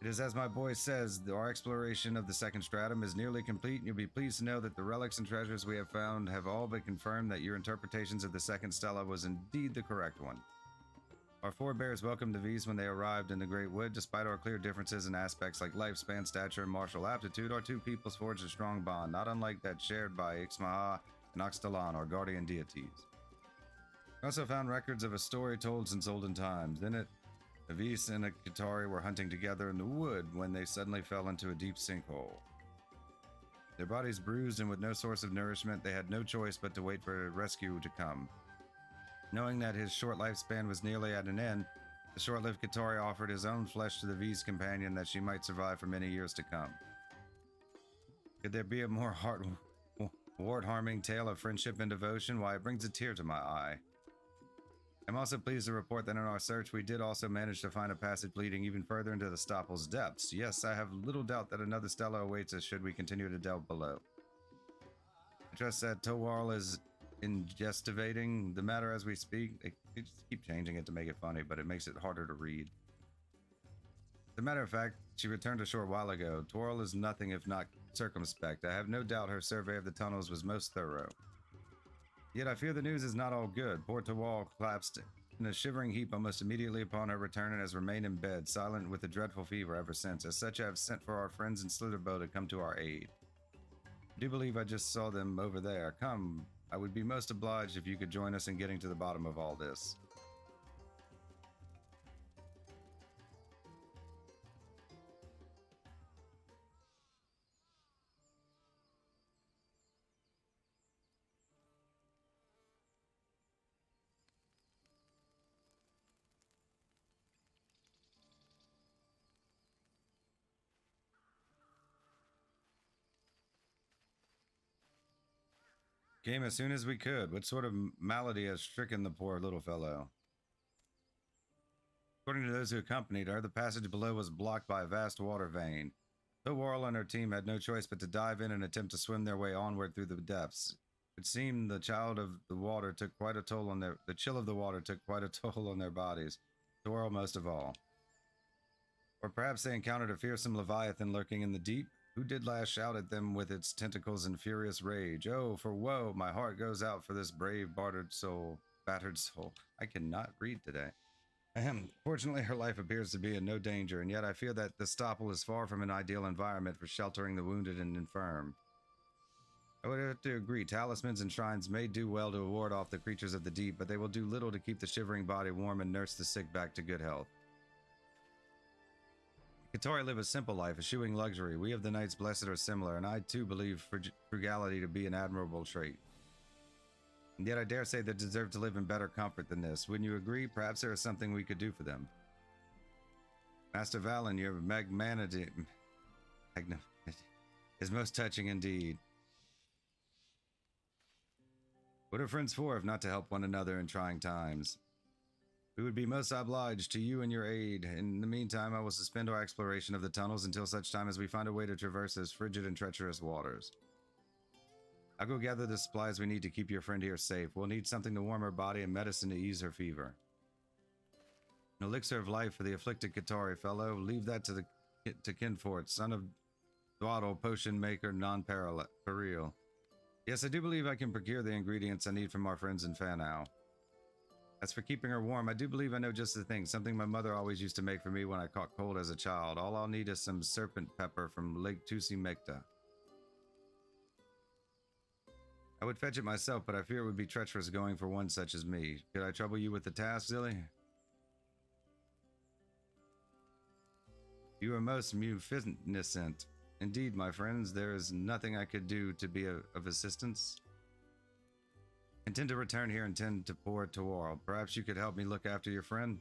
It is as my boy says, our exploration of the second stratum is nearly complete, and you'll be pleased to know that the relics and treasures we have found have all but confirmed that your interpretations of the second stela was indeed the correct one. Our forebears welcomed the V's when they arrived in the Great Wood. Despite our clear differences in aspects like lifespan, stature, and martial aptitude, our two peoples forged a strong bond, not unlike that shared by Ixmaha and Oxtalan, our guardian deities. We also found records of a story told since olden times. In it, the V's and the Qitari were hunting together in the wood when they suddenly fell into a deep sinkhole. Their bodies bruised and with no source of nourishment, they had no choice but to wait for rescue to come. Knowing that his short lifespan was nearly at an end, the short-lived Qitari offered his own flesh to the V's companion that she might survive for many years to come. Could there be a more heart-warming tale of friendship and devotion? Why, it brings a tear to my eye. I'm also pleased to report that in our search, we did also manage to find a passage leading even further into the Stopple's depths. Yes, I have little doubt that another stela awaits us should we continue to delve below. I trust that Towarl is ingestivating the matter as we speak. They just keep changing it to make it funny, but it makes it harder to read. As a matter of fact, she returned a short while ago. Towarl is nothing if not circumspect. I have no doubt her survey of the tunnels was most thorough. Yet I fear the news is not all good. Poor Towarl collapsed in a shivering heap almost immediately upon her return and has remained in bed, silent with a dreadful fever ever since. As such, I have sent for our friends in Slitherbow to come to our aid. I do believe I just saw them over there. Come. I would be most obliged if you could join us in getting to the bottom of all this. Came as soon as we could. What sort of malady has stricken the poor little fellow? According to those who accompanied her, the passage below was blocked by a vast water vein. Towarl and her team had no choice but to dive in and attempt to swim their way onward through the depths. It seemed the chill of the water took quite a toll on their bodies. Towarl most of all. Or perhaps they encountered a fearsome leviathan lurking in the deep, who did lash out at them with its tentacles in furious rage. Oh, for woe, my heart goes out for this brave, battered soul. I cannot read today. Ahem. Fortunately, her life appears to be in no danger, and yet I fear that the Stopple is far from an ideal environment for sheltering the wounded and infirm. I would have to agree, talismans and shrines may do well to ward off the creatures of the deep, but they will do little to keep the shivering body warm and nurse the sick back to good health. Qitari live a simple life, eschewing luxury. We of the Knights Blessed are similar, and I too believe frugality to be an admirable trait. And yet I dare say they deserve to live in better comfort than this. Wouldn't you agree? Perhaps there is something we could do for them. Master Valen, your magnanimity is most touching indeed. What are friends for if not to help one another in trying times? We would be most obliged to you and your aid. In the meantime, I will suspend our exploration of the tunnels until such time as we find a way to traverse those frigid and treacherous waters. I'll go gather the supplies we need to keep your friend here safe. We'll need something to warm her body and medicine to ease her fever. An elixir of life for the afflicted Qitari fellow. Leave that to Kinfort, son of Dwaddle, potion maker, non-peril. Yes, I do believe I can procure the ingredients I need from our friends in Fanau. As for keeping her warm, I do believe I know just the thing, something my mother always used to make for me when I caught cold as a child. All I'll need is some serpent pepper from Lake Tusi-Mekta. I would fetch it myself, but I fear it would be treacherous going for one such as me. Could I trouble you with the task, Zilly? You are most munificent. Indeed, my friends, there is nothing I could do to be of assistance. Intend to return here and tend to poor Tawar. Perhaps you could help me look after your friend?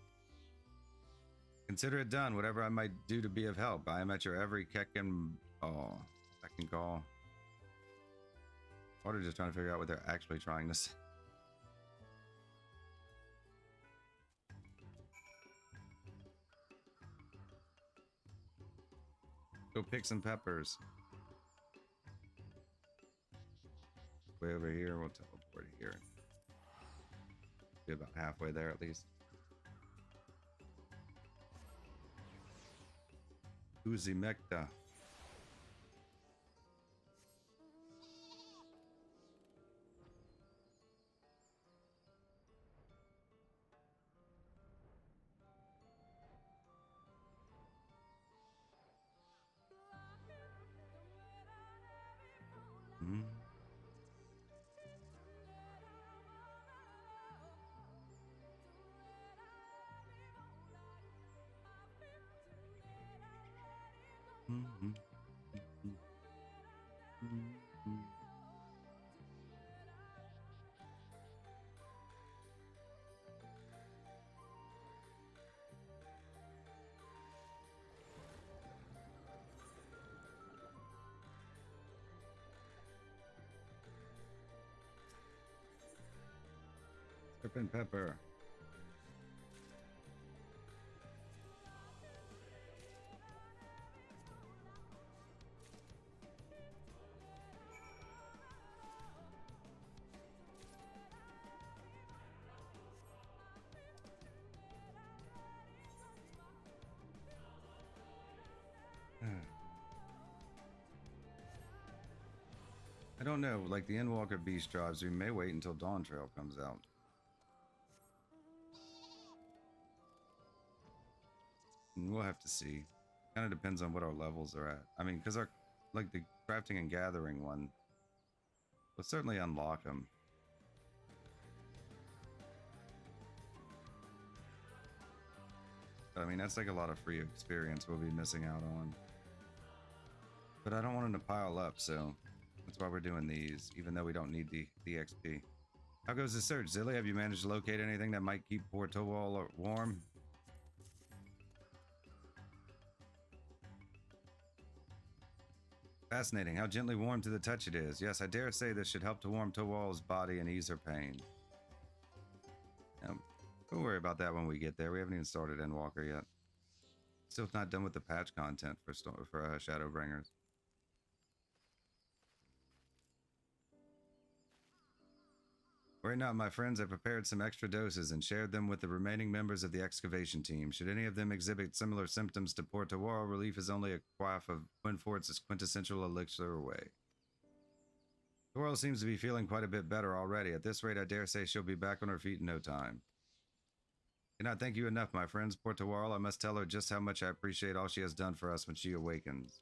Consider it done, whatever I might do to be of help. I am at your every beck and call. Or just trying to figure out what they're actually trying to say. Go pick some peppers. Way over here, we'll teleport here. Be about halfway there at least. Tusi-Mekta. Serpent pepper. I don't know, like the Endwalker Beast drives, we may wait until Dawn Trail comes out. We'll have to see. Kind of depends on what our levels are at. I mean, because our, like the crafting and gathering one, we'll certainly unlock them. But I mean, that's like a lot of free experience we'll be missing out on. But I don't want them to pile up, so that's why we're doing these, even though we don't need the XP. How goes the search, Zilly? Have you managed to locate anything that might keep poor Towal warm? Fascinating how gently warm to the touch it is. Yes, I dare say this should help to warm Towal's body and ease her pain. Don't worry about that when we get there. We haven't even started Endwalker yet. Still not done with the patch content for Shadowbringers. Right now, my friends, I prepared some extra doses and shared them with the remaining members of the excavation team. Should any of them exhibit similar symptoms to poor Tawar, relief is only a quaff of Quinfort's quintessential elixir away. Tawar seems to be feeling quite a bit better already. At this rate, I dare say she'll be back on her feet in no time. Cannot thank you enough, my friends. Poor Tawar, I must tell her just how much I appreciate all she has done for us when she awakens.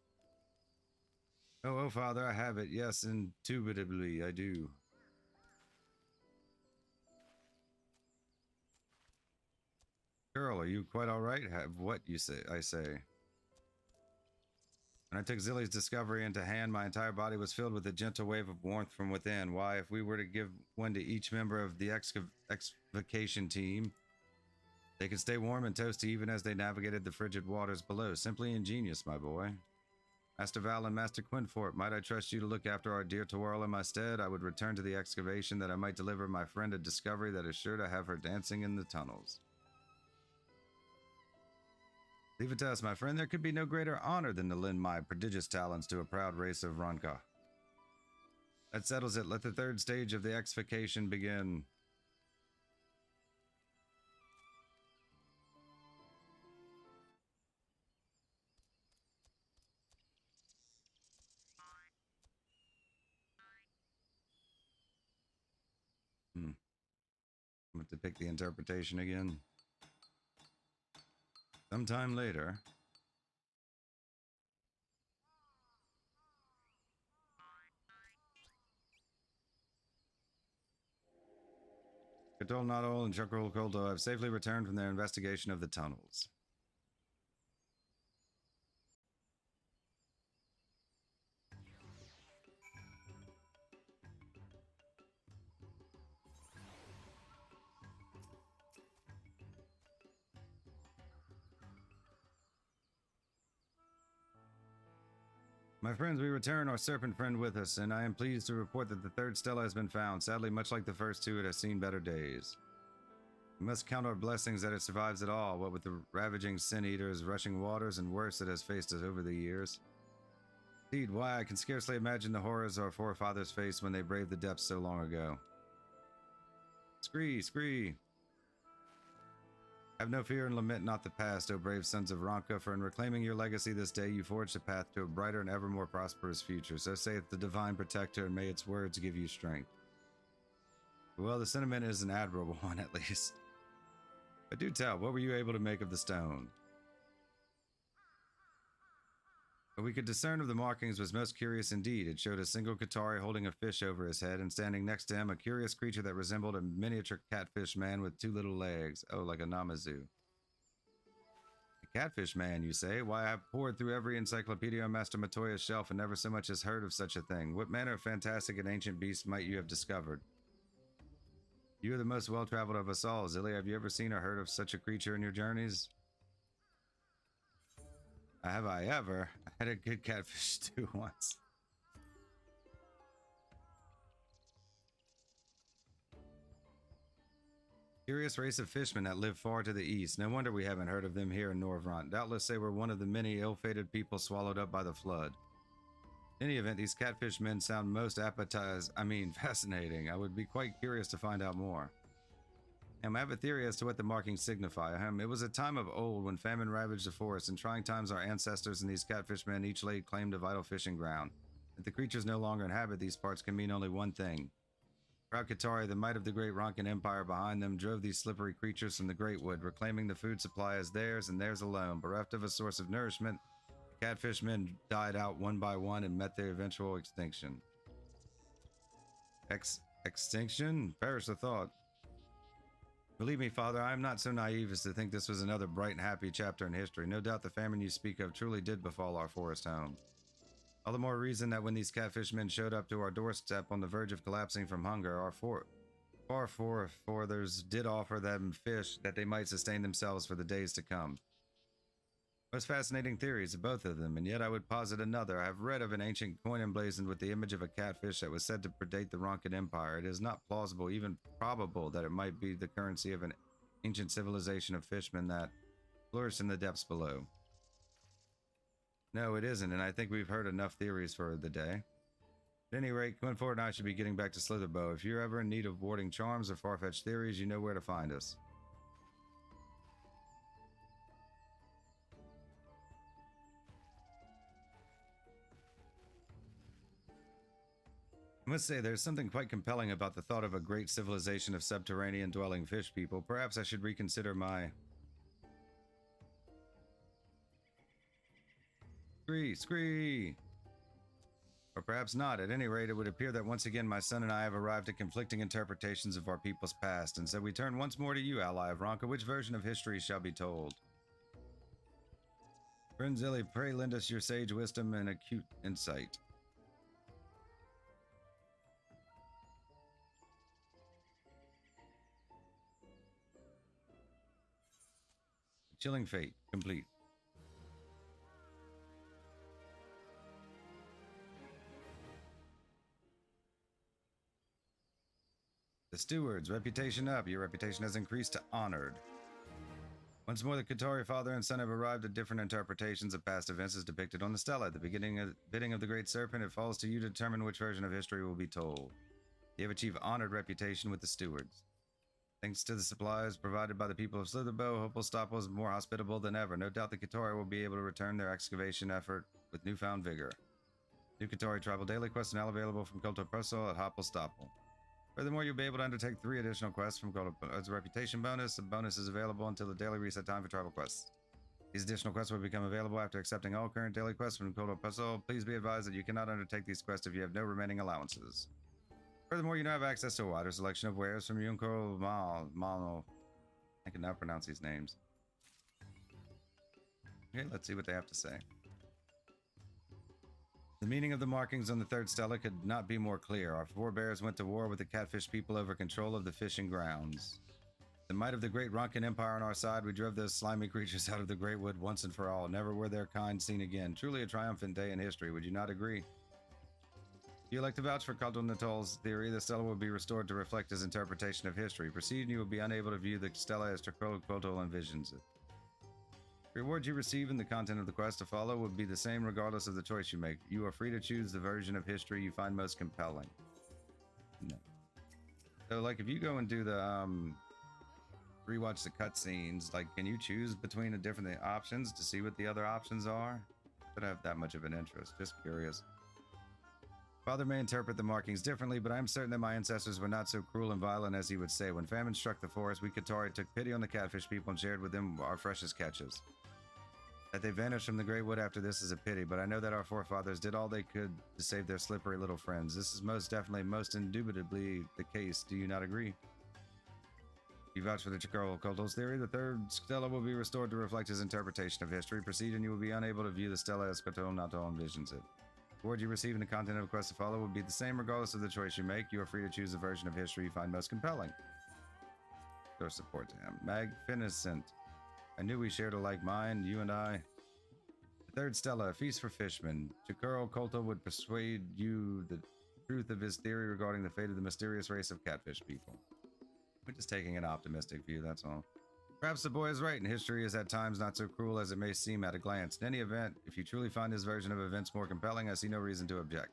Oh, Father, I have it. Yes, indubitably, I do. Girl, are you quite all right? Have what you say? I say. When I took Zilly's discovery into hand, my entire body was filled with a gentle wave of warmth from within. Why, if we were to give one to each member of the excavation team, they could stay warm and toasty even as they navigated the frigid waters below. Simply ingenious, my boy. Master Val and Master Quinfort, might I trust you to look after our dear Twirl in my stead? I would return to the excavation that I might deliver my friend a discovery that is sure to have her dancing in the tunnels. Leave it to us, my friend. There could be no greater honor than to lend my prodigious talents to a proud race of Ronka. That settles it. Let the third stage of the exfication begin. I'm going to pick the interpretation again. Sometime later. Katol Nadol and Chukrul Koldo have safely returned from their investigation of the tunnels. My friends, we return our serpent friend with us, and I am pleased to report that the third stella has been found. Sadly, much like the first two, it has seen better days. We must count our blessings that it survives at all, what with the ravaging sin-eaters, rushing waters, and worse it has faced us over the years. Indeed, why, I can scarcely imagine the horrors our forefathers faced when they braved the depths so long ago. Scree, scree! Have no fear and lament not the past, O brave sons of Ronka, for in reclaiming your legacy this day you forged a path to a brighter and ever more prosperous future. So saith the divine protector, and may its words give you strength. Well, the sentiment is an admirable one, at least. But do tell, what were you able to make of the stone? What we could discern of the markings was most curious indeed. It showed a single Qitari holding a fish over his head, and standing next to him a curious creature that resembled a miniature catfish man with 2 little legs. Oh, like a Namazu. A catfish man, you say? Why, I've pored through every encyclopedia on Master Matoya's shelf and never so much as heard of such a thing. What manner of fantastic and ancient beast might you have discovered? You are the most well-traveled of us all, Zilly. Have you ever seen or heard of such a creature in your journeys? Have I ever? I had a good catfish stew once. Curious race of fishmen that live far to the east. No wonder we haven't heard of them here in Norvrant. Doubtless they were one of the many ill-fated people swallowed up by the flood. In any event, these catfish men sound most fascinating. I would be quite curious to find out more. I have a theory as to what the markings signify. It was a time of old when famine ravaged the forest. In trying times, our ancestors and these catfish men each laid claim to vital fishing ground. If the creatures no longer inhabit these parts can mean only one thing. Proud Qitari, the might of the great Ronkan Empire behind them, drove these slippery creatures from the Great Wood, reclaiming the food supply as theirs and theirs alone. Bereft of a source of nourishment, the catfish men died out one by one and met their eventual extinction. Extinction? Perish the thought. Believe me, Father, I am not so naive as to think this was another bright and happy chapter in history. No doubt the famine you speak of truly did befall our forest home. All the more reason that when these catfish men showed up to our doorstep on the verge of collapsing from hunger, our forefathers did offer them fish that they might sustain themselves for the days to come. Most fascinating theories, both of them, and yet I would posit another. I have read of an ancient coin emblazoned with the image of a catfish that was said to predate the Ronkan Empire. It is not plausible, even probable, that it might be the currency of an ancient civilization of fishmen that flourished in the depths below. No, it isn't, and I think we've heard enough theories for the day. At any rate, Quinfort and I should be getting back to Slitherbow. If you're ever in need of warding charms or far-fetched theories, you know where to find us. I must say, there's something quite compelling about the thought of a great civilization of subterranean-dwelling fish people. Perhaps I should reconsider my... Scree! Scree! Or perhaps not. At any rate, it would appear that once again my son and I have arrived at conflicting interpretations of our people's past, and so we turn once more to you, ally of Ronka. Which version of history shall be told? Friend Zilly, pray lend us your sage wisdom and acute insight. Chilling fate, complete. The stewards, reputation up. Your reputation has increased to honored. Once more, the Qitari father and son have arrived at different interpretations of past events as depicted on the stela. At the bidding of the Great Serpent, it falls to you to determine which version of history will be told. You have achieved honored reputation with the stewards. Thanks to the supplies provided by the people of Slitherbow, Hopplestoppel is more hospitable than ever. No doubt the Qitari will be able to return their excavation effort with newfound vigor. New Qitari tribal daily quests are now available from Kulto Proso at Hopplestoppel. Furthermore, you'll be able to undertake 3 additional quests from Kulto as a reputation bonus. The bonus is available until the daily reset time for tribal quests. These additional quests will become available after accepting all current daily quests from Kulto Proso. Please be advised that you cannot undertake these quests if you have no remaining allowances. Furthermore, you now have access to a wider selection of wares from Yunko Malno. I can now pronounce these names. Okay, let's see what they have to say. The meaning of the markings on the third stela could not be more clear. Our forebears went to war with the catfish people over control of the fishing grounds. The might of the great Ronkan Empire on our side, we drove those slimy creatures out of the Great Wood once and for all. Never were their kind seen again. Truly a triumphant day in history, would you not agree? If you like to vouch for Kulto Natol's theory, the stela will be restored to reflect his interpretation of history. Proceed and you will be unable to view the stela as Kulto envisions it. The reward you receive and the content of the quest to follow will be the same regardless of the choice you make. You are free to choose the version of history you find most compelling. No. So, like, if you go and do the, rewatch the cutscenes, like, can you choose between the different options to see what the other options are? I don't have that much of an interest. Just curious. Father may interpret the markings differently, but I am certain that my ancestors were not so cruel and violent as he would say. When famine struck the forest, we Qitari took pity on the catfish people and shared with them our freshest catches. That they vanished from the Great Wood after this is a pity, but I know that our forefathers did all they could to save their slippery little friends. This is most definitely, most indubitably the case. Do you not agree? You vouch for the Chikoro Kulto's theory. The third stela will be restored to reflect his interpretation of history. Proceed and you will be unable to view the stela as Kulto Nato envisions it. The word you receive and the content of the quest to follow will be the same regardless of the choice you make. You are free to choose the version of history you find most compelling. Show support to him. Magnificent. I knew we shared a like mind, you and I. The third stela, a feast for fishmen. Chikoro Kulto would persuade you the truth of his theory regarding the fate of the mysterious race of catfish people. We're just taking an optimistic view, that's all. Perhaps the boy is right, and history is at times not so cruel as it may seem at a glance. In any event, if you truly find his version of events more compelling, I see no reason to object.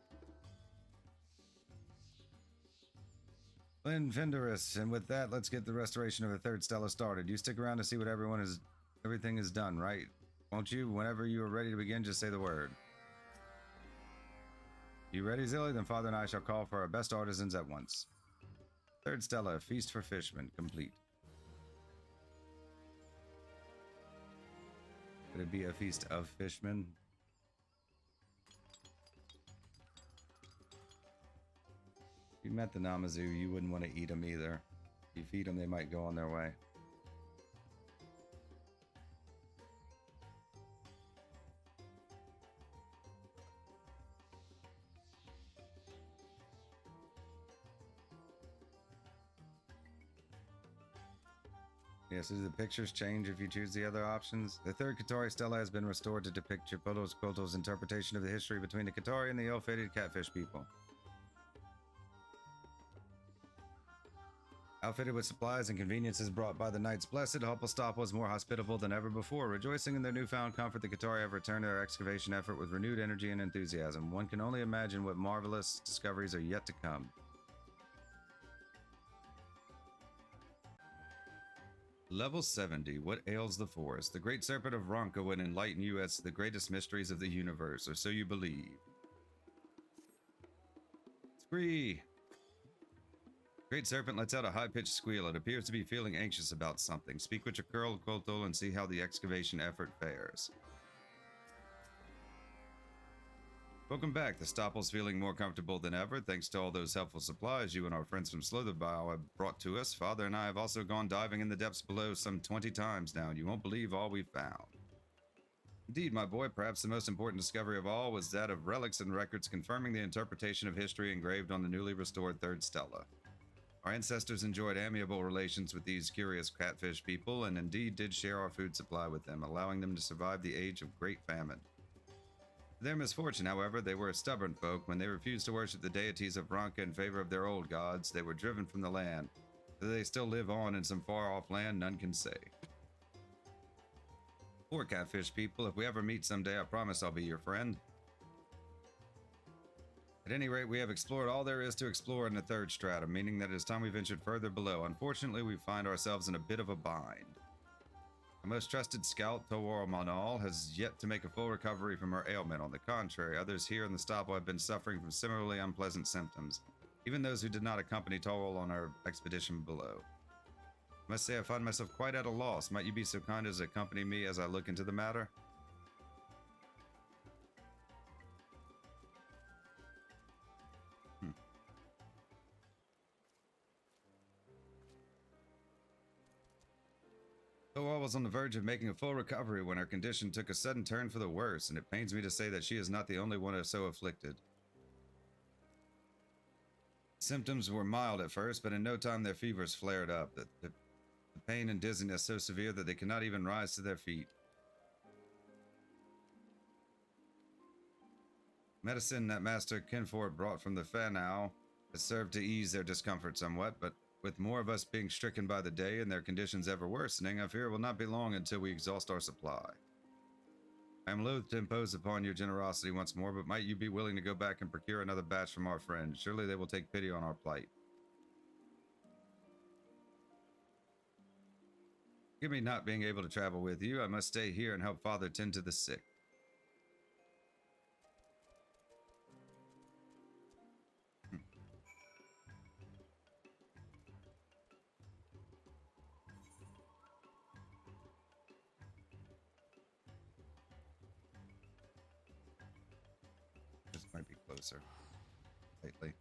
Linfinderus, and with that, let's get the restoration of the third stela started. You stick around to see what everything is done, right? Won't you? Whenever you are ready to begin, just say the word. You ready, Zilly? Then Father and I shall call for our best artisans at once. Third stela, feast for fishmen, complete. Could it be a feast of fishmen? If you met the Namazu, you wouldn't want to eat them either. If you feed them, they might go on their way. Yeah, so do the pictures change if you choose the other options? The third Qitari stela has been restored to depict Chipoto's Kulto's interpretation of the history between the Qitari and the ill-fated catfish people. Outfitted with supplies and conveniences brought by the Knights Blessed, Hopplestoppel was more hospitable than ever before. Rejoicing in their newfound comfort, the Qitari have returned to their excavation effort with renewed energy and enthusiasm. One can only imagine what marvelous discoveries are yet to come. Level 70. What ails the forest? The Great Serpent of Ronka would enlighten you as to the greatest mysteries of the universe, or so you believe. 3. Great Serpent lets out a high-pitched squeal. It appears to be feeling anxious about something. Speak with your Curl Kultol and see how the excavation effort fares. Welcome back. The Stopple's feeling more comfortable than ever, thanks to all those helpful supplies you and our friends from Slitherbow have brought to us. Father and I have also gone diving in the depths below some 20 times now, and you won't believe all we've found. Indeed, my boy, perhaps the most important discovery of all was that of relics and records confirming the interpretation of history engraved on the newly restored Third Stela. Our ancestors enjoyed amiable relations with these curious catfish people, and indeed did share our food supply with them, allowing them to survive the age of great famine. To their misfortune, however, they were a stubborn folk. When they refused to worship the deities of Ranka in favor of their old gods, they were driven from the land. Whether they still live on in some far-off land, none can say. Poor catfish people, if we ever meet someday, I promise I'll be your friend. At any rate, we have explored all there is to explore in the third stratum, meaning that it is time we ventured further below. Unfortunately, we find ourselves in a bit of a bind. Our most trusted scout, Tawara Manal, has yet to make a full recovery from her ailment. On the contrary, others here in the Stopple have been suffering from similarly unpleasant symptoms, even those who did not accompany Tawara on her expedition below. I must say I find myself quite at a loss. Might you be so kind as to accompany me as I look into the matter? Tawara was on the verge of making a full recovery when her condition took a sudden turn for the worse, and it pains me to say that she is not the only one so afflicted. Symptoms were mild at first, but in no time their fevers flared up. The pain and dizziness so severe that they cannot even rise to their feet. Medicine that Master Kinfort brought from the Fanau has served to ease their discomfort somewhat, but with more of us being stricken by the day and their conditions ever worsening, I fear it will not be long until we exhaust our supply. I am loath to impose upon your generosity once more, but might you be willing to go back and procure another batch from our friends? Surely they will take pity on our plight. Forgive me not being able to travel with you. I must stay here and help Father tend to the sick. This might be closer. Lately.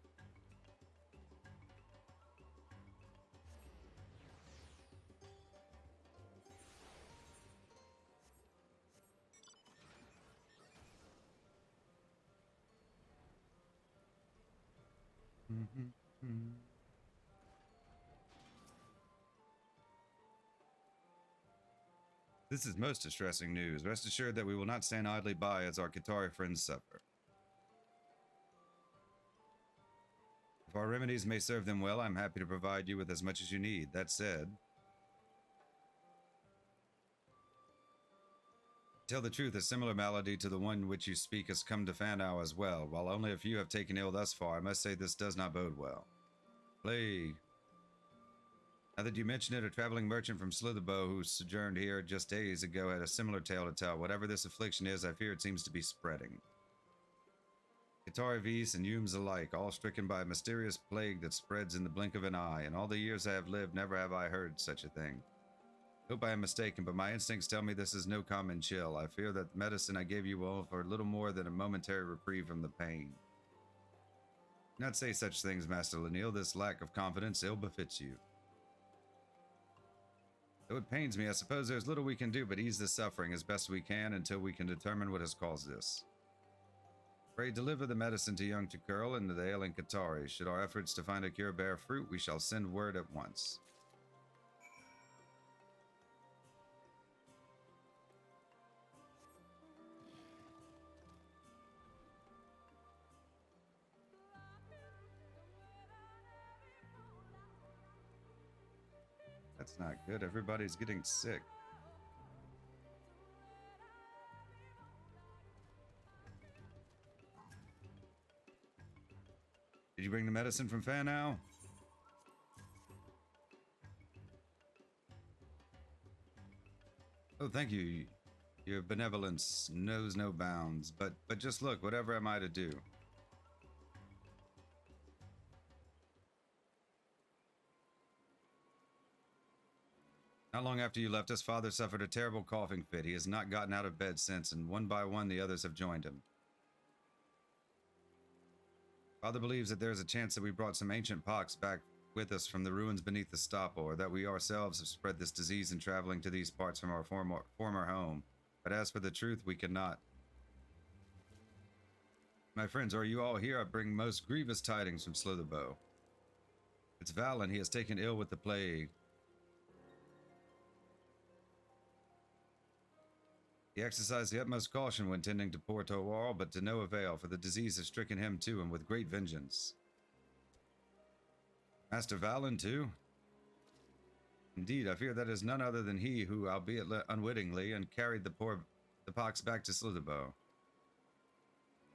This is most distressing news. Rest assured that we will not stand idly by as our Qitari friends suffer. If our remedies may serve them well, I'm happy to provide you with as much as you need. That said, to tell the truth, a similar malady to the one which you speak has come to Fanau as well. While only a few have taken ill thus far, I must say this does not bode well. Plague. Now that you mention it, a traveling merchant from Slitherbow who sojourned here just days ago had a similar tale to tell. Whatever this affliction is, I fear it seems to be spreading. Qitari Vis and Yums alike, all stricken by a mysterious plague that spreads in the blink of an eye. In all the years I have lived, never have I heard such a thing. Hope I am mistaken, but my instincts tell me this is no common chill. I fear that the medicine I gave you will offer little more than a momentary reprieve from the pain. Do not say such things, Master Lanil. This lack of confidence ill befits you. Though it pains me, I suppose there's little we can do but ease the suffering as best we can until we can determine what has caused this. Pray deliver the medicine to young Tukurl and the ailing Qitari. Should our efforts to find a cure bear fruit, we shall send word at once. That's not good. Everybody's getting sick. Did you bring the medicine from Fanau? Oh, thank you. Your benevolence knows no bounds. But just look, whatever am I to do? Not long after you left us, Father suffered a terrible coughing fit. He has not gotten out of bed since, and one by one the others have joined him. Father believes that there is a chance that we brought some ancient pox back with us from the ruins beneath the Stoppa, or that we ourselves have spread this disease in traveling to these parts from our former home. But as for the truth, we cannot. My friends, are you all here? I bring most grievous tidings from Slitherbow. It's Valen. He has taken ill with the plague. He exercised the utmost caution when tending to poor Torwal, but to no avail, for the disease has stricken him too, and with great vengeance. Master Valen, too? Indeed, I fear that is none other than he who, albeit unwittingly, and carried the pox back to Slitherbow.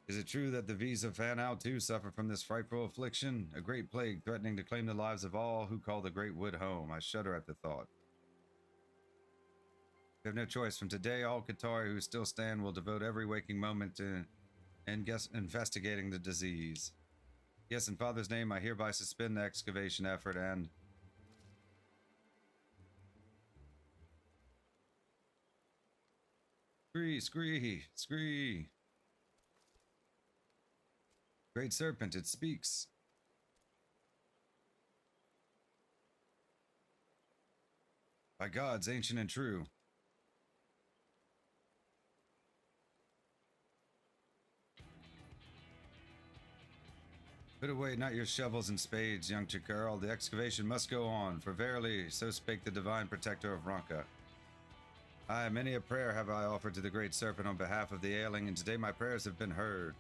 Is it true that the V's of Fanau too suffer from this frightful affliction? A great plague threatening to claim the lives of all who call the Great Wood home. I shudder at the thought. We have no choice. From today, all Qitari who still stand will devote every waking moment to investigating the disease. Yes, in Father's name, I hereby suspend the excavation effort and... Scree! Great Serpent, it speaks. By gods, ancient and true. Put away not your shovels and spades, young Chikirl. The excavation must go on, for verily, so spake the divine protector of Ronka. Aye, many a prayer have I offered to the Great Serpent on behalf of the ailing, and today my prayers have been heard.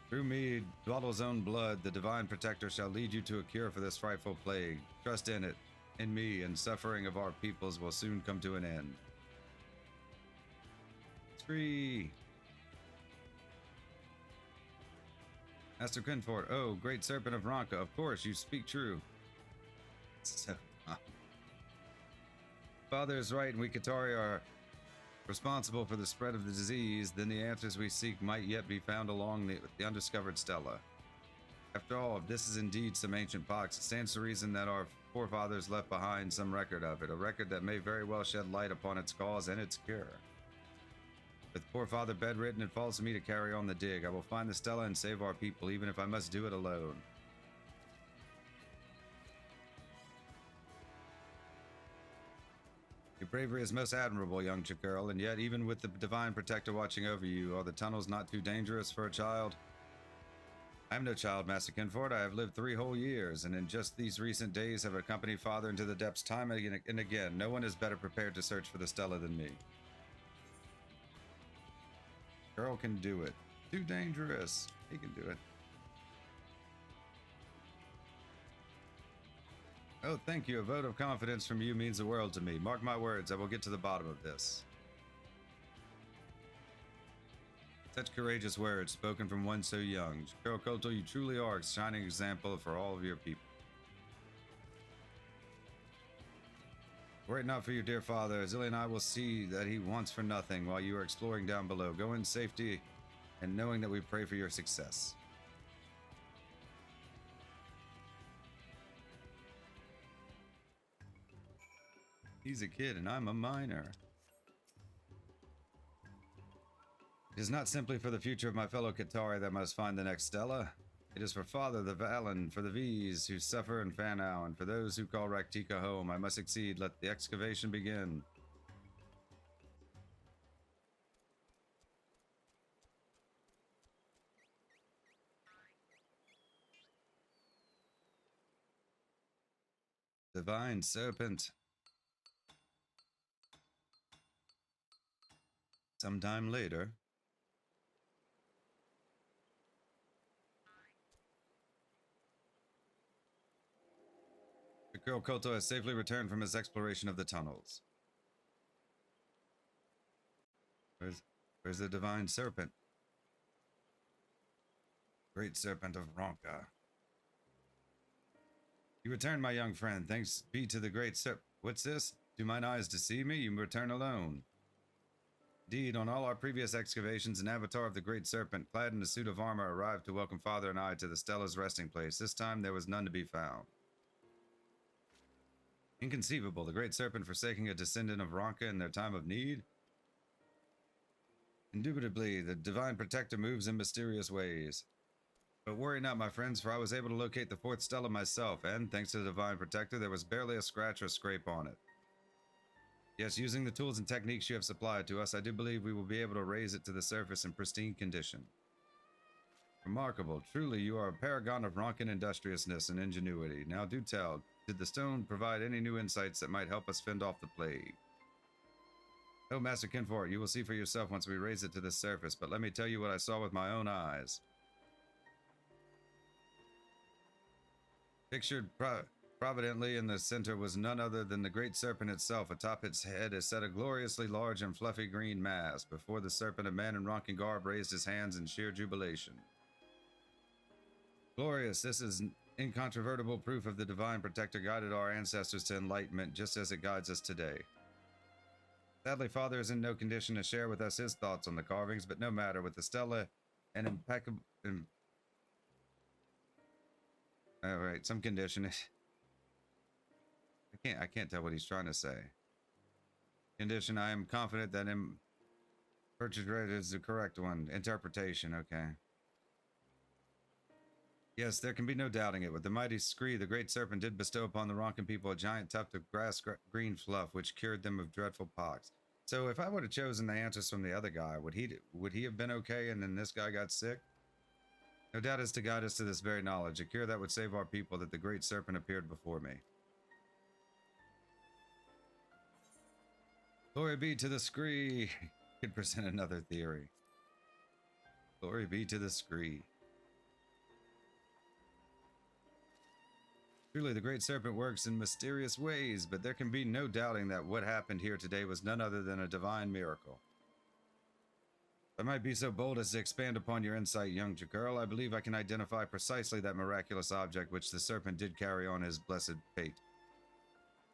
Through me, Dwaddle's own blood, the divine protector shall lead you to a cure for this frightful plague. Trust in it, in me, and suffering of our peoples will soon come to an end. Scree! Master Quinfort, oh, Great Serpent of Ronka, of course, you speak true. So, Father is right, and we Qitari are responsible for the spread of the disease, then the answers we seek might yet be found along the undiscovered stella. After all, if this is indeed some ancient pox, it stands to reason that our forefathers left behind some record of it, a record that may very well shed light upon its cause and its cure. With poor father bedridden, it falls to me to carry on the dig. I will find the stella and save our people, even if I must do it alone. Your bravery is most admirable, young Chikirl, and yet, even with the divine protector watching over you, are the tunnels not too dangerous for a child? I am no child, Master Kinford. I have lived 3 whole years, and in just these recent days have accompanied father into the depths time and again. No one is better prepared to search for the stella than me. Girl can do it. Too dangerous. He can do it. Oh, thank you. A vote of confidence from you means the world to me. Mark my words, I will get to the bottom of this. Such courageous words, spoken from one so young. Shikiro Koto, you truly are a shining example for all of your people. Were it not for your dear father, Azili and I will see that he wants for nothing while you are exploring down below. Go in safety, and knowing that we pray for your success. He's a kid, and I'm a minor. It is not simply for the future of my fellow Qitari that must find the next stella. It is for Father the Valen, for the V's who suffer in Fanau, and for those who call Raktika home. I must succeed. Let the excavation begin. Divine Serpent. Sometime later. Shikiro Koto has safely returned from his exploration of the tunnels. Where's the Divine Serpent? Great Serpent of Ronka. You return, my young friend. Thanks be to the Great Serpent. What's this? Do mine eyes deceive me? You return alone. Indeed, on all our previous excavations, an avatar of the Great Serpent, clad in a suit of armor, arrived to welcome Father and I to the Stella's resting place. This time, there was none to be found. Inconceivable, the Great Serpent forsaking a descendant of Ronka in their time of need? Indubitably, the Divine Protector moves in mysterious ways. But worry not, my friends, for I was able to locate the fourth stella myself, and thanks to the Divine Protector, there was barely a scratch or scrape on it. Yes, using the tools and techniques you have supplied to us, I do believe we will be able to raise it to the surface in pristine condition. Remarkable. Truly, you are a paragon of Ronkan industriousness and ingenuity. Now do tell, did the stone provide any new insights that might help us fend off the plague? Oh, Master Kinfort, you will see for yourself once we raise it to the surface, but let me tell you what I saw with my own eyes. Pictured providently in the center was none other than the great serpent itself. Atop its head is set a gloriously large and fluffy green mass. Before the serpent, a man in Ronkan garb raised his hands in sheer jubilation. Glorious, this is incontrovertible proof of the Divine Protector guided our ancestors to enlightenment, just as it guides us today. Sadly, Father is in no condition to share with us his thoughts on the carvings, but no matter, with the stela and impeccable... Alright, some condition. I can't tell what he's trying to say. Condition, I am confident that purchase rate is the correct one. Interpretation, okay. Yes, there can be no doubting it. With the mighty scree, the great serpent did bestow upon the Ronkan people a giant tuft of grass green fluff, which cured them of dreadful pox. So if I would have chosen the answers from the other guy, would he have been okay and then this guy got sick? No doubt is to guide us to this very knowledge, a cure that would save our people, that the great serpent appeared before me. Glory be to the scree. Could present another theory. Glory be to the scree. Truly, the great serpent works in mysterious ways, but there can be no doubting that what happened here today was none other than a divine miracle. If I might be so bold as to expand upon your insight, young girl, I believe I can identify precisely that miraculous object which the serpent did carry on his blessed fate.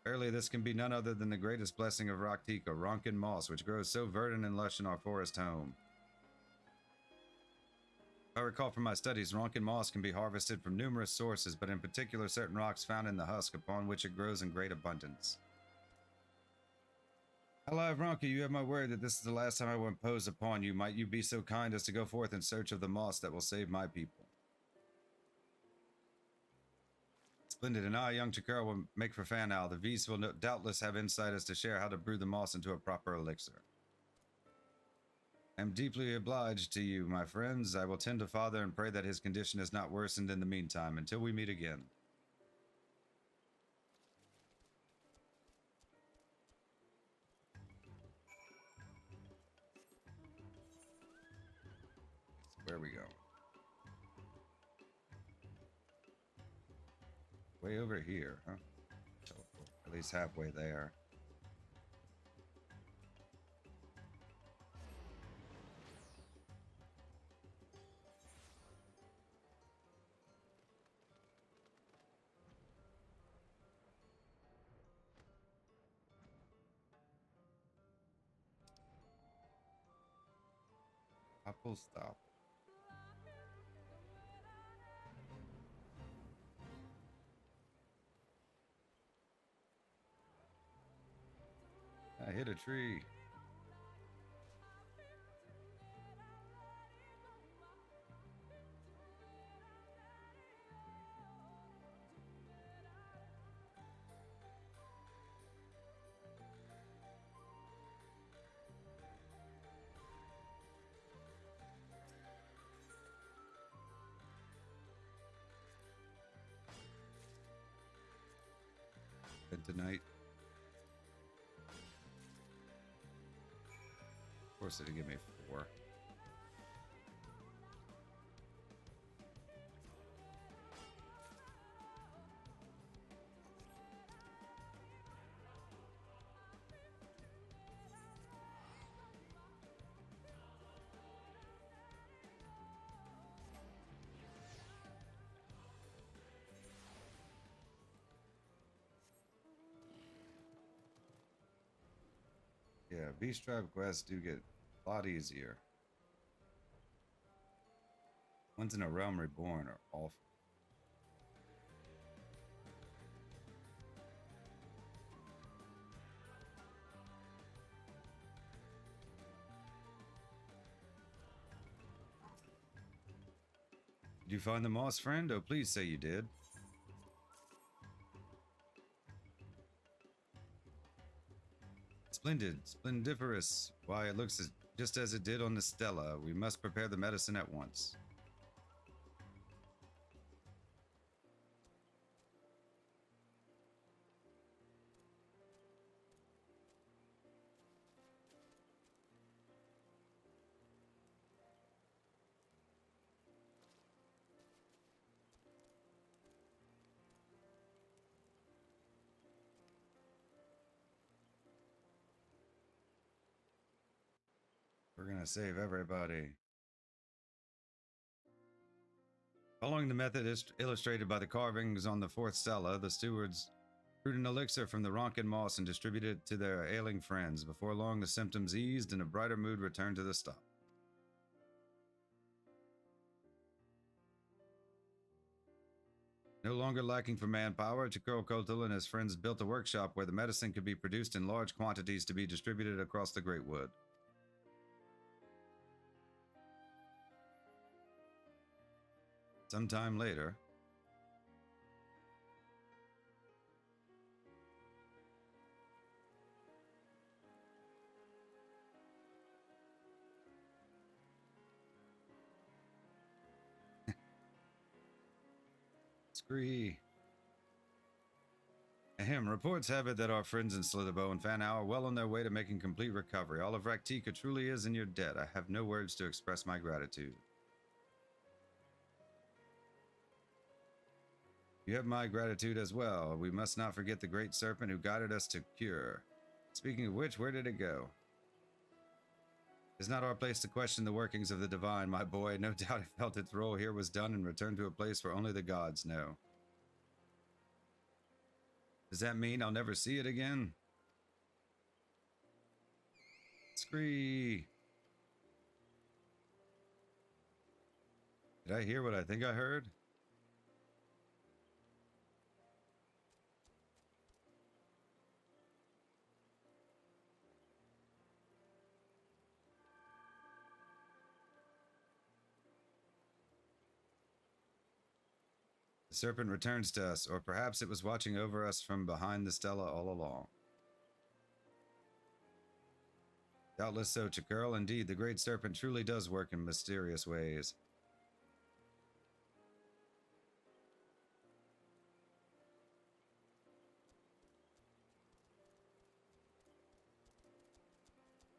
Verily, this can be none other than the greatest blessing of Raktika, Ronkan moss, which grows so verdant and lush in our forest home. If I recall from my studies, Ronkan moss can be harvested from numerous sources, but in particular certain rocks found in the husk upon which it grows in great abundance. Alive, Ronka, you have my word that this is the last time I will impose upon you. Might you be so kind as to go forth in search of the moss that will save my people. Splendid, and I, young Chikara, will make for Fanal. The V's will doubtless have insight as to share how to brew the moss into a proper elixir. I am deeply obliged to you, my friends. I will tend to Father and pray that his condition is not worsened in the meantime, until we meet again. Where are we going? Way over here, huh? So, at least halfway there. Apple stop. I hit a tree. And tonight. Of course, it'll give me 4. Yeah, Beast Tribe quests do get a lot easier. Ones in a Realm Reborn are awful. You find the moss, friend? Oh, please say you did. Splendid, splendiferous. Why, it looks just as it did on the Stella. We must prepare the medicine at once. We're gonna save everybody. Following the method illustrated by the carvings on the fourth Stella, the stewards brewed an elixir from the Ronkin moss and distributed it to their ailing friends. Before long, the symptoms eased and a brighter mood returned to the stock. No longer lacking for manpower, Chikoro Kotal and his friends built a workshop where the medicine could be produced in large quantities to be distributed across the Great Wood. Sometime later, Scree. Ahem, reports have it that our friends in Slitherbow and Fanau are well on their way to making complete recovery. All of Raktika truly is in your debt. I have no words to express my gratitude. You have my gratitude as well. We must not forget the great serpent who guided us to cure. Speaking of which, where did it go? It's not our place to question the workings of the divine, my boy. No doubt it felt its role here was done and returned to a place where only the gods know. Does that mean I'll never see it again? Scree! Did I hear what I think I heard? The serpent returns to us, or perhaps it was watching over us from behind the Stella all along. Doubtless so, Chikirl. Indeed, the great serpent truly does work in mysterious ways.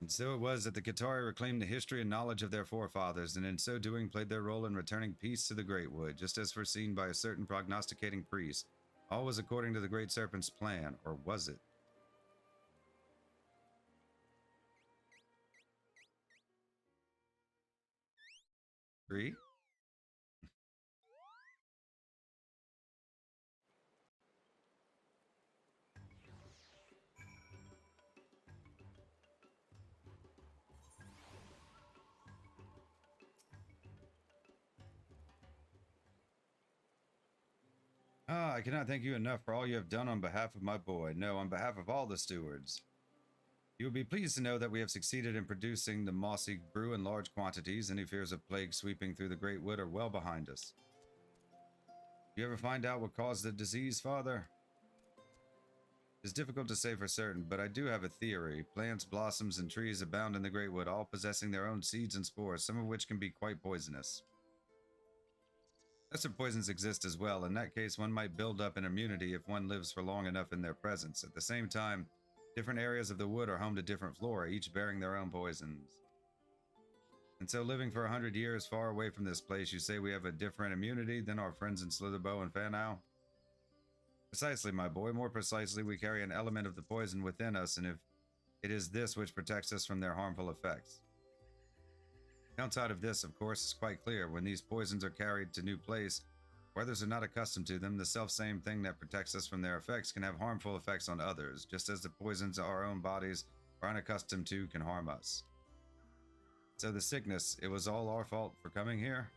And so it was that the Qitari reclaimed the history and knowledge of their forefathers, and in so doing played their role in returning peace to the Great Wood, just as foreseen by a certain prognosticating priest. All was according to the Great Serpent's plan, or was it? Agree? Ah, I cannot thank you enough for all you have done on behalf of my boy. No, on behalf of all the stewards. You will be pleased to know that we have succeeded in producing the mossy brew in large quantities. Any fears of plague sweeping through the Great Wood are well behind us. You ever find out what caused the disease, Father? It's difficult to say for certain, but I do have a theory. Plants, blossoms, and trees abound in the Great Wood, all possessing their own seeds and spores, some of which can be quite poisonous. Lesser poisons exist as well. In that case, one might build up an immunity if one lives for long enough in their presence. At the same time, different areas of the wood are home to different flora, each bearing their own poisons. And so living for 100 years far away from this place, you say we have a different immunity than our friends in Slitherbow and Fanau? Precisely, my boy. More precisely, we carry an element of the poison within us, and if it is this which protects us from their harmful effects. The downside of this, of course, is quite clear. When these poisons are carried to new place, where others are not accustomed to them, the self-same thing that protects us from their effects can have harmful effects on others, just as the poisons our own bodies are unaccustomed to can harm us. So the sickness, it was all our fault for coming here?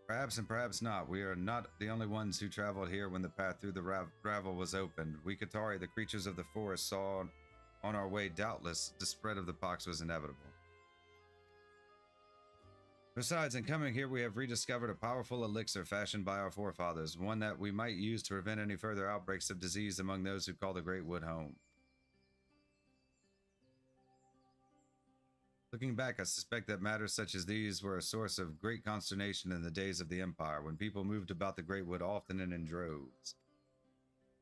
Perhaps and perhaps not. We are not the only ones who traveled here when the path through the gravel was opened. We Qitari, the creatures of the forest, saw on our way, doubtless, the spread of the pox was inevitable. Besides, in coming here, we have rediscovered a powerful elixir fashioned by our forefathers, one that we might use to prevent any further outbreaks of disease among those who call the Great Wood home. Looking back, I suspect that matters such as these were a source of great consternation in the days of the Empire, when people moved about the Great Wood often and in droves.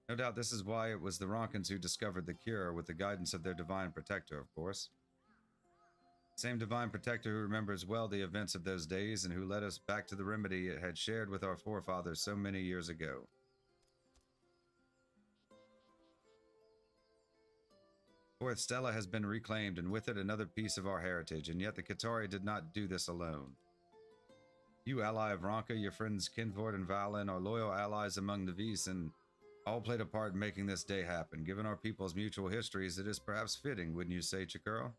No doubt this is why it was the Ronkans who discovered the cure, with the guidance of their divine protector, of course. Same divine protector who remembers well the events of those days and who led us back to the remedy it had shared with our forefathers so many years ago. Fourth Stella has been reclaimed, and with it another piece of our heritage, and yet the Qitari did not do this alone. You, ally of Ronka, your friends Kinford and Valen, our loyal allies among the Vis, and all played a part in making this day happen. Given our people's mutual histories, it is perhaps fitting, wouldn't you say, Chikuro?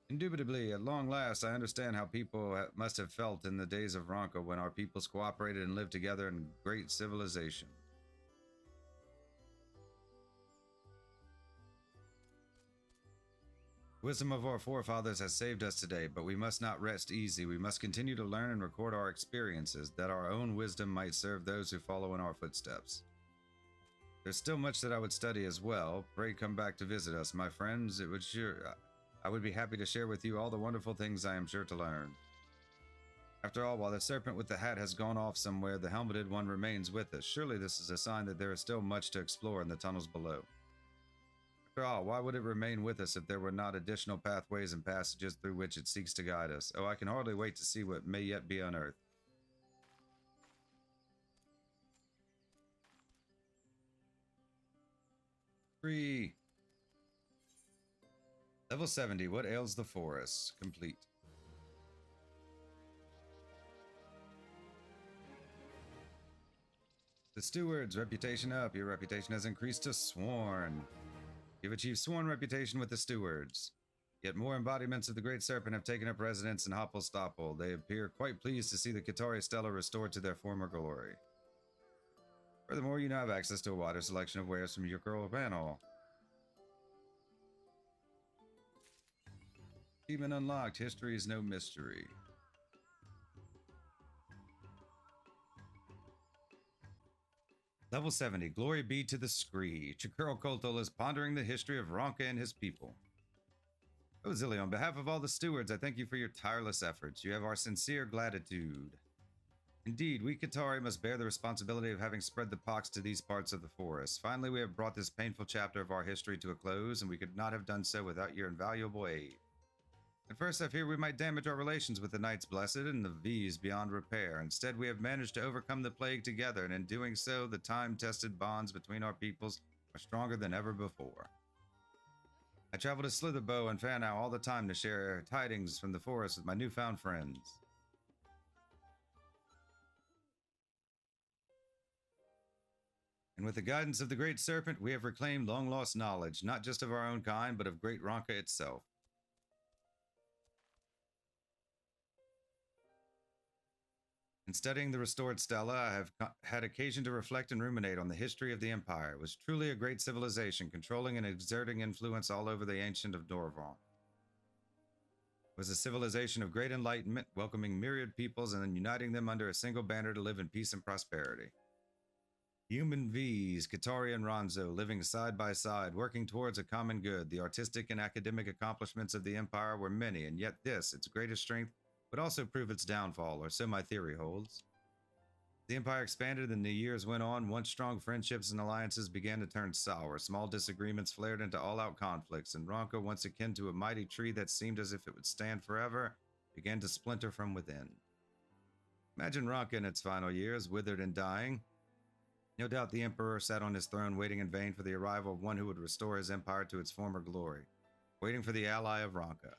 Indubitably, at long last, I understand how people must have felt in the days of Ronka when our peoples cooperated and lived together in great civilization. Wisdom of our forefathers has saved us today, but we must not rest easy. We must continue to learn and record our experiences, that our own wisdom might serve those who follow in our footsteps. There's still much that I would study as well. Pray come back to visit us, my friends. I would be happy to share with you all the wonderful things I am sure to learn. After all, while the serpent with the hat has gone off somewhere, the helmeted one remains with us. Surely this is a sign that there is still much to explore in the tunnels below. After all, why would it remain with us if there were not additional pathways and passages through which it seeks to guide us? Oh, I can hardly wait to see what may yet be unearthed. Free. Level 70, what ails the forest? Complete. The steward's reputation up. Your reputation has increased to sworn. You've achieved sworn reputation with the stewards. Yet more embodiments of the Great Serpent have taken up residence in Hoppelstoppel. They appear quite pleased to see the Qitari Stella restored to their former glory. Furthermore, you now have access to a wider selection of wares from your girl panel. Achievement unlocked. History is no mystery. Level 70. Glory be to the Scree. Chikuro Koltol is pondering the history of Ronka and his people. Oh, Zilly, on behalf of all the stewards, I thank you for your tireless efforts. You have our sincere gratitude. Indeed, we Qitari must bear the responsibility of having spread the pox to these parts of the forest. Finally, we have brought this painful chapter of our history to a close, and we could not have done so without your invaluable aid. At first, I feared we might damage our relations with the Knights Blessed and the V's beyond repair. Instead, we have managed to overcome the plague together, and in doing so, the time-tested bonds between our peoples are stronger than ever before. I travel to Slitherbow and Fanau all the time to share tidings from the forest with my newfound friends. And with the guidance of the Great Serpent, we have reclaimed long-lost knowledge, not just of our own kind, but of Great Ronka itself. In studying the restored Stella, I have had occasion to reflect and ruminate on the history of the Empire. It was truly a great civilization, controlling and exerting influence all over the ancient of Dorvon. It was a civilization of great enlightenment, welcoming myriad peoples and then uniting them under a single banner to live in peace and prosperity. Human V's, Qitari and Ronzo, living side by side, working towards a common good. The artistic and academic accomplishments of the Empire were many, and yet this, its greatest strength, would also prove its downfall, or so my theory holds. The Empire expanded and the years went on. Once strong friendships and alliances began to turn sour. Small disagreements flared into all-out conflicts, and Ronka, once akin to a mighty tree that seemed as if it would stand forever, began to splinter from within. Imagine Ronka in its final years, withered and dying. No doubt the Emperor sat on his throne waiting in vain for the arrival of one who would restore his empire to its former glory, waiting for the ally of Ronka.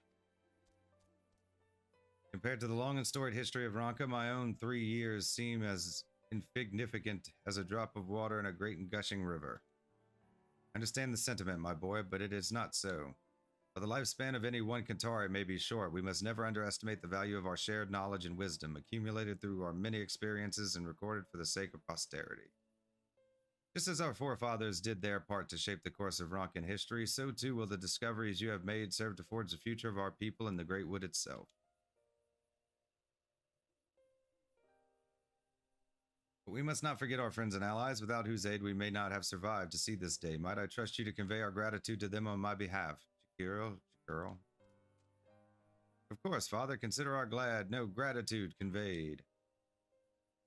Compared to the long and storied history of Ronka, my own 3 years seem as insignificant as a drop of water in a great and gushing river. I understand the sentiment, my boy, but it is not so. While the lifespan of any one Qitari may be short, we must never underestimate the value of our shared knowledge and wisdom, accumulated through our many experiences and recorded for the sake of posterity. Just as our forefathers did their part to shape the course of Ronkan history, so too will the discoveries you have made serve to forge the future of our people in the Great Wood itself. We must not forget our friends and allies, without whose aid we may not have survived to see this day. Might I trust you to convey our gratitude to them on my behalf? Chikiro? Of course, Father, consider our gratitude conveyed.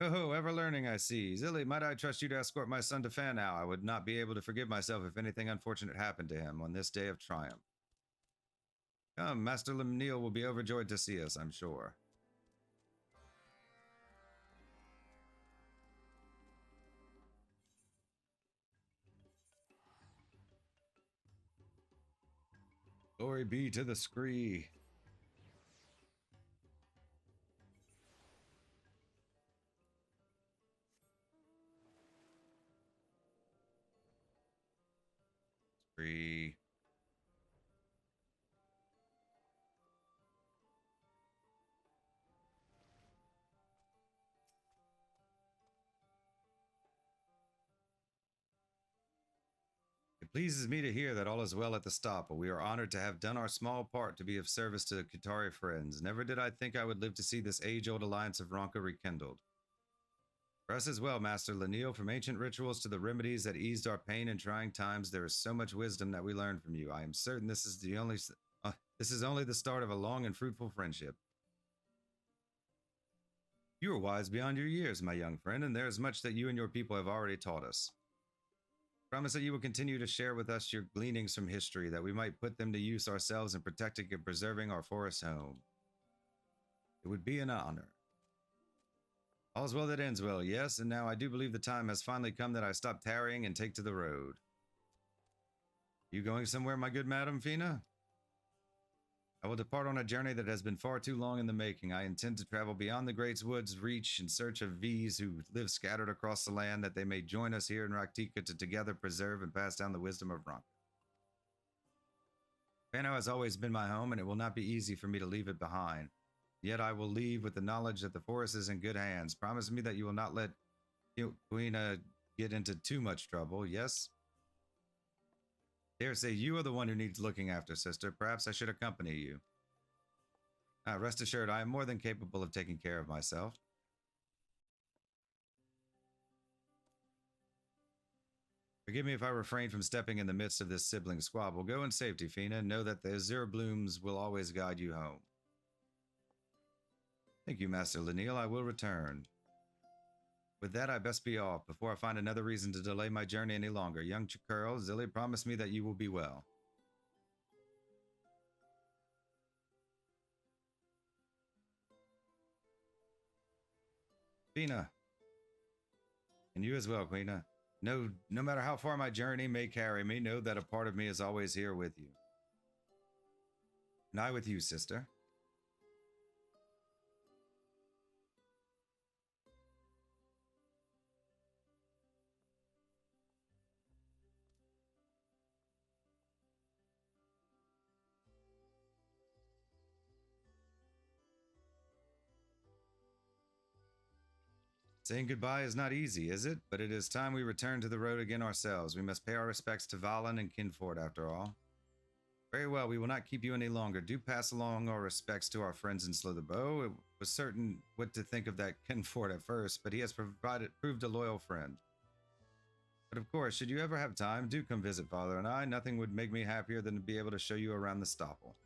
Ho, ever learning, I see. Zilly, might I trust you to escort my son to Fanau? I would not be able to forgive myself if anything unfortunate happened to him on this day of triumph. Come, Master Limneal will be overjoyed to see us, I'm sure. Glory be to the Scree. Scree. It pleases me to hear that all is well at the stop, but we are honored to have done our small part to be of service to Qitari friends. Never did I think I would live to see this age-old alliance of Ronka rekindled. For us as well, Master Laniel, from ancient rituals to the remedies that eased our pain in trying times, there is so much wisdom that we learned from you. I am certain this is only the start of a long and fruitful friendship. You are wise beyond your years, my young friend, and there is much that you and your people have already taught us. Promise that you will continue to share with us your gleanings from history, that we might put them to use ourselves in protecting and preserving our forest home. It would be an honor. All's well that ends well, yes, and now I do believe the time has finally come that I stop tarrying and take to the road. You going somewhere, my good Madam Fina? I will depart on a journey that has been far too long in the making. I intend to travel beyond the Great Woods' reach in search of V's who live scattered across the land, that they may join us here in Raktika to together preserve and pass down the wisdom of Ronka. Fanau has always been my home, and it will not be easy for me to leave it behind. Yet I will leave with the knowledge that the forest is in good hands. Promise me that you will not let Quina get into too much trouble, yes? Dare say you are the one who needs looking after, sister. Perhaps I should accompany you. Rest assured, I am more than capable of taking care of myself. Forgive me if I refrain from stepping in the midst of this sibling squabble. Go in safety, Fina, and know that the azure blooms will always guide you home. Thank you, Master Laniel. I will return. With that, I best be off before I find another reason to delay my journey any longer. Young Chikuro, Zilly, promise me that you will be well. Fina. And you as well, Quina. No matter how far my journey may carry me, know that a part of me is always here with you. And I with you, sister. Saying goodbye is not easy, is it? But it is time we return to the road again ourselves. We must pay our respects to Valen and Kinford after all. Very well, we will not keep you any longer. Do pass along our respects to our friends in Slitherbow. It was certain what to think of that Kinford at first, but he has proved a loyal friend. But of course, should you ever have time, do come visit Father and I. Nothing would make me happier than to be able to show you around the stopple.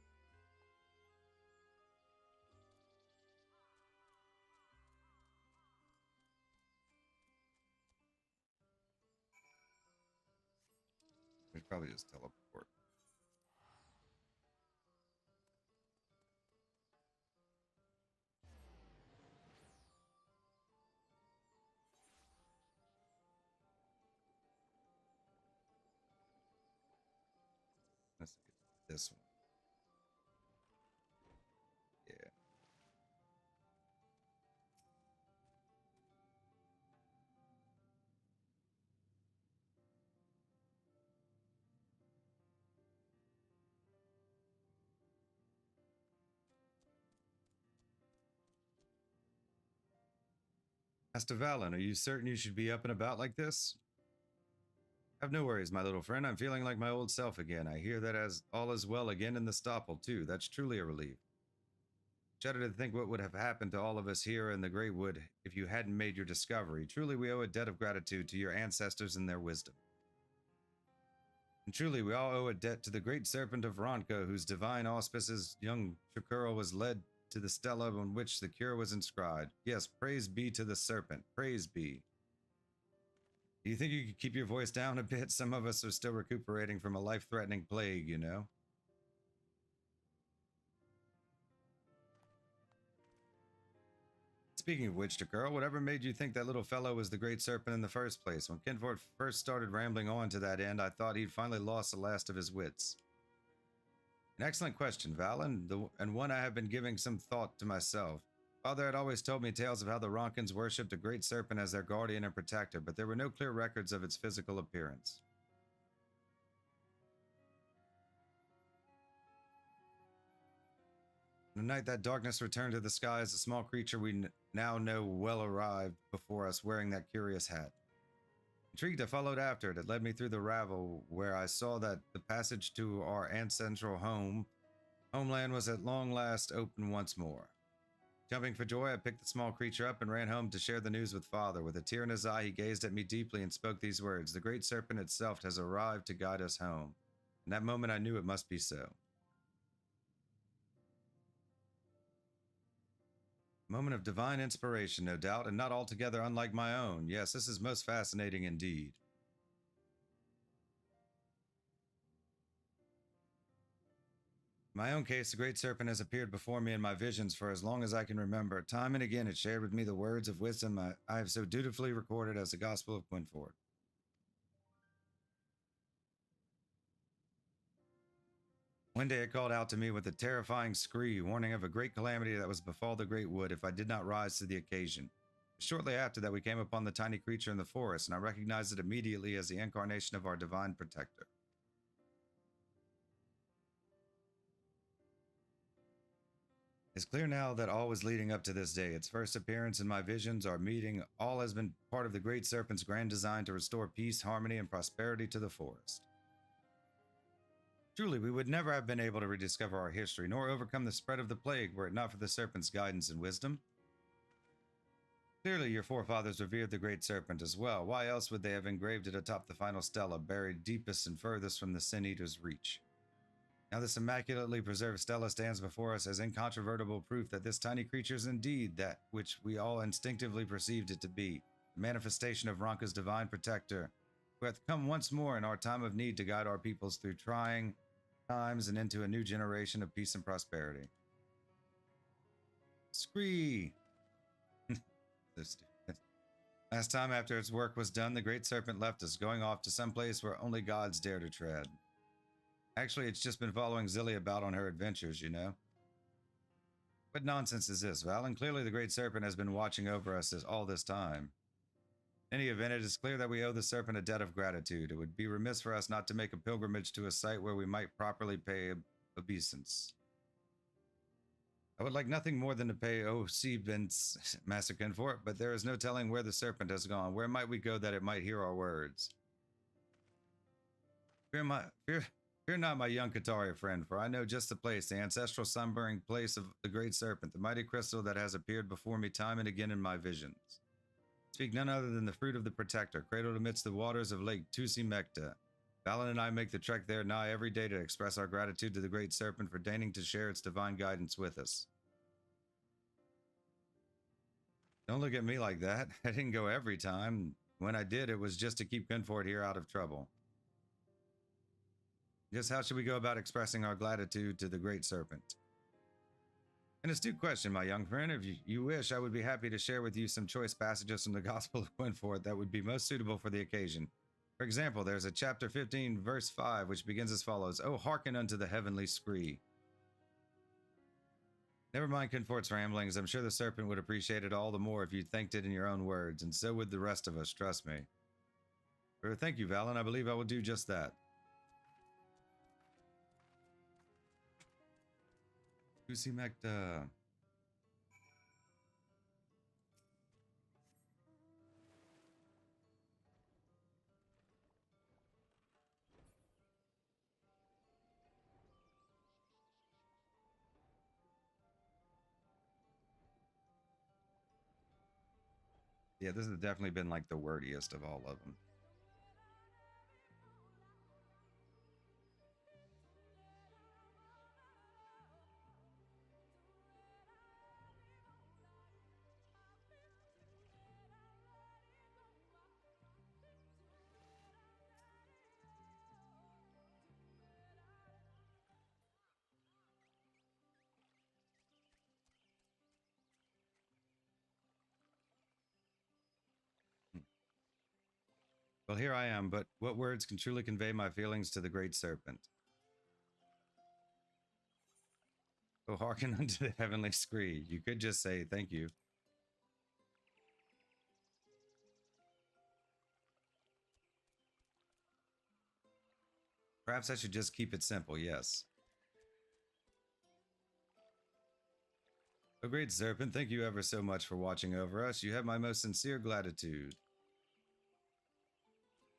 We probably just teleport. Let's get this one. Yeah. Master Valen, are you certain you should be up and about like this? Have no worries, my little friend. I'm feeling like my old self again. I hear that as all is well again in the stopple, too. That's truly a relief. Shudder to think what would have happened to all of us here in the Great Wood if you hadn't made your discovery. Truly, we owe a debt of gratitude to your ancestors and their wisdom. And truly, we all owe a debt to the great serpent of Ronka, whose divine auspices young Shakurl was led to the stela on which the cure was inscribed. Yes, praise be to the serpent. Praise be. Do you think you could keep your voice down a bit? Some of us are still recuperating from a life-threatening plague, you know? Speaking of which, girl, whatever made you think that little fellow was the great serpent in the first place? When Kinfort first started rambling on to that end, I thought he'd finally lost the last of his wits. An excellent question, Val, and one I have been giving some thought to myself. Father had always told me tales of how the Ronkans worshipped a great serpent as their guardian and protector, but there were no clear records of its physical appearance. The night that darkness returned to the skies, a small creature we now know well arrived before us wearing that curious hat. Intrigued, I followed after it. It led me through the ravel, where I saw that the passage to our ancestral homeland was at long last open once more. Jumping for joy, I picked the small creature up and ran home to share the news with Father. With a tear in his eye, he gazed at me deeply and spoke these words: "The great serpent itself has arrived to guide us home." In that moment, I knew it must be so. Moment of divine inspiration, no doubt, and not altogether unlike my own. Yes, this is most fascinating indeed. In my own case, the great serpent has appeared before me in my visions for as long as I can remember. Time and again it shared with me the words of wisdom I have so dutifully recorded as the Gospel of Quinfort. One day it called out to me with a terrifying scream, warning of a great calamity that was befall the Great Wood if I did not rise to the occasion. Shortly after that, we came upon the tiny creature in the forest, and I recognized it immediately as the incarnation of our divine protector. It's clear now that all was leading up to this day. Its first appearance in my visions, our meeting, all has been part of the Great Serpent's grand design to restore peace, harmony, and prosperity to the forest. Truly, we would never have been able to rediscover our history, nor overcome the spread of the plague were it not for the serpent's guidance and wisdom. Clearly, your forefathers revered the great serpent as well. Why else would they have engraved it atop the final stela, buried deepest and furthest from the Sin Eater's reach? Now this immaculately preserved stela stands before us as incontrovertible proof that this tiny creature is indeed that which we all instinctively perceived it to be, the manifestation of Ronka's divine protector, who hath come once more in our time of need to guide our peoples through trying times and into a new generation of peace and prosperity. Scree! So stupid. Last time after its work was done, the great serpent left us, going off to some place where only gods dare to tread. Actually, it's just been following Zilly about on her adventures, you know. What nonsense is this, Val? And clearly the great serpent has been watching over us all this time. In any event, it is clear that we owe the serpent a debt of gratitude. It would be remiss for us not to make a pilgrimage to a site where we might properly pay obeisance. I would like nothing more than to pay obeisance, Master Kinfort, but there is no telling where the serpent has gone. Where might we go that it might hear our words? Fear not, my young Qitari friend, for I know just the place, the ancestral sunburning place of the great serpent, the mighty crystal that has appeared before me time and again in my visions. Speak none other than the fruit of the protector, cradled amidst the waters of Lake Tusi-Mekta. Valen and I make the trek there nigh every day to express our gratitude to the great serpent for deigning to share its divine guidance with us. Don't look at me like that. I didn't go every time. When I did, it was just to keep Kinfort here out of trouble. Just how should we go about expressing our gratitude to the great serpent? An astute question, my young friend. If you wish, I would be happy to share with you some choice passages from the Gospel of Quinfort that would be most suitable for the occasion. For example, there's a chapter 15, verse 5, which begins as follows: "Oh, hearken unto the heavenly scree." Never mind Kinfort's ramblings. I'm sure the serpent would appreciate it all the more if you thanked it in your own words, and so would the rest of us, trust me. Thank you, Valen. I believe I will do just that. Tusi-Mekta. Yeah, this has definitely been like the wordiest of all of them. Well, here I am, but what words can truly convey my feelings to the great serpent? Oh, hearken unto the heavenly scree. You could just say thank you. Perhaps I should just keep it simple, yes. Oh, great serpent, thank you ever so much for watching over us. You have my most sincere gratitude.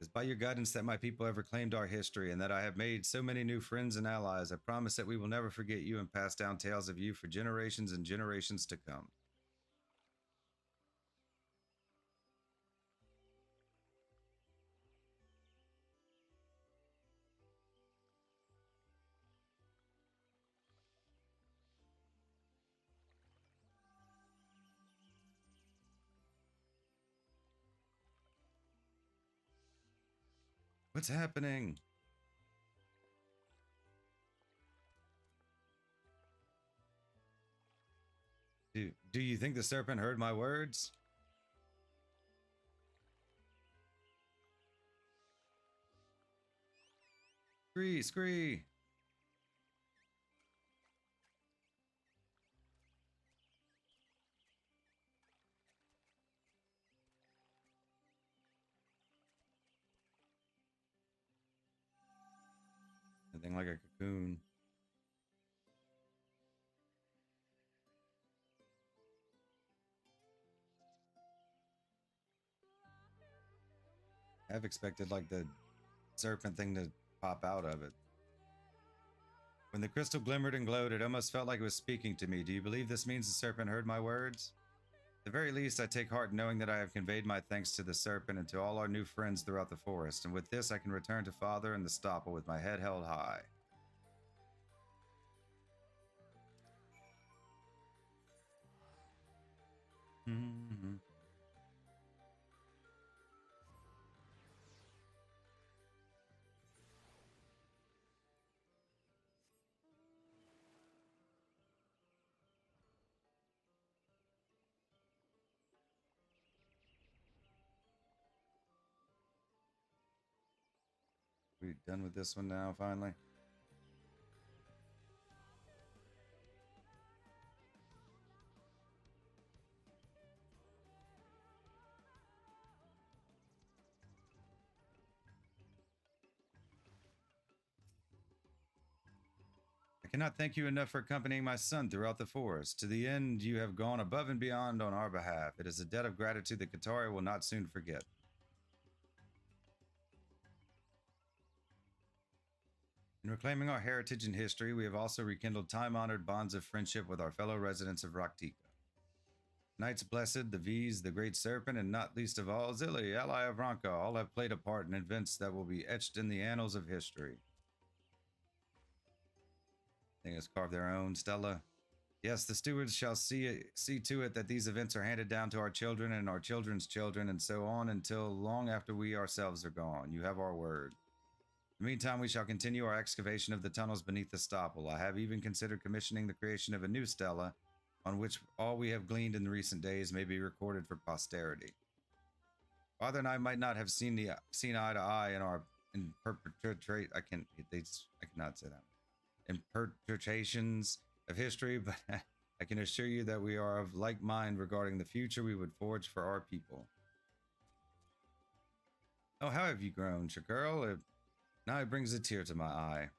It is by your guidance that my people have reclaimed our history and that I have made so many new friends and allies. I promise that we will never forget you and pass down tales of you for generations and generations to come. What's happening? Do you think the serpent heard my words? Scree, scree. Nothing like a cocoon. I've expected like the serpent thing to pop out of it. When the crystal glimmered and glowed, it almost felt like it was speaking to me. Do you believe this means the serpent heard my words? At the very least, I take heart knowing that I have conveyed my thanks to the serpent and to all our new friends throughout the forest, and with this I can return to Father and the Stopple with my head held high. Mm-hmm. We done with this one now, finally? I cannot thank you enough for accompanying my son throughout the forest. To the end, you have gone above and beyond on our behalf. It is a debt of gratitude that Qitari will not soon forget. In reclaiming our heritage and history, we have also rekindled time-honored bonds of friendship with our fellow residents of Raktika. Knights Blessed, the V's, the Great Serpent, and not least of all, Zilly, ally of Ranka, all have played a part in events that will be etched in the annals of history. They has carved their own stela. Yes, the stewards shall see to it that these events are handed down to our children and our children's children, and so on until long after we ourselves are gone. You have our word. In the meantime, we shall continue our excavation of the tunnels beneath the Stopple. I have even considered commissioning the creation of a new stela, on which all we have gleaned in the recent days may be recorded for posterity. Father and I might not have seen eye to eye in our I cannot say that. Interpretations of history, but I can assure you that we are of like mind regarding the future we would forge for our people. Oh, how have you grown, Shagirl? Now it brings a tear to my eye.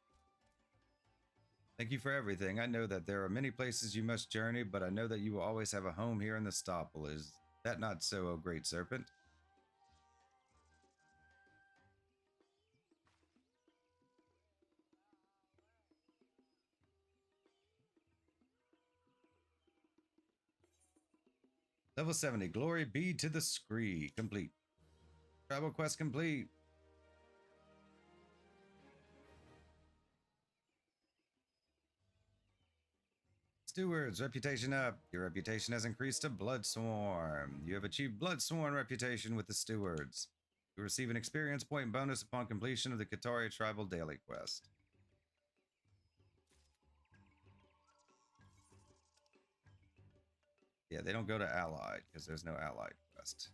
Thank you for everything. I know that there are many places you must journey, but I know that you will always have a home here in the Stopple. Is that not so, O great serpent? Level 70. Glory be to the Scree. Complete. Tribal quest complete. Stewards, reputation up. Your reputation has increased to Bloodsworn. You have achieved Bloodsworn reputation with the Stewards. You receive an experience point bonus upon completion of the Qitari Tribal Daily Quest. Yeah, they don't go to Allied because there's no Allied quest.